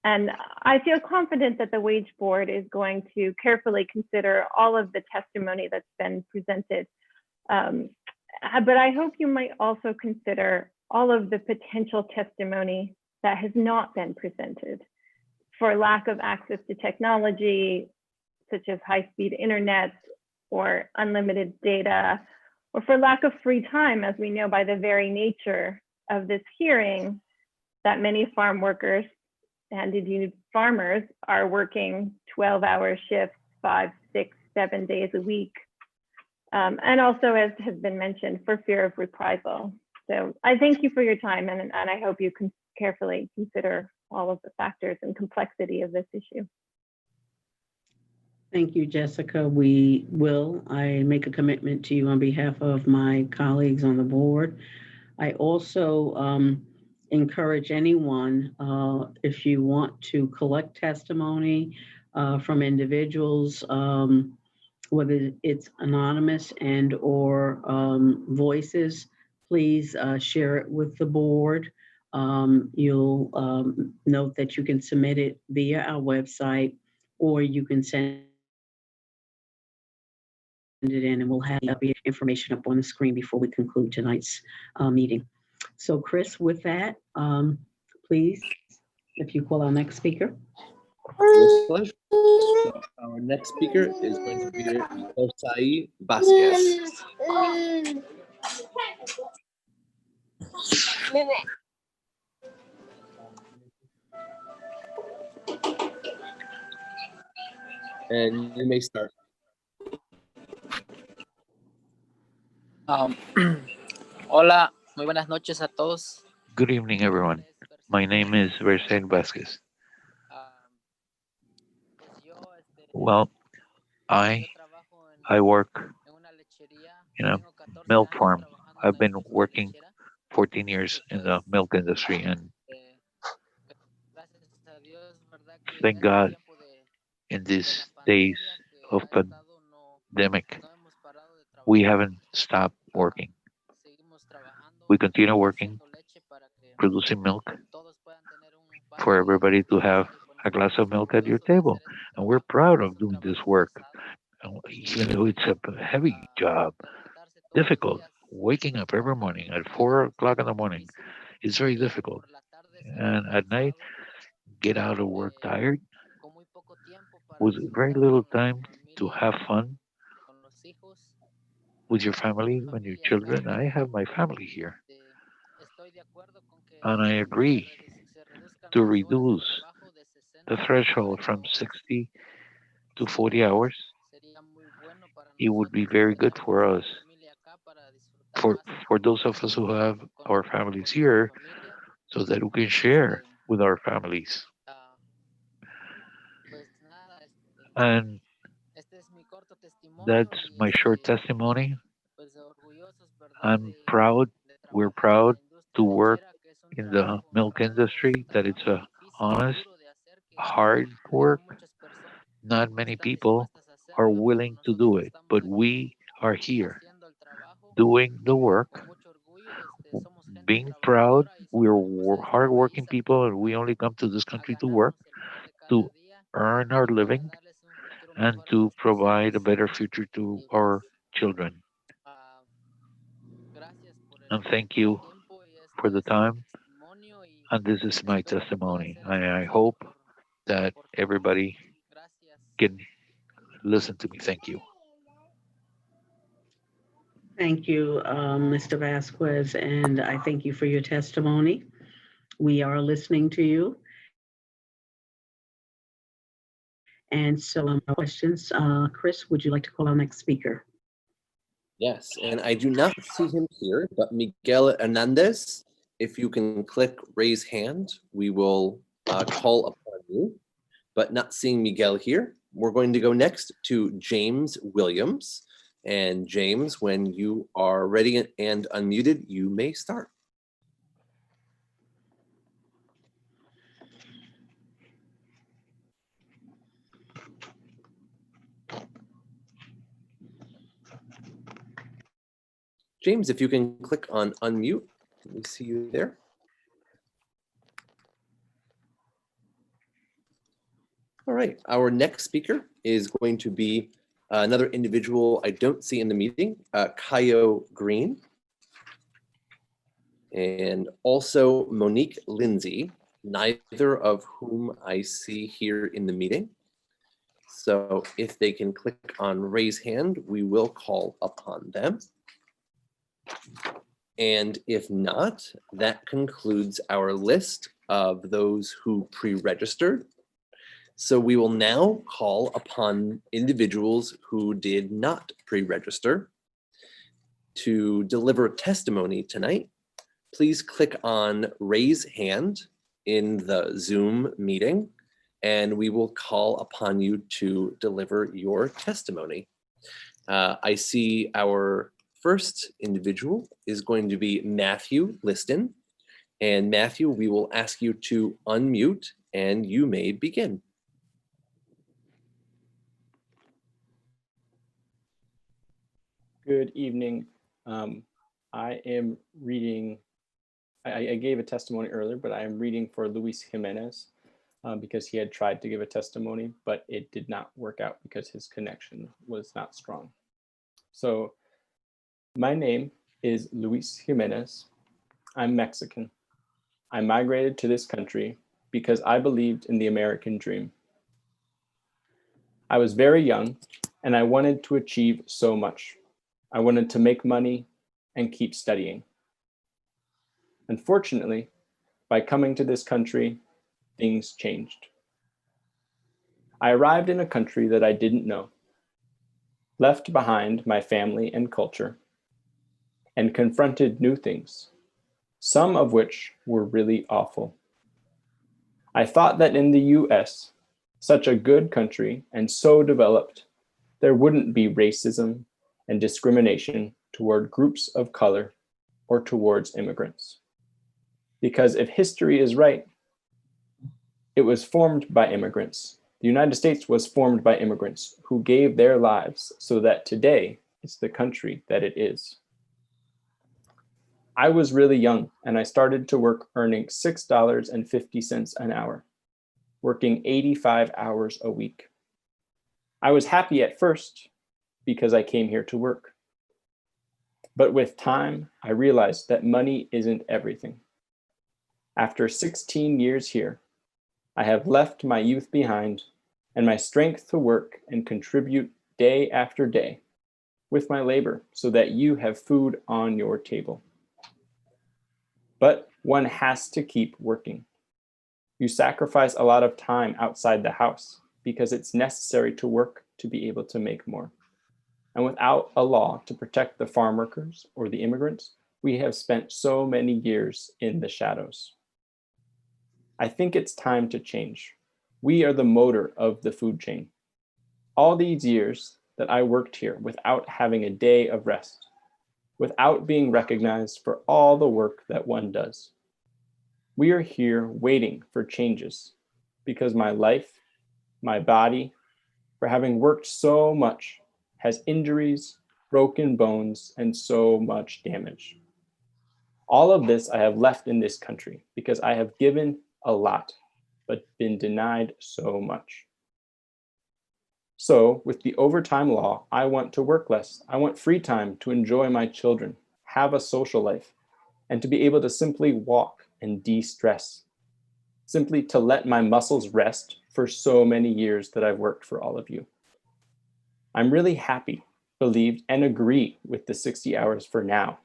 Speaker 8: And I feel confident that the Wage Board is going to carefully consider all of the testimony that's been presented. But I hope you might also consider all of the potential testimony that has not been presented for lack of access to technology, such as high-speed internet or unlimited data, or for lack of free time, as we know by the very nature of this hearing, that many farm workers and indeed farmers are working 12-hour shifts, 5, 6, 7 days a week. And also, as has been mentioned, for fear of reprisal. So I thank you for your time, and I hope you can carefully consider all of the factors and complexity of this issue.
Speaker 4: Thank you, Jessica. I make a commitment to you on behalf of my colleagues on the board. I also encourage anyone, if you want to collect testimony from individuals, whether it's anonymous and or voices, please share it with the board. You'll note that you can submit it via our website, or you can send it in, and we'll have the information up on the screen before we conclude tonight's meeting. So Chris, with that, please, if you call our next speaker.
Speaker 1: With pleasure. So our next speaker is going to be Josai Vasquez. And you may start.
Speaker 17: Hola, muy buenas noches a todos.
Speaker 18: Good evening, everyone. My name is Versailles Vasquez. Well, I work in a milk farm. I've been working 14 years in the milk industry, and thank God in these days of pandemic, we haven't stopped working. We continue working, producing milk for everybody to have a glass of milk at your table. And we're proud of doing this work. You know, it's a heavy job, difficult. Waking up every morning at 4 o'clock in the morning is very difficult. And at night, get out of work tired with very little time to have fun with your family and your children. I have my family here. And I agree to reduce the threshold from 60 to 40 hours. It would be very good for us, for those of us who have our families here, so that we can share with our families. And that's my short testimony. I'm proud, we're proud to work in the milk industry, that it's a honest, hard work. Not many people are willing to do it, but we are here doing the work, being proud. We're hardworking people, and we only come to this country to work, to earn our living, and to provide a better future to our children. And thank you for the time. And this is my testimony. I hope that everybody can listen to me. Thank you.
Speaker 4: Thank you, Mr. Vasquez, and I thank you for your testimony. We are listening to you. And so, questions. Chris, would you like to call our next speaker?
Speaker 1: Yes, and I do not see him here, but Miguel Hernandez, if you can click raise hand, we will call upon you. But not seeing Miguel here, we're going to go next to James Williams. And James, when you are ready and unmuted, you may start. James, if you can click on unmute, let me see you there. All right, our next speaker is going to be another individual I don't see in the meeting, Kayo Green, and also Monique Lindsay, neither of whom I see here in the meeting. So if they can click on raise hand, we will call upon them. And if not, that concludes our list of those who pre-registered. So we will now call upon individuals who did not pre-register to deliver testimony tonight. Please click on raise hand in the Zoom meeting, and we will call upon you to deliver your testimony. I see our first individual is going to be Matthew Liston. And Matthew, we will ask you to unmute and you may begin.
Speaker 23: Good evening. I am reading, I gave a testimony earlier, but I am reading for Luis Jimenez because he had tried to give a testimony, but it did not work out because his connection was not strong. So my name is Luis Jimenez. I'm Mexican. I migrated to this country because I believed in the American dream. I was very young and I wanted to achieve so much. I wanted to make money and keep studying. Unfortunately, by coming to this country, things changed. I arrived in a country that I didn't know, left behind my family and culture, and confronted new things, some of which were really awful. I thought that in the US, such a good country and so developed, there wouldn't be racism and discrimination toward groups of color or towards immigrants. Because if history is right, it was formed by immigrants. The United States was formed by immigrants who gave their lives so that today it's the country that it is. I was really young and I started to work earning $6.50 an hour, working 85 hours a week. I was happy at first because I came here to work. But with time, I realized that money isn't everything. After 16 years here, I have left my youth behind and my strength to work and contribute day after day with my labor so that you have food on your table. But one has to keep working. You sacrifice a lot of time outside the house because it's necessary to work to be able to make more. And without a law to protect the farm workers or the immigrants, we have spent so many years in the shadows. I think it's time to change. We are the motor of the food chain. All these years that I worked here without having a day of rest, without being recognized for all the work that one does. We are here waiting for changes because my life, my body, for having worked so much, has injuries, broken bones, and so much damage. All of this I have left in this country because I have given a lot, but been denied so much. So with the overtime law, I want to work less. I want free time to enjoy my children, have a social life, and to be able to simply walk and de-stress. Simply to let my muscles rest for so many years that I've worked for all of you. I'm really happy, believed, and agree with the 60 hours for now.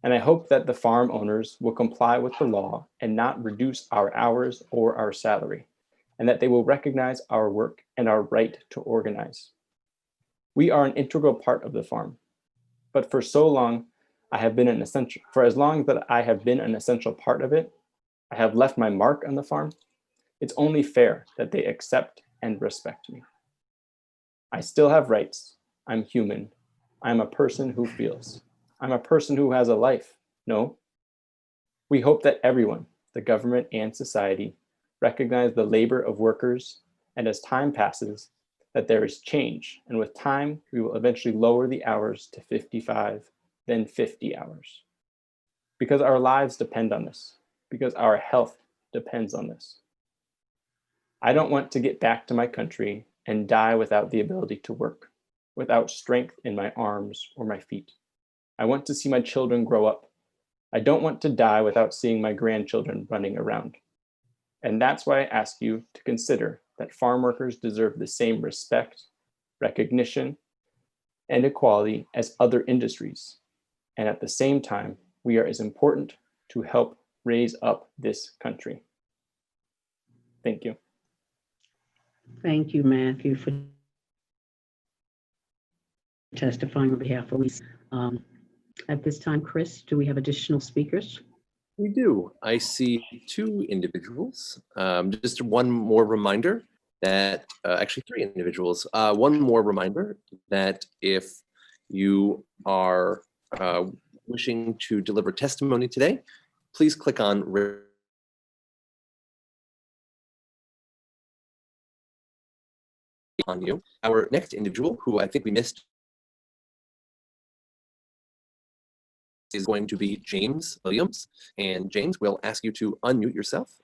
Speaker 23: And I hope that the farm owners will comply with the law and not reduce our hours or our salary, and that they will recognize our work and our right to organize. We are an integral part of the farm, but for so long, I have been an essential, for as long that I have been an essential part of it, I have left my mark on the farm. It's only fair that they accept and respect me. I still have rights. I'm human. I'm a person who feels. I'm a person who has a life. No. We hope that everyone, the government and society, recognize the labor of workers, and as time passes, that there is change. And with time, we will eventually lower the hours to 55, then 50 hours. Because our lives depend on this, because our health depends on this. I don't want to get back to my country and die without the ability to work, without strength in my arms or my feet. I want to see my children grow up. I don't want to die without seeing my grandchildren running around. And that's why I ask you to consider that farm workers deserve the same respect, recognition, and equality as other industries. And at the same time, we are as important to help raise up this country. Thank you.
Speaker 4: Thank you, Matthew, for testifying on behalf of Lisa. At this time, Chris, do we have additional speakers?
Speaker 1: We do. I see two individuals. Just one more reminder that, actually three individuals. One more reminder that if you are wishing to deliver testimony today, please click on you. Our next individual, who I think we missed, is going to be James Williams. And James, we'll ask you to unmute yourself.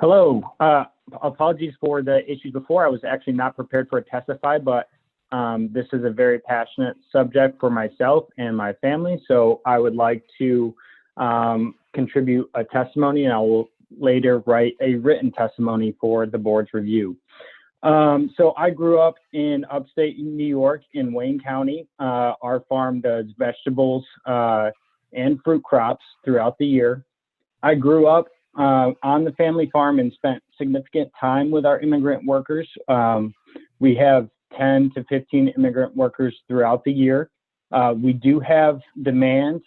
Speaker 19: Hello. Apologies for the issues before. I was actually not prepared for a testify, but this is a very passionate subject for myself and my family. So I would like to contribute a testimony, and I will later write a written testimony for the board's review. So I grew up in upstate New York in Wayne County. Our farm does vegetables and fruit crops throughout the year. I grew up on the family farm and spent significant time with our immigrant workers. We have 10 to 15 immigrant workers throughout the year. We do have demand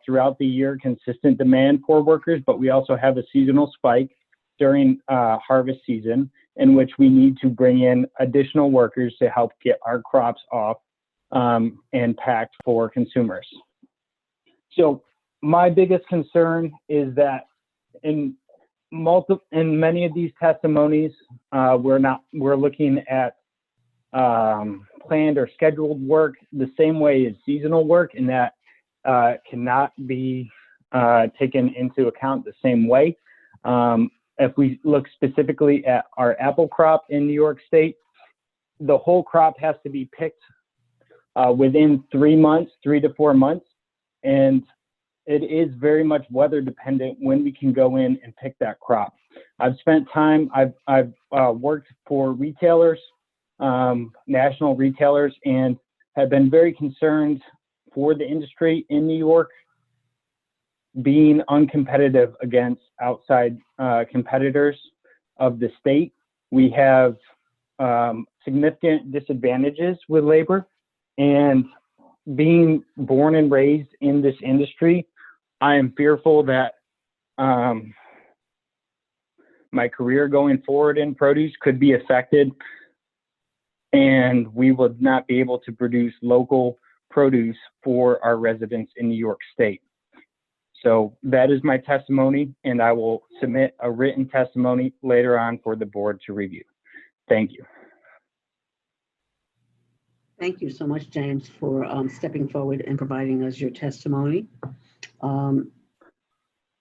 Speaker 19: throughout the year, consistent demand for workers, but we also have a seasonal spike during harvest season in which we need to bring in additional workers to help get our crops off and packed for consumers. So my biggest concern is that in many of these testimonies, we're looking at planned or scheduled work the same way as seasonal work, and that cannot be taken into account the same way. If we look specifically at our apple crop in New York State, the whole crop has to be picked within 3 months, 3 to 4 months, and it is very much weather dependent when we can go in and pick that crop. I've spent time, I've worked for retailers, national retailers, and have been very concerned for the industry in New York being uncompetitive against outside competitors of the state. We have significant disadvantages with labor, and being born and raised in this industry, I am fearful that my career going forward in produce could be affected, and we would not be able to produce local produce for our residents in New York State. So that is my testimony, and I will submit a written testimony later on for the board to review. Thank you.
Speaker 4: Thank you so much, James, for stepping forward and providing us your testimony.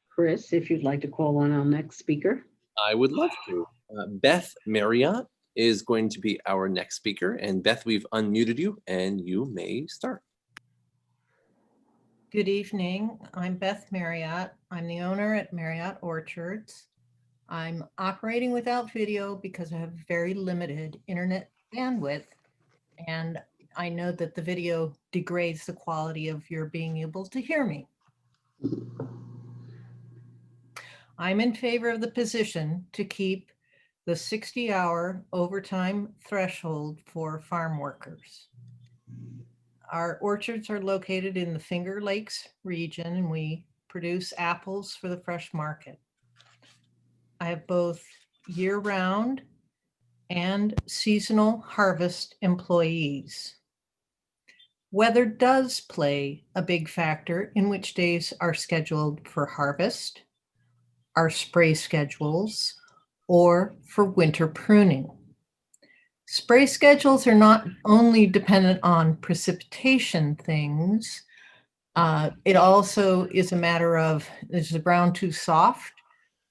Speaker 4: Chris, if you'd like to call on our next speaker.
Speaker 1: I would love to. Beth Marriott is going to be our next speaker. And Beth, we've unmuted you and you may start.
Speaker 2: Good evening. I'm Beth Marriott. I'm the owner at Marriott Orchards. I'm operating without video because I have very limited internet bandwidth, and I know that the video degrades the quality of your being able to hear me. I'm in favor of the position to keep the 60-hour overtime threshold for farm workers. Our orchards are located in the Finger Lakes region, and we produce apples for the fresh market. I have both year-round and seasonal harvest employees. Weather does play a big factor in which days are scheduled for harvest, our spray schedules, or for winter pruning. Spray schedules are not only dependent on precipitation things, it also is a matter of, is the ground too soft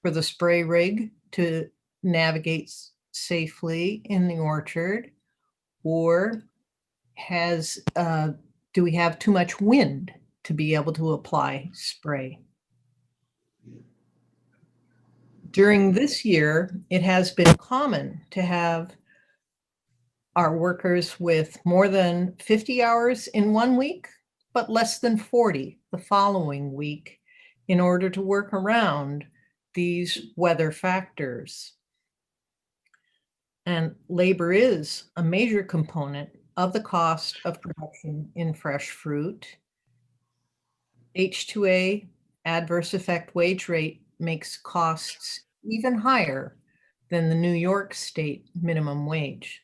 Speaker 2: for the spray rig to navigate safely in the orchard, or do we have too much wind to be able to apply spray? During this year, it has been common to have our workers with more than 50 hours in 1 week, but less than 40 the following week in order to work around these weather factors. And labor is a major component of the cost of production in fresh fruit. H2A adverse effect wage rate makes costs even higher than the New York State minimum wage.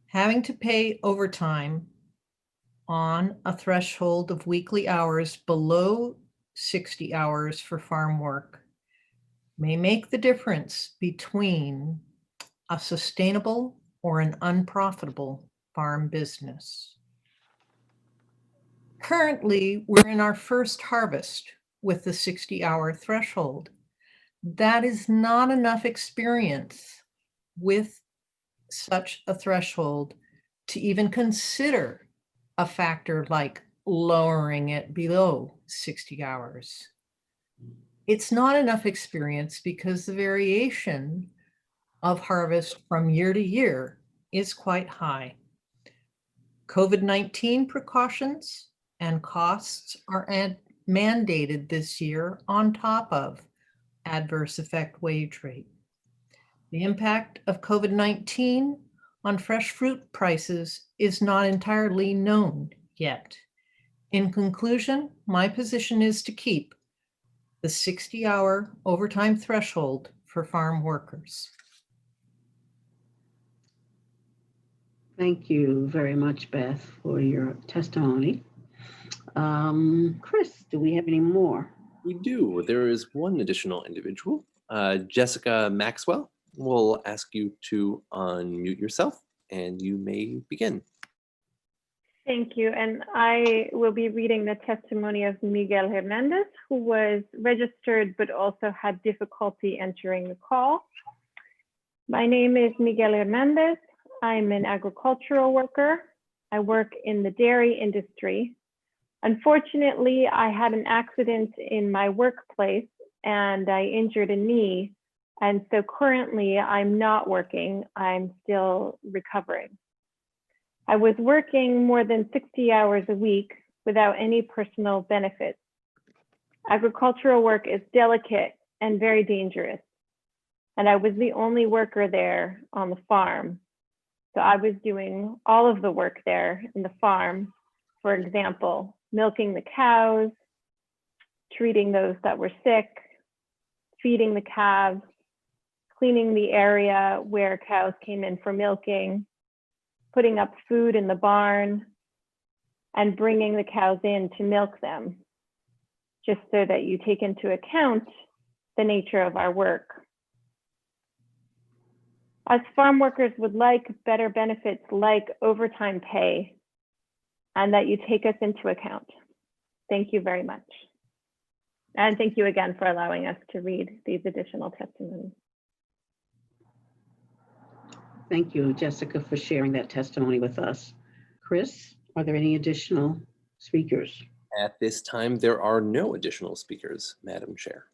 Speaker 2: Having to pay overtime on a threshold of weekly hours below 60 hours for farm work may make the difference between a sustainable or an unprofitable farm business. Currently, we're in our first harvest with the 60-hour threshold. That is not enough experience with such a threshold to even consider a factor like lowering it below 60 hours. It's not enough experience because the variation of harvest from year to year is quite high. COVID-19 precautions and costs are mandated this year on top of adverse effect wage rate. The impact of COVID-19 on fresh fruit prices is not entirely known yet. In conclusion, my position is to keep the 60-hour overtime threshold for farm workers.
Speaker 4: Thank you very much, Beth, for your testimony. Chris, do we have any more?
Speaker 1: We do. There is one additional individual, Jessica Maxwell. We'll ask you to unmute yourself and you may begin.
Speaker 8: Thank you. And I will be reading the testimony of Miguel Hernandez, who was registered but also had difficulty entering the call. My name is Miguel Hernandez. I'm an agricultural worker. I work in the dairy industry. Unfortunately, I had an accident in my workplace and I injured a knee. And so currently I'm not working. I'm still recovering. I was working more than 60 hours a week without any personal benefits. Agricultural work is delicate and very dangerous. And I was the only worker there on the farm. So I was doing all of the work there in the farm. For example, milking the cows, treating those that were sick, feeding the calves, cleaning the area where cows came in for milking, putting up food in the barn, and bringing the cows in to milk them, just so that you take into account the nature of our work. As farm workers would like better benefits like overtime pay, and that you take us into account. Thank you very much. And thank you again for allowing us to read these additional testimonies.
Speaker 4: Thank you, Jessica, for sharing that testimony with us. Chris, are there any additional speakers?
Speaker 1: At this time, there are no additional speakers, Madam Chair.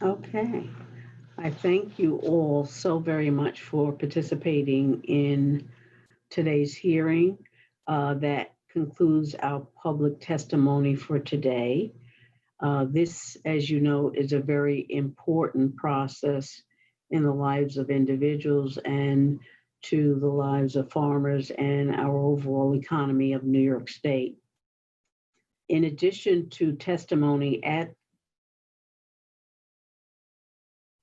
Speaker 4: Okay. I thank you all so very much for participating in today's hearing. That concludes our public testimony for today. This, as you know, is a very important process in the lives of individuals and to the lives of farmers and our overall economy of New York State. In addition to testimony at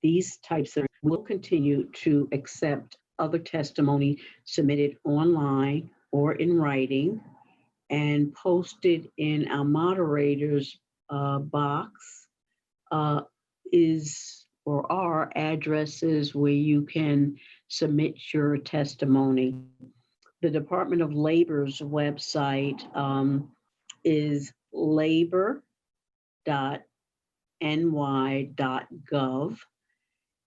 Speaker 4: these types of, we'll continue to accept other testimony submitted online or in writing and posted in our moderator's box are addresses where you can submit your testimony. The Department of Labor's website is labor.ny.gov,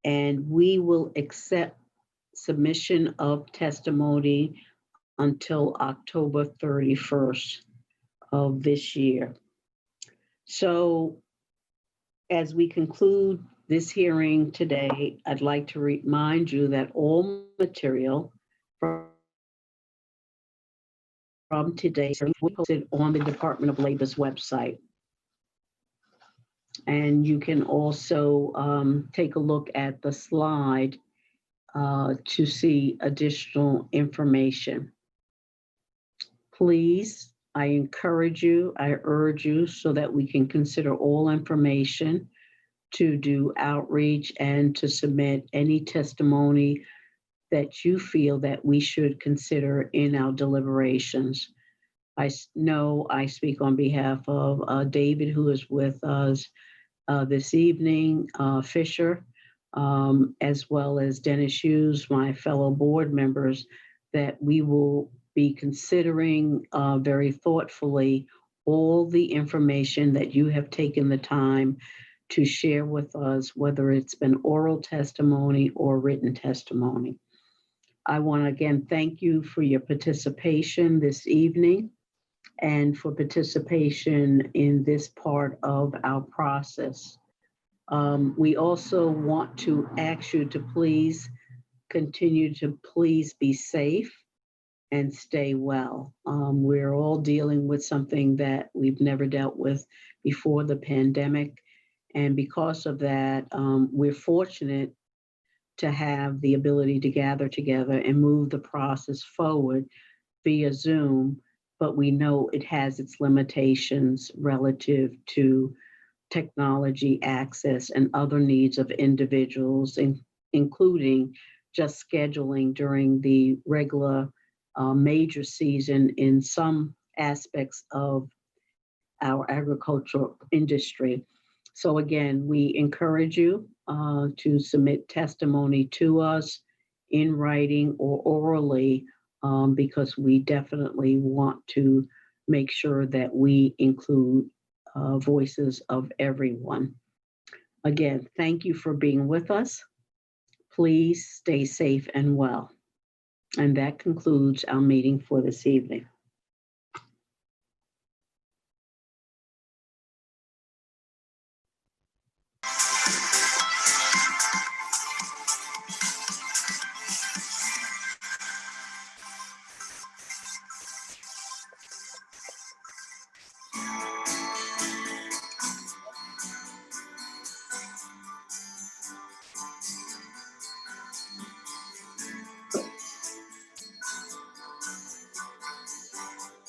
Speaker 4: and we will accept submission of testimony until October 31st of this year. So as we conclude this hearing today, I'd like to remind you that all material from today will be posted on the Department of Labor's website. And you can also take a look at the slide to see additional information. Please, I encourage you, I urge you so that we can consider all information to do outreach and to submit any testimony that you feel that we should consider in our deliberations. I know I speak on behalf of David, who is with us this evening, Fisher, as well as Dennis Hughes, my fellow board members, that we will be considering very thoughtfully all the information that you have taken the time to share with us, whether it's been oral testimony or written testimony. I want to again thank you for your participation this evening and for participation in this part of our process. We also want to ask you to please continue to please be safe and stay well. We're all dealing with something that we've never dealt with before the pandemic. And because of that, we're fortunate to have the ability to gather together and move the process forward via Zoom, but we know it has its limitations relative to technology access and other needs of individuals, including just scheduling during the regular major season in some aspects of our agricultural industry. So again, we encourage you to submit testimony to us in writing or orally, because we definitely want to make sure that we include voices of everyone. Again, thank you for being with us. Please stay safe and well. And that concludes our meeting for this evening.